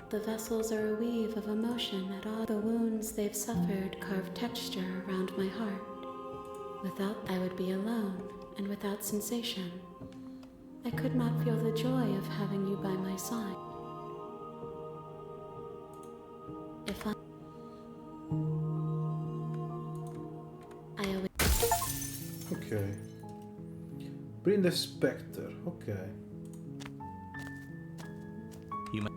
The vessels are a weave of emotion at all. The wounds they've suffered carve texture around my heart. Without, I would be alone, and without sensation. I could not feel the joy of having you by my side. If I Ok. Bring the Spectre, ok. You may.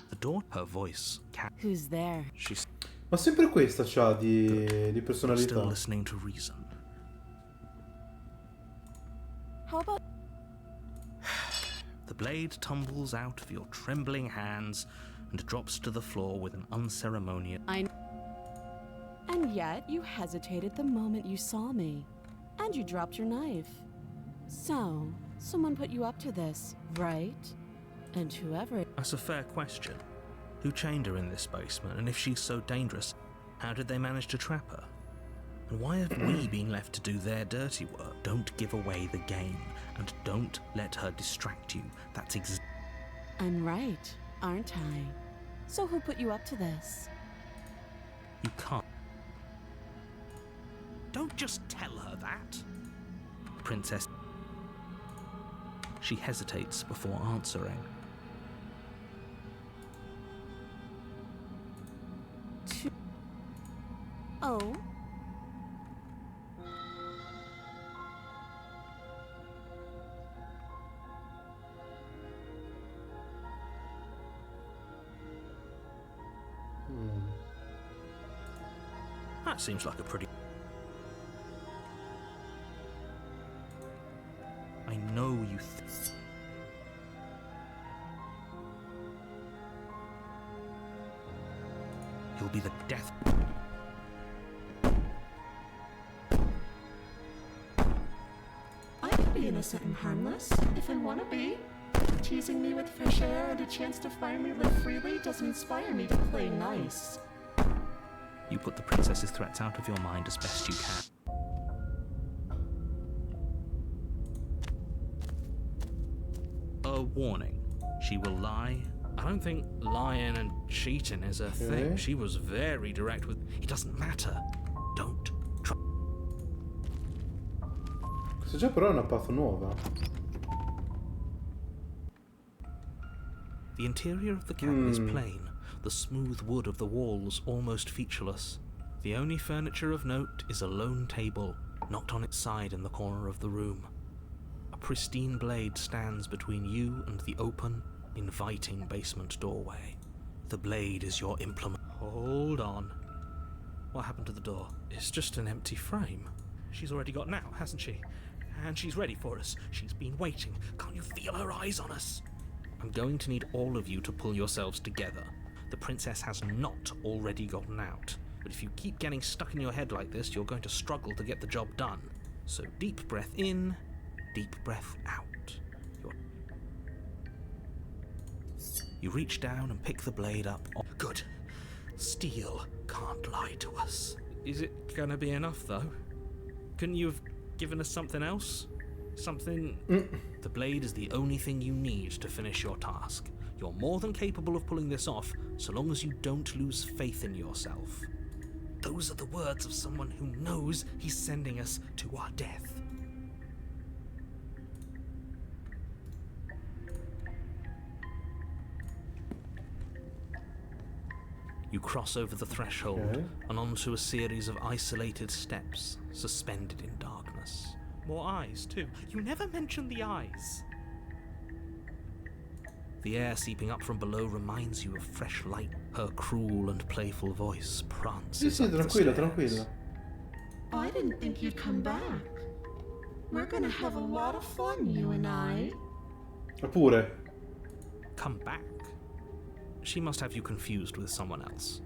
The door, her voice. Who's there? She's Ma sempre questa c'ha di still personalità. listening to reason. How about The blade tumbles out of your trembling hands and drops to the floor with an unceremonious. And yet you hesitated the moment you saw me. And you dropped your knife. So, someone put you up to this, right? And whoever... That's a fair question. Who chained her in this basement, and if she's so dangerous, how did they manage to trap her? And why have we been left to do their dirty work? Don't give away the game, and don't let her distract you. That's I'm right, aren't I? So who put you up to this? You can't. Don't just tell her that. Princess. She hesitates before answering. Oh? That seems like a pretty... I know you You'll be the death... I can be innocent and harmless, if I want to be. Teasing me with fresh air and a chance to finally live freely doesn't inspire me to play nice. You put the princess's threats out of your mind as best you can. A warning. She will lie. I don't think lying and cheating is a thing. She was very direct with... It doesn't matter. Don't try... Questa già però è una path nuova. The interior of the cabin is plain, the smooth wood of the walls almost featureless. The only furniture of note is a lone table, knocked on its side in the corner of the room. A pristine blade stands between you and the open, inviting basement doorway. The blade is your implement. Hold on. What happened to the door? It's just an empty frame. She's already got out, hasn't she? And she's ready for us. She's been waiting. Can't you feel her eyes on us? I'm going to need all of you to pull yourselves together. The princess has not already gotten out. But if you keep getting stuck in your head like this, you're going to struggle to get the job done. So deep breath in, deep breath out. You reach down and pick the blade up. Good. Steel can't lie to us. Is it gonna be enough, though? Couldn't you have given us something else? Something... The blade is the only thing you need to finish your task. You're more than capable of pulling this off, so long as you don't lose faith in yourself. Those are the words of someone who knows he's sending us to our death. You cross over the threshold and onto a series of isolated steps, suspended in darkness. More eyes, too. You never mention the eyes. The air seeping up from below reminds you of fresh light. Her cruel and playful voice prances up the stairs. Tranquilla. I didn't think you'd come back. We're gonna have a lot of fun, you and I. Eppure. Come back? She must have you confused with someone else.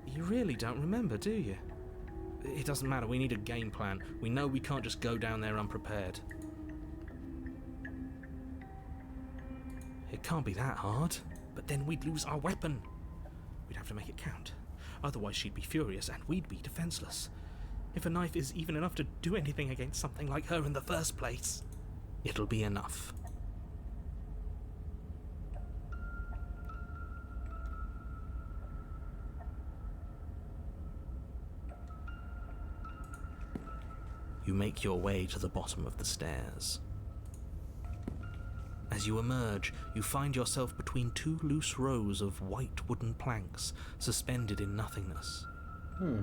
You really don't remember, do you? It doesn't matter, we need a game plan. We know we can't just go down there unprepared. It can't be that hard, but then we'd lose our weapon. We'd have to make it count. Otherwise she'd be furious and we'd be defenseless. If a knife is even enough to do anything against something like her in the first place, it'll be enough. You make your way to the bottom of the stairs. As you emerge, you find yourself between two loose rows of white wooden planks suspended in nothingness.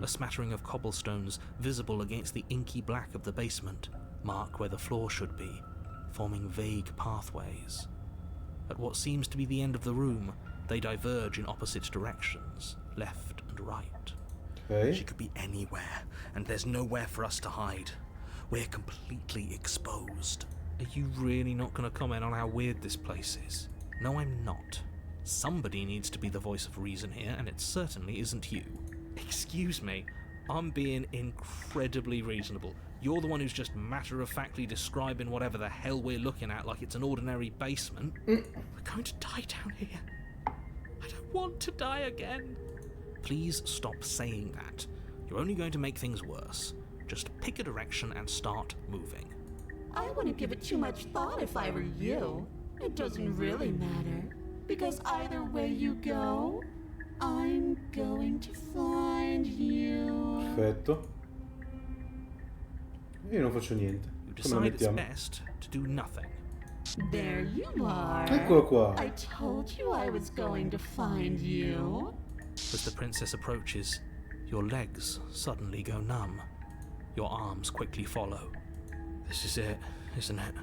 A smattering of cobblestones visible against the inky black of the basement mark where the floor should be, forming vague pathways. At what seems to be the end of the room, they diverge in opposite directions, left and right. She could be anywhere, and there's nowhere for us to hide. We're completely exposed. Are you really not going to comment on how weird this place is? No, I'm not. Somebody needs to be the voice of reason here, and it certainly isn't you. Excuse me, I'm being incredibly reasonable. You're the one who's just matter-of-factly describing whatever the hell we're looking at like it's an ordinary basement. We're going to die down here. I don't want to die again. Please stop saying that. You're only going to make things worse. Just pick a direction and start moving. I wouldn't give it too much thought if I were you. It doesn't really matter. Because either way you go, I'm going to find you. Perfetto. Io non faccio niente. You Come la decide it's mettiamo? best to do nothing. There you are. Eccolo qua. I told you I was going to find you. As the princess approaches, your legs suddenly go numb. Your arms quickly follow. This is it, isn't it?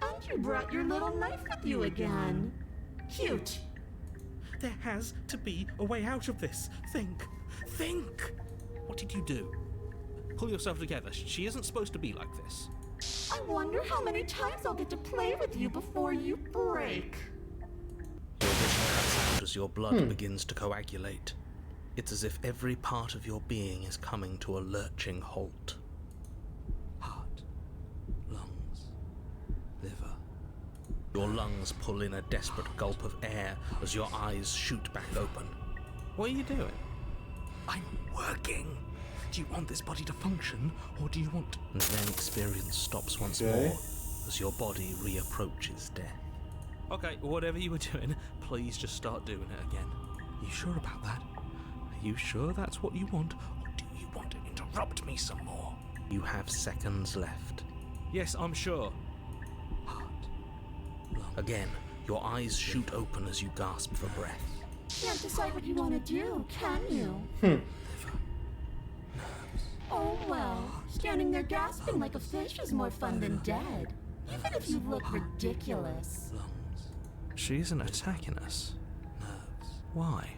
And you brought your little knife with you again. Cute. There has to be a way out of this. Think. Think! What did you do? Pull yourself together. She isn't supposed to be like this. I wonder how many times I'll get to play with you before you break. Your vision cuts out as your blood begins to coagulate. It's as if every part of your being is coming to a lurching halt. Heart, lungs, liver. Your lungs pull in a desperate gulp of air as your eyes shoot back open. What are you doing? I'm working. Do you want this body to function, or do you want... And then experience stops once more as your body reapproaches death. Okay, whatever you were doing, please just start doing it again. You sure about that? Are you sure that's what you want, or do you want to interrupt me some more? You have seconds left. Yes, I'm sure. Heart. Lung. Again, your eyes shoot open as you gasp for breath. Can't decide what you want to do, can you? Liver. Oh well, standing there gasping like a fish is more fun than dead. Even if you look ridiculous. Lungs. She isn't attacking us. Nerves. Why?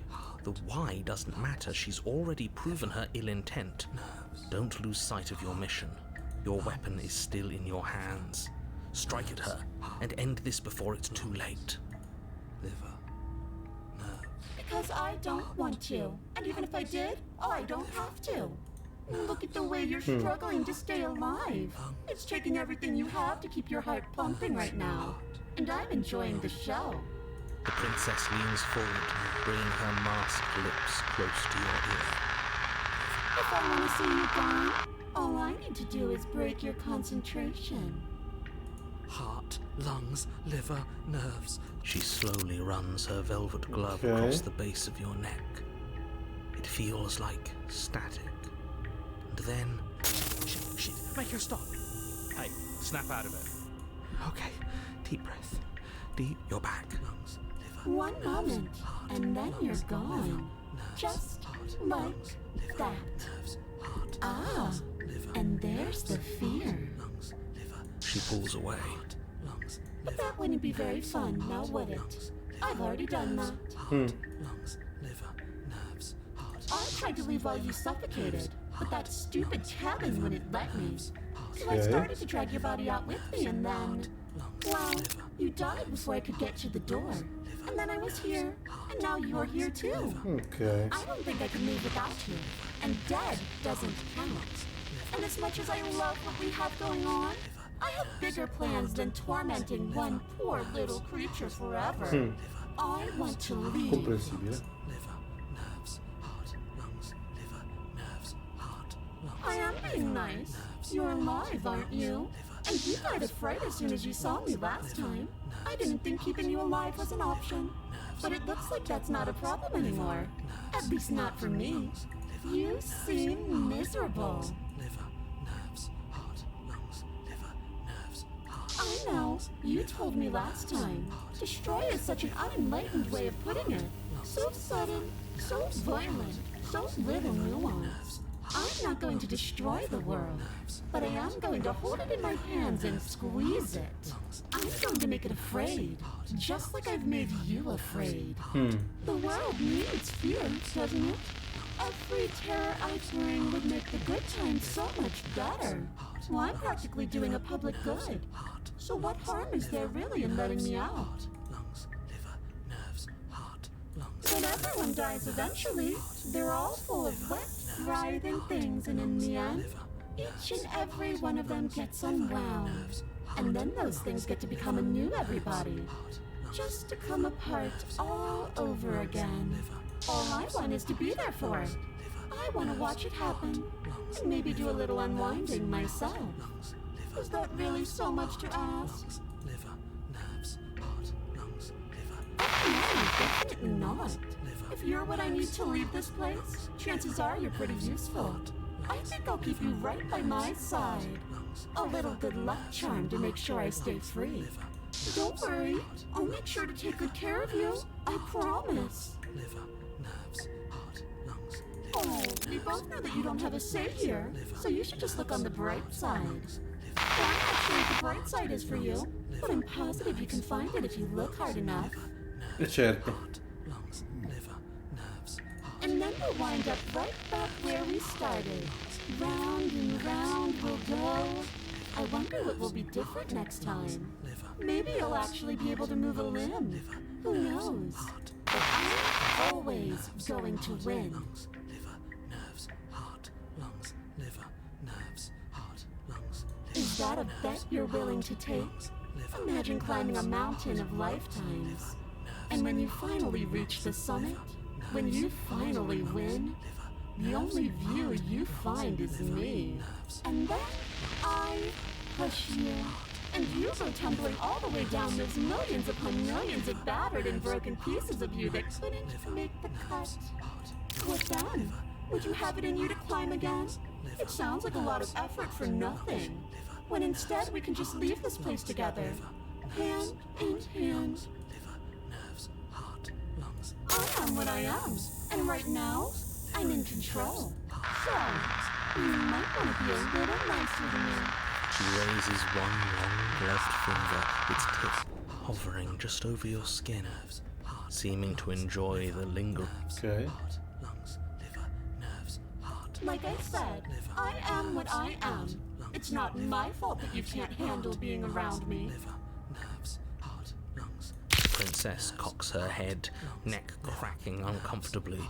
The why doesn't matter. She's already proven her ill intent. Nerves. Don't lose sight of your mission. Your weapon is still in your hands. Strike at her and end this before it's too late. Liver. Nerves. Because I don't want to. And even if I did, I don't have to. Look at the way you're struggling to stay alive. It's taking everything you have to keep your heart pumping right now. And I'm enjoying the show. The princess leans forward, bringing her masked lips close to your ear. If I want to see you gone, all I need to do is break your concentration. Heart, lungs, liver, nerves. She slowly runs her velvet glove across the base of your neck. It feels like static. And then... Shit, make her stop. Hey, snap out of it. Okay, deep breath. Deep, you're back. Lungs, liver, One nerves, moment, heart, and then you're lungs, gone. liver, nerves, Just heart, like lungs, liver, that. nerves, heart, Ah, lungs, liver, and there's the nerves, fear. heart, lungs, liver. She pulls away. Heart, lungs, But liver, that wouldn't be very nerves, fun, now heart, would it? lungs, I've liver, already done nerves, that. Heart, lungs, liver, nerves, heart. I tried to leave while you suffocated, but that stupid cabin wouldn't let me. So I Okay. started to drag your body out with me, and then... Well, you died before I could get to the door. And then I was here, and now you're here too. Ok. I don't think I can leave without you. And dead doesn't count. And as much as I love what we have going on, I have bigger plans than tormenting one poor little creature forever. I want to leave. Comprensibile. Liver, nerves, heart, lungs, liver, nerves, heart, lungs. I am being nice. You're alive, aren't you? And you died of fright as soon as you saw me last time. I didn't think keeping you alive was an option. But it looks like that's not a problem anymore. At least not for me. You seem miserable. Liver, nerves, heart, lungs, liver, nerves, heart. I know. You told me last time. Destroy is such an unenlightened way of putting it. So sudden, so violent, so little nuance. I'm not going to destroy the world, but I am going to hold it in my hands and squeeze it. I'm going to make it afraid, just like I've made you afraid. The world needs fear, doesn't it? Every terror I bring would make the good times so much better. Well, I'm practically doing a public good. So what harm is there really in letting me out? Lungs, liver, nerves, heart, lungs. But everyone dies eventually. They're all full of wet, writhing things, and in the end, each and every one of them gets unwound. And then those things get to become a new everybody. Just to come apart all over again. All I want is to be there for it. I want to watch it happen. And maybe do a little unwinding myself. Is that really so much to ask? No, definitely not. If you're what I need to leave this place, chances are you're pretty useful. I think I'll keep you right by my side. A little good luck charm to make sure I stay free. Don't worry, I'll make sure to take good care of you. I promise. Oh, we both know that you don't have a say here, so you should just look on the bright side. I'm not sure what the bright side is for you, but I'm positive you can find it if you look hard enough. Certo. And then we'll wind up right back where we started. Round and round we'll go. I wonder what will be different next time. Maybe you'll actually be able to move a limb. Who knows? But I'm always going to win. Is that a bet you're willing to take? Imagine climbing a mountain of lifetimes. And when you finally reach the summit, when you finally win, the only view you find is me. And then I push you, and you go tumbling all the way down those millions upon millions of battered and broken pieces of you that couldn't make the cut. What then? Would you have it in you to climb again? It sounds like a lot of effort for nothing. When instead we can just leave this place together, hand in hand. I am what I am, and right now, I'm in control. So, you might want to be a little nicer to me. She raises one long gloved finger, its tip hovering just over your skin, seeming to enjoy the lingering. Ok. Like I said, I am what I am. It's not my fault that you can't handle being around me. The princess cocks her head, neck cracking uncomfortably,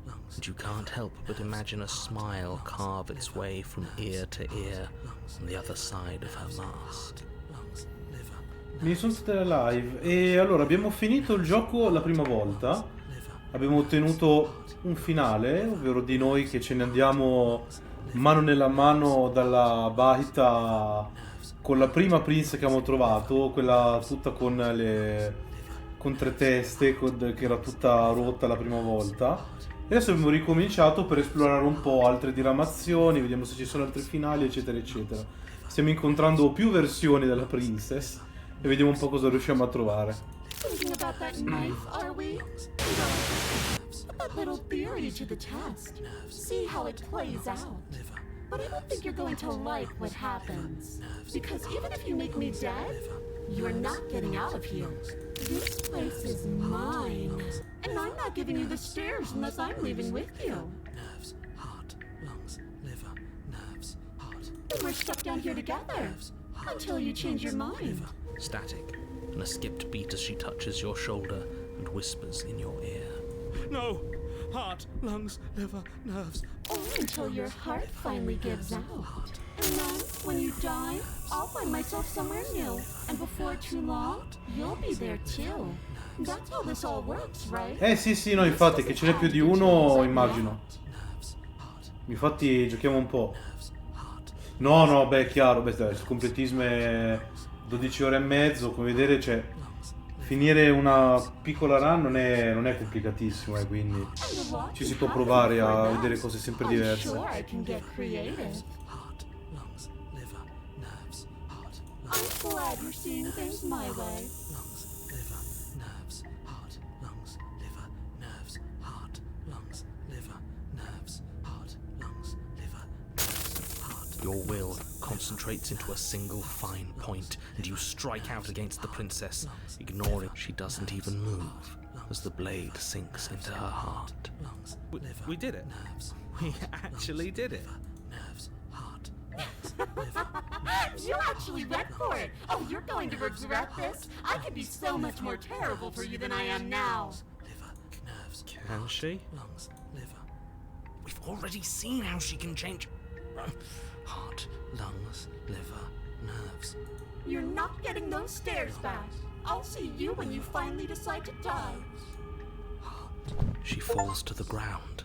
and you can't help but imagine a smile carve its way from ear to ear on the other side of her mask. Mi sono state la live e allora abbiamo finito il gioco la prima volta. Abbiamo ottenuto un finale, ovvero di noi che ce ne andiamo mano nella mano dalla baita con la prima prince che abbiamo trovato, quella tutta con tre teste, che era tutta rotta la prima volta. E adesso abbiamo ricominciato per esplorare un po' altre diramazioni, vediamo se ci sono altri finali, eccetera eccetera. Stiamo incontrando più versioni della princess e vediamo un po' cosa riusciamo a trovare. Thinking about that knife, are we? Put that little theory to the test. See how it plays out. But I don't think you're going to like what happens. Because even if you make me dead, you're not getting out of here. This place is mine. And I'm not giving you the stairs unless I'm leaving with you. And we're stuck down here together. Until you change your mind. Static, and a skipped beat as she touches your shoulder and whispers in your ear. No! Heart, lungs, liver, nerves. Only until your heart finally gives out. And then, when you die, I'll find myself somewhere new. And before too long, you'll be there too. That's how this all works, right? Sì, no, infatti, che ce n'è più di uno, immagino. Infatti, giochiamo un po'. No, beh, è chiaro, il completismo è 12 ore e mezzo, come vedere, cioè, finire una piccola run non è complicatissimo, quindi ci si può provare a vedere cose sempre diverse. I'm glad you're seeing things my way. Your will concentrates into a single fine point, and you strike out against the princess, ignoring she doesn't even move as the blade sinks into her heart. We did it. We actually did it. You actually went for it! Oh, you're going to regret this? I could be so much more terrible for you than I am now. Can she? We've already seen how she can change. Heart, lungs, liver, nerves. You're not getting those stairs back. I'll see you when you finally decide to die. She falls to the ground,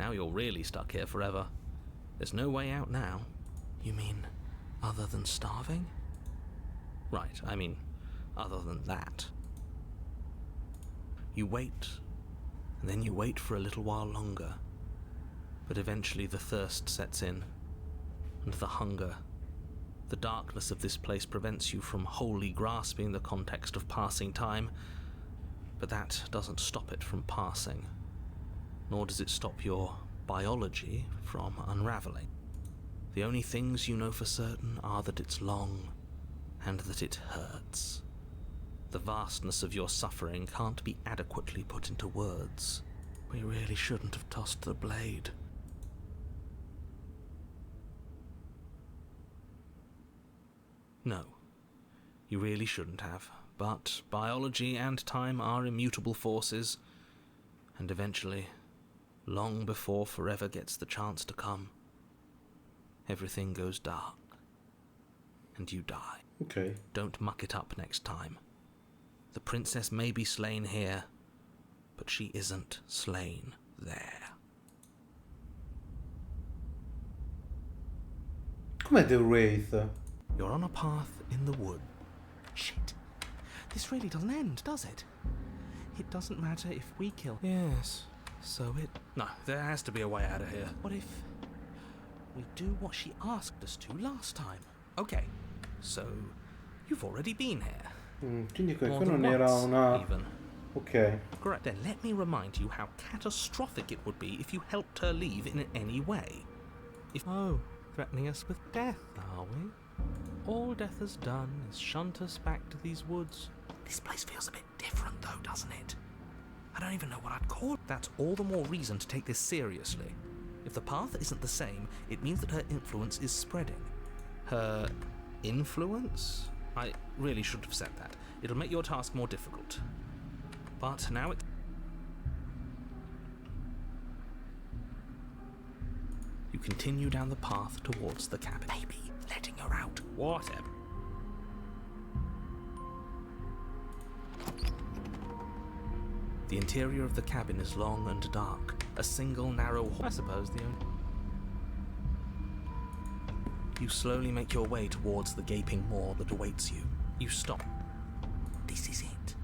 Now you're really stuck here forever. There's no way out now. You mean, other than starving? Right, I mean, other than that. You wait, and then you wait for a little while longer. But eventually the thirst sets in, and the hunger. The darkness of this place prevents you from wholly grasping the context of passing time, but that doesn't stop it from passing, nor does it stop your biology from unraveling. The only things you know for certain are that it's long, and that it hurts. The vastness of your suffering can't be adequately put into words. We really shouldn't have tossed the blade. No, you really shouldn't have, but biology and time are immutable forces, and eventually, long before forever gets the chance to come, everything goes dark, and you die. Ok. Don't muck it up next time. The princess may be slain here, but she isn't slain there. Com'è The Wraith? You're on a path in the wood. Shit. This really doesn't end, does it? It doesn't matter if we kill... Yes, so it... No, there has to be a way out of here. What if we do what she asked us to last time? Okay, so you've already been here. Quindi More questo than non era once, una... even. Ok. Correct. Then let me remind you how catastrophic it would be if you helped her leave in any way. If... Oh, threatening us with death, are we? All death has done is shunt us back to these woods. This place feels a bit different though, doesn't it? I don't even know what I'd call it. That's all the more reason to take this seriously. If the path isn't the same, it means that her influence is spreading. Her influence? I really should have said that. It'll make your task more difficult. But now it... You continue down the path towards the cabin. Maybe letting her out. Whatever. The interior of the cabin is long and dark. A single narrow hall. I suppose the only... You slowly make your way towards the gaping maw that awaits you. You stop. This is it.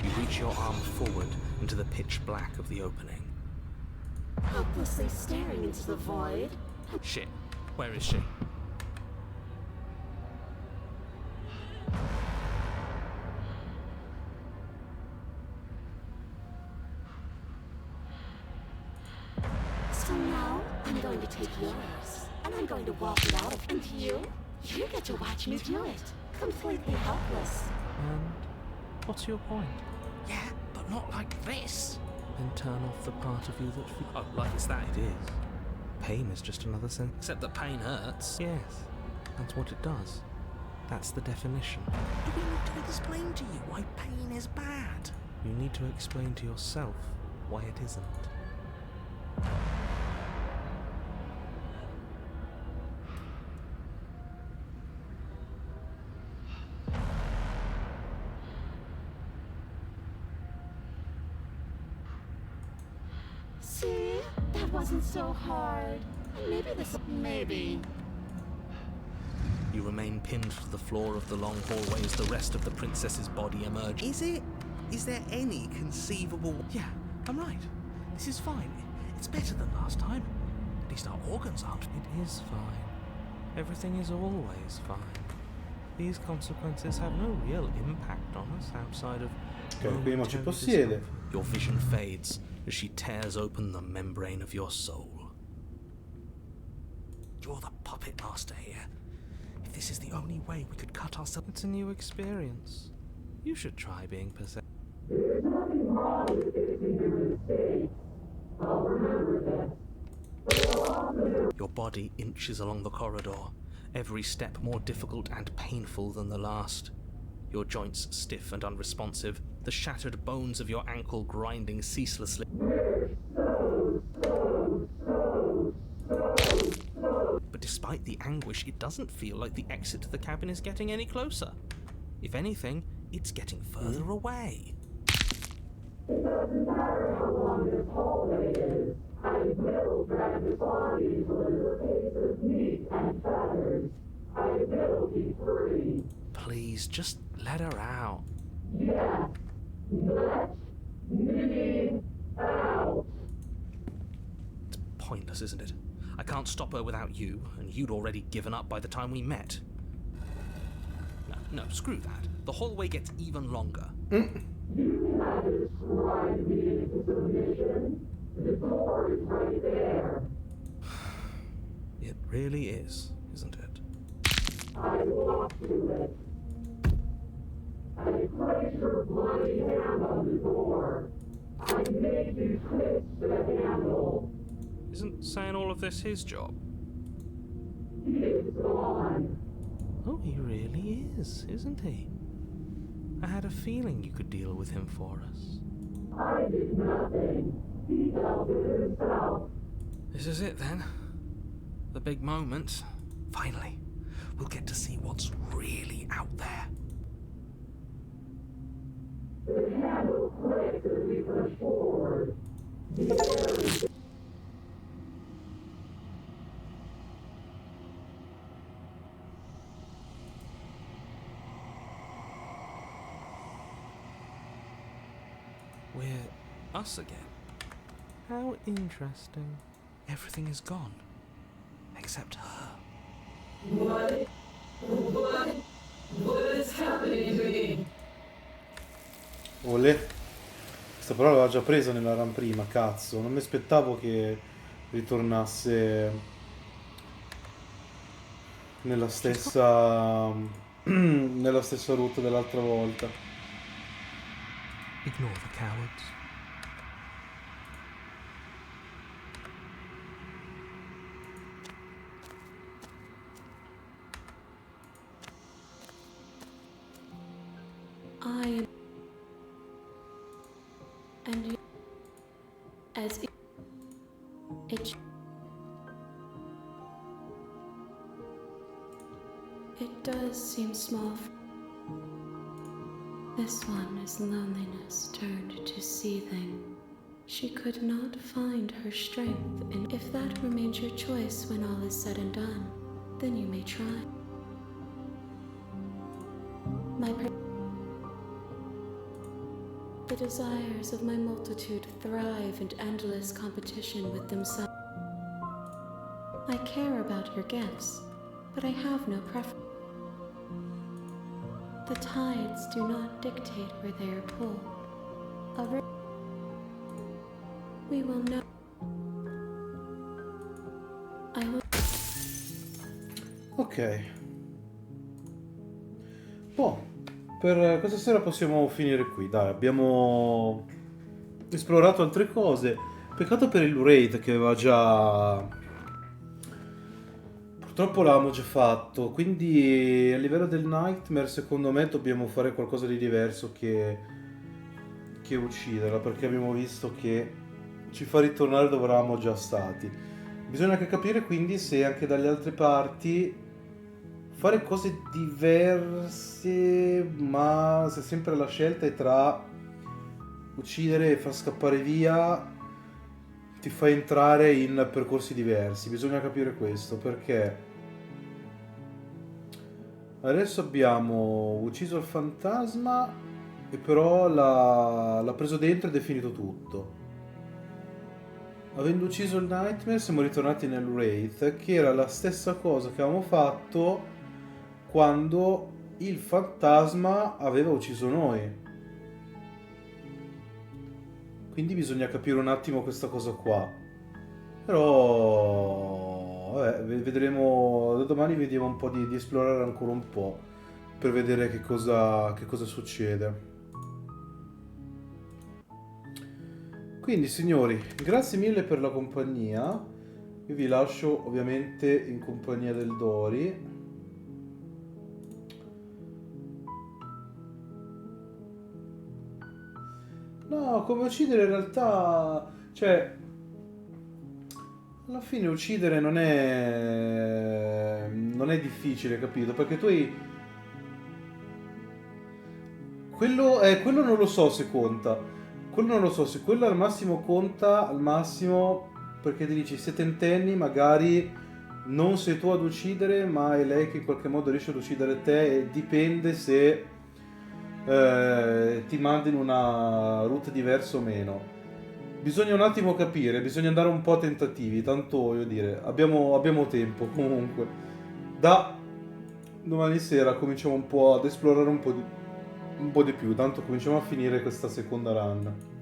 You reach your arm forward into the pitch black of the opening. Hopelessly staring into the void. Shit. Where is she? So now, I'm going to take yours, and I'm going to walk it out. And you get to watch me do it. Completely helpless. And what's your point? Yeah, but not like this. Then turn off the part of you that... Oh, like it's that. It is. Pain is just another thing. Except that pain hurts. Yes, that's what it does. That's the definition. Do we need to explain to you why pain is bad? You need to explain to yourself why it isn't. See? That wasn't so hard. Maybe this... Maybe. You remain pinned to the floor of the long hallway as the rest of the princess's body emerges. Is there any conceivable... Yeah, I'm right. This is fine. It's better than last time. At least our organs aren't. It is fine. Everything is always fine. These consequences have no real impact on us outside of... Ok, qui non ci possiede. Your vision fades as she tears open the membrane of your soul. You're the puppet master here. If this is the only way we could cut ourselves... It's a new experience. You should try being possessed. There's nothing wrong with facing your mistakes. I'll remember that. Your body inches along the corridor, every step more difficult and painful than the last. Your joints stiff and unresponsive, the shattered bones of your ankle grinding ceaselessly. But despite the anguish, it doesn't feel like the exit to the cabin is getting any closer. If anything, it's getting further away. It doesn't matter how long this hallway is. I'm will drag his body to a case of meat and feathers. I will be free. Please, just let her out. Yes, let me out. It's pointless, isn't it? I can't stop her without you, and you'd already given up by the time we met. No, screw that. The hallway gets even longer. You have described me into submission. The door is right there. It really is, isn't it? I walk to it. I place your bloody hand on the door. I make you twist the handle. Isn't saying all of this his job? He is gone. Oh, he really is, isn't he? I had a feeling you could deal with him for us. I did nothing. He dealt with himself. This is it then. The big moment. Finally, we'll get to see what's really out there. The handle clicks as we push forward. The air is We're us again. How interesting. Everything is gone. Except her. What is happening to me? Olè. Questa parola l'aveva già presa nella run prima, cazzo. Non mi aspettavo che ritornasse nella stessa nella stessa rotta dell'altra volta. Ignore the cowards. I am, and you, as it does seem small. This one is loneliness turned to seething. She could not find her strength, and if that remains your choice when all is said and done, then you may try. The desires of my multitude thrive in endless competition with themselves. I care about your gifts, but I have no preference. The tides do not dictate where they are pulled. We will know. I will. Ok. Boh, per questa sera possiamo finire qui. Dai, abbiamo esplorato altre cose. Peccato per il Wraith che aveva già... Purtroppo l'avevamo già fatto, quindi a livello del Nightmare secondo me dobbiamo fare qualcosa di diverso che ucciderla, perché abbiamo visto che ci fa ritornare dove eravamo già stati. Bisogna anche capire quindi se anche dalle altre parti fare cose diverse, ma se sempre la scelta è tra uccidere e far scappare via, ti fa entrare in percorsi diversi. Bisogna capire questo, perché adesso abbiamo ucciso il fantasma e però l'ha preso dentro ed è finito tutto. Avendo ucciso il Nightmare siamo ritornati nel Wraith, che era la stessa cosa che avevamo fatto quando il fantasma aveva ucciso noi. Quindi bisogna capire un attimo questa cosa qua. Però vabbè, vedremo da domani, vediamo un po' di esplorare ancora un po' per vedere che cosa succede. Quindi signori, grazie mille per la compagnia. Io vi lascio ovviamente in compagnia del Dori. No, come uccidere in realtà, cioè, alla fine uccidere non è difficile, capito? Perché tu hai... quello non lo so se conta. Quello non lo so, se quello al massimo conta, al massimo perché ti dici settentenni, magari non sei tu ad uccidere, ma è lei che in qualche modo riesce ad uccidere te, e dipende se ti manda in una route diversa o meno. Bisogna un attimo capire, bisogna andare un po' a tentativi, tanto voglio dire, abbiamo tempo comunque. Da domani sera cominciamo un po' ad esplorare un po' di più, tanto cominciamo a finire questa seconda run.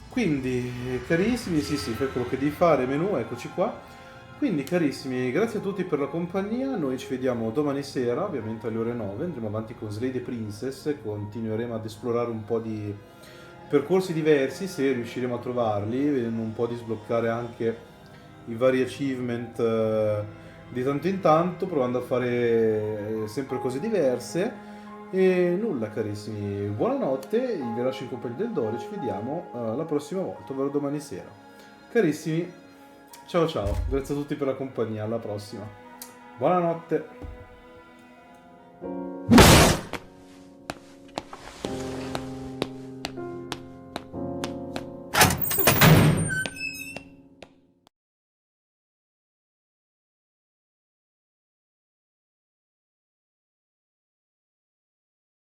Quindi, carissimi, sì, fai quello che devi fare, menu, eccoci qua. Quindi, carissimi, grazie a tutti per la compagnia, noi ci vediamo domani sera, ovviamente alle ore 9, andremo avanti con Slay the Princess, continueremo ad esplorare un po' di percorsi diversi, se riusciremo a trovarli, vedendo un po' di sbloccare anche i vari achievement di tanto in tanto, provando a fare sempre cose diverse. E nulla, carissimi, buonanotte, vi lascio in compagnia del Dori, ci vediamo la prossima volta, ovvero domani sera. Carissimi, ciao ciao, grazie a tutti per la compagnia, alla prossima. Buonanotte.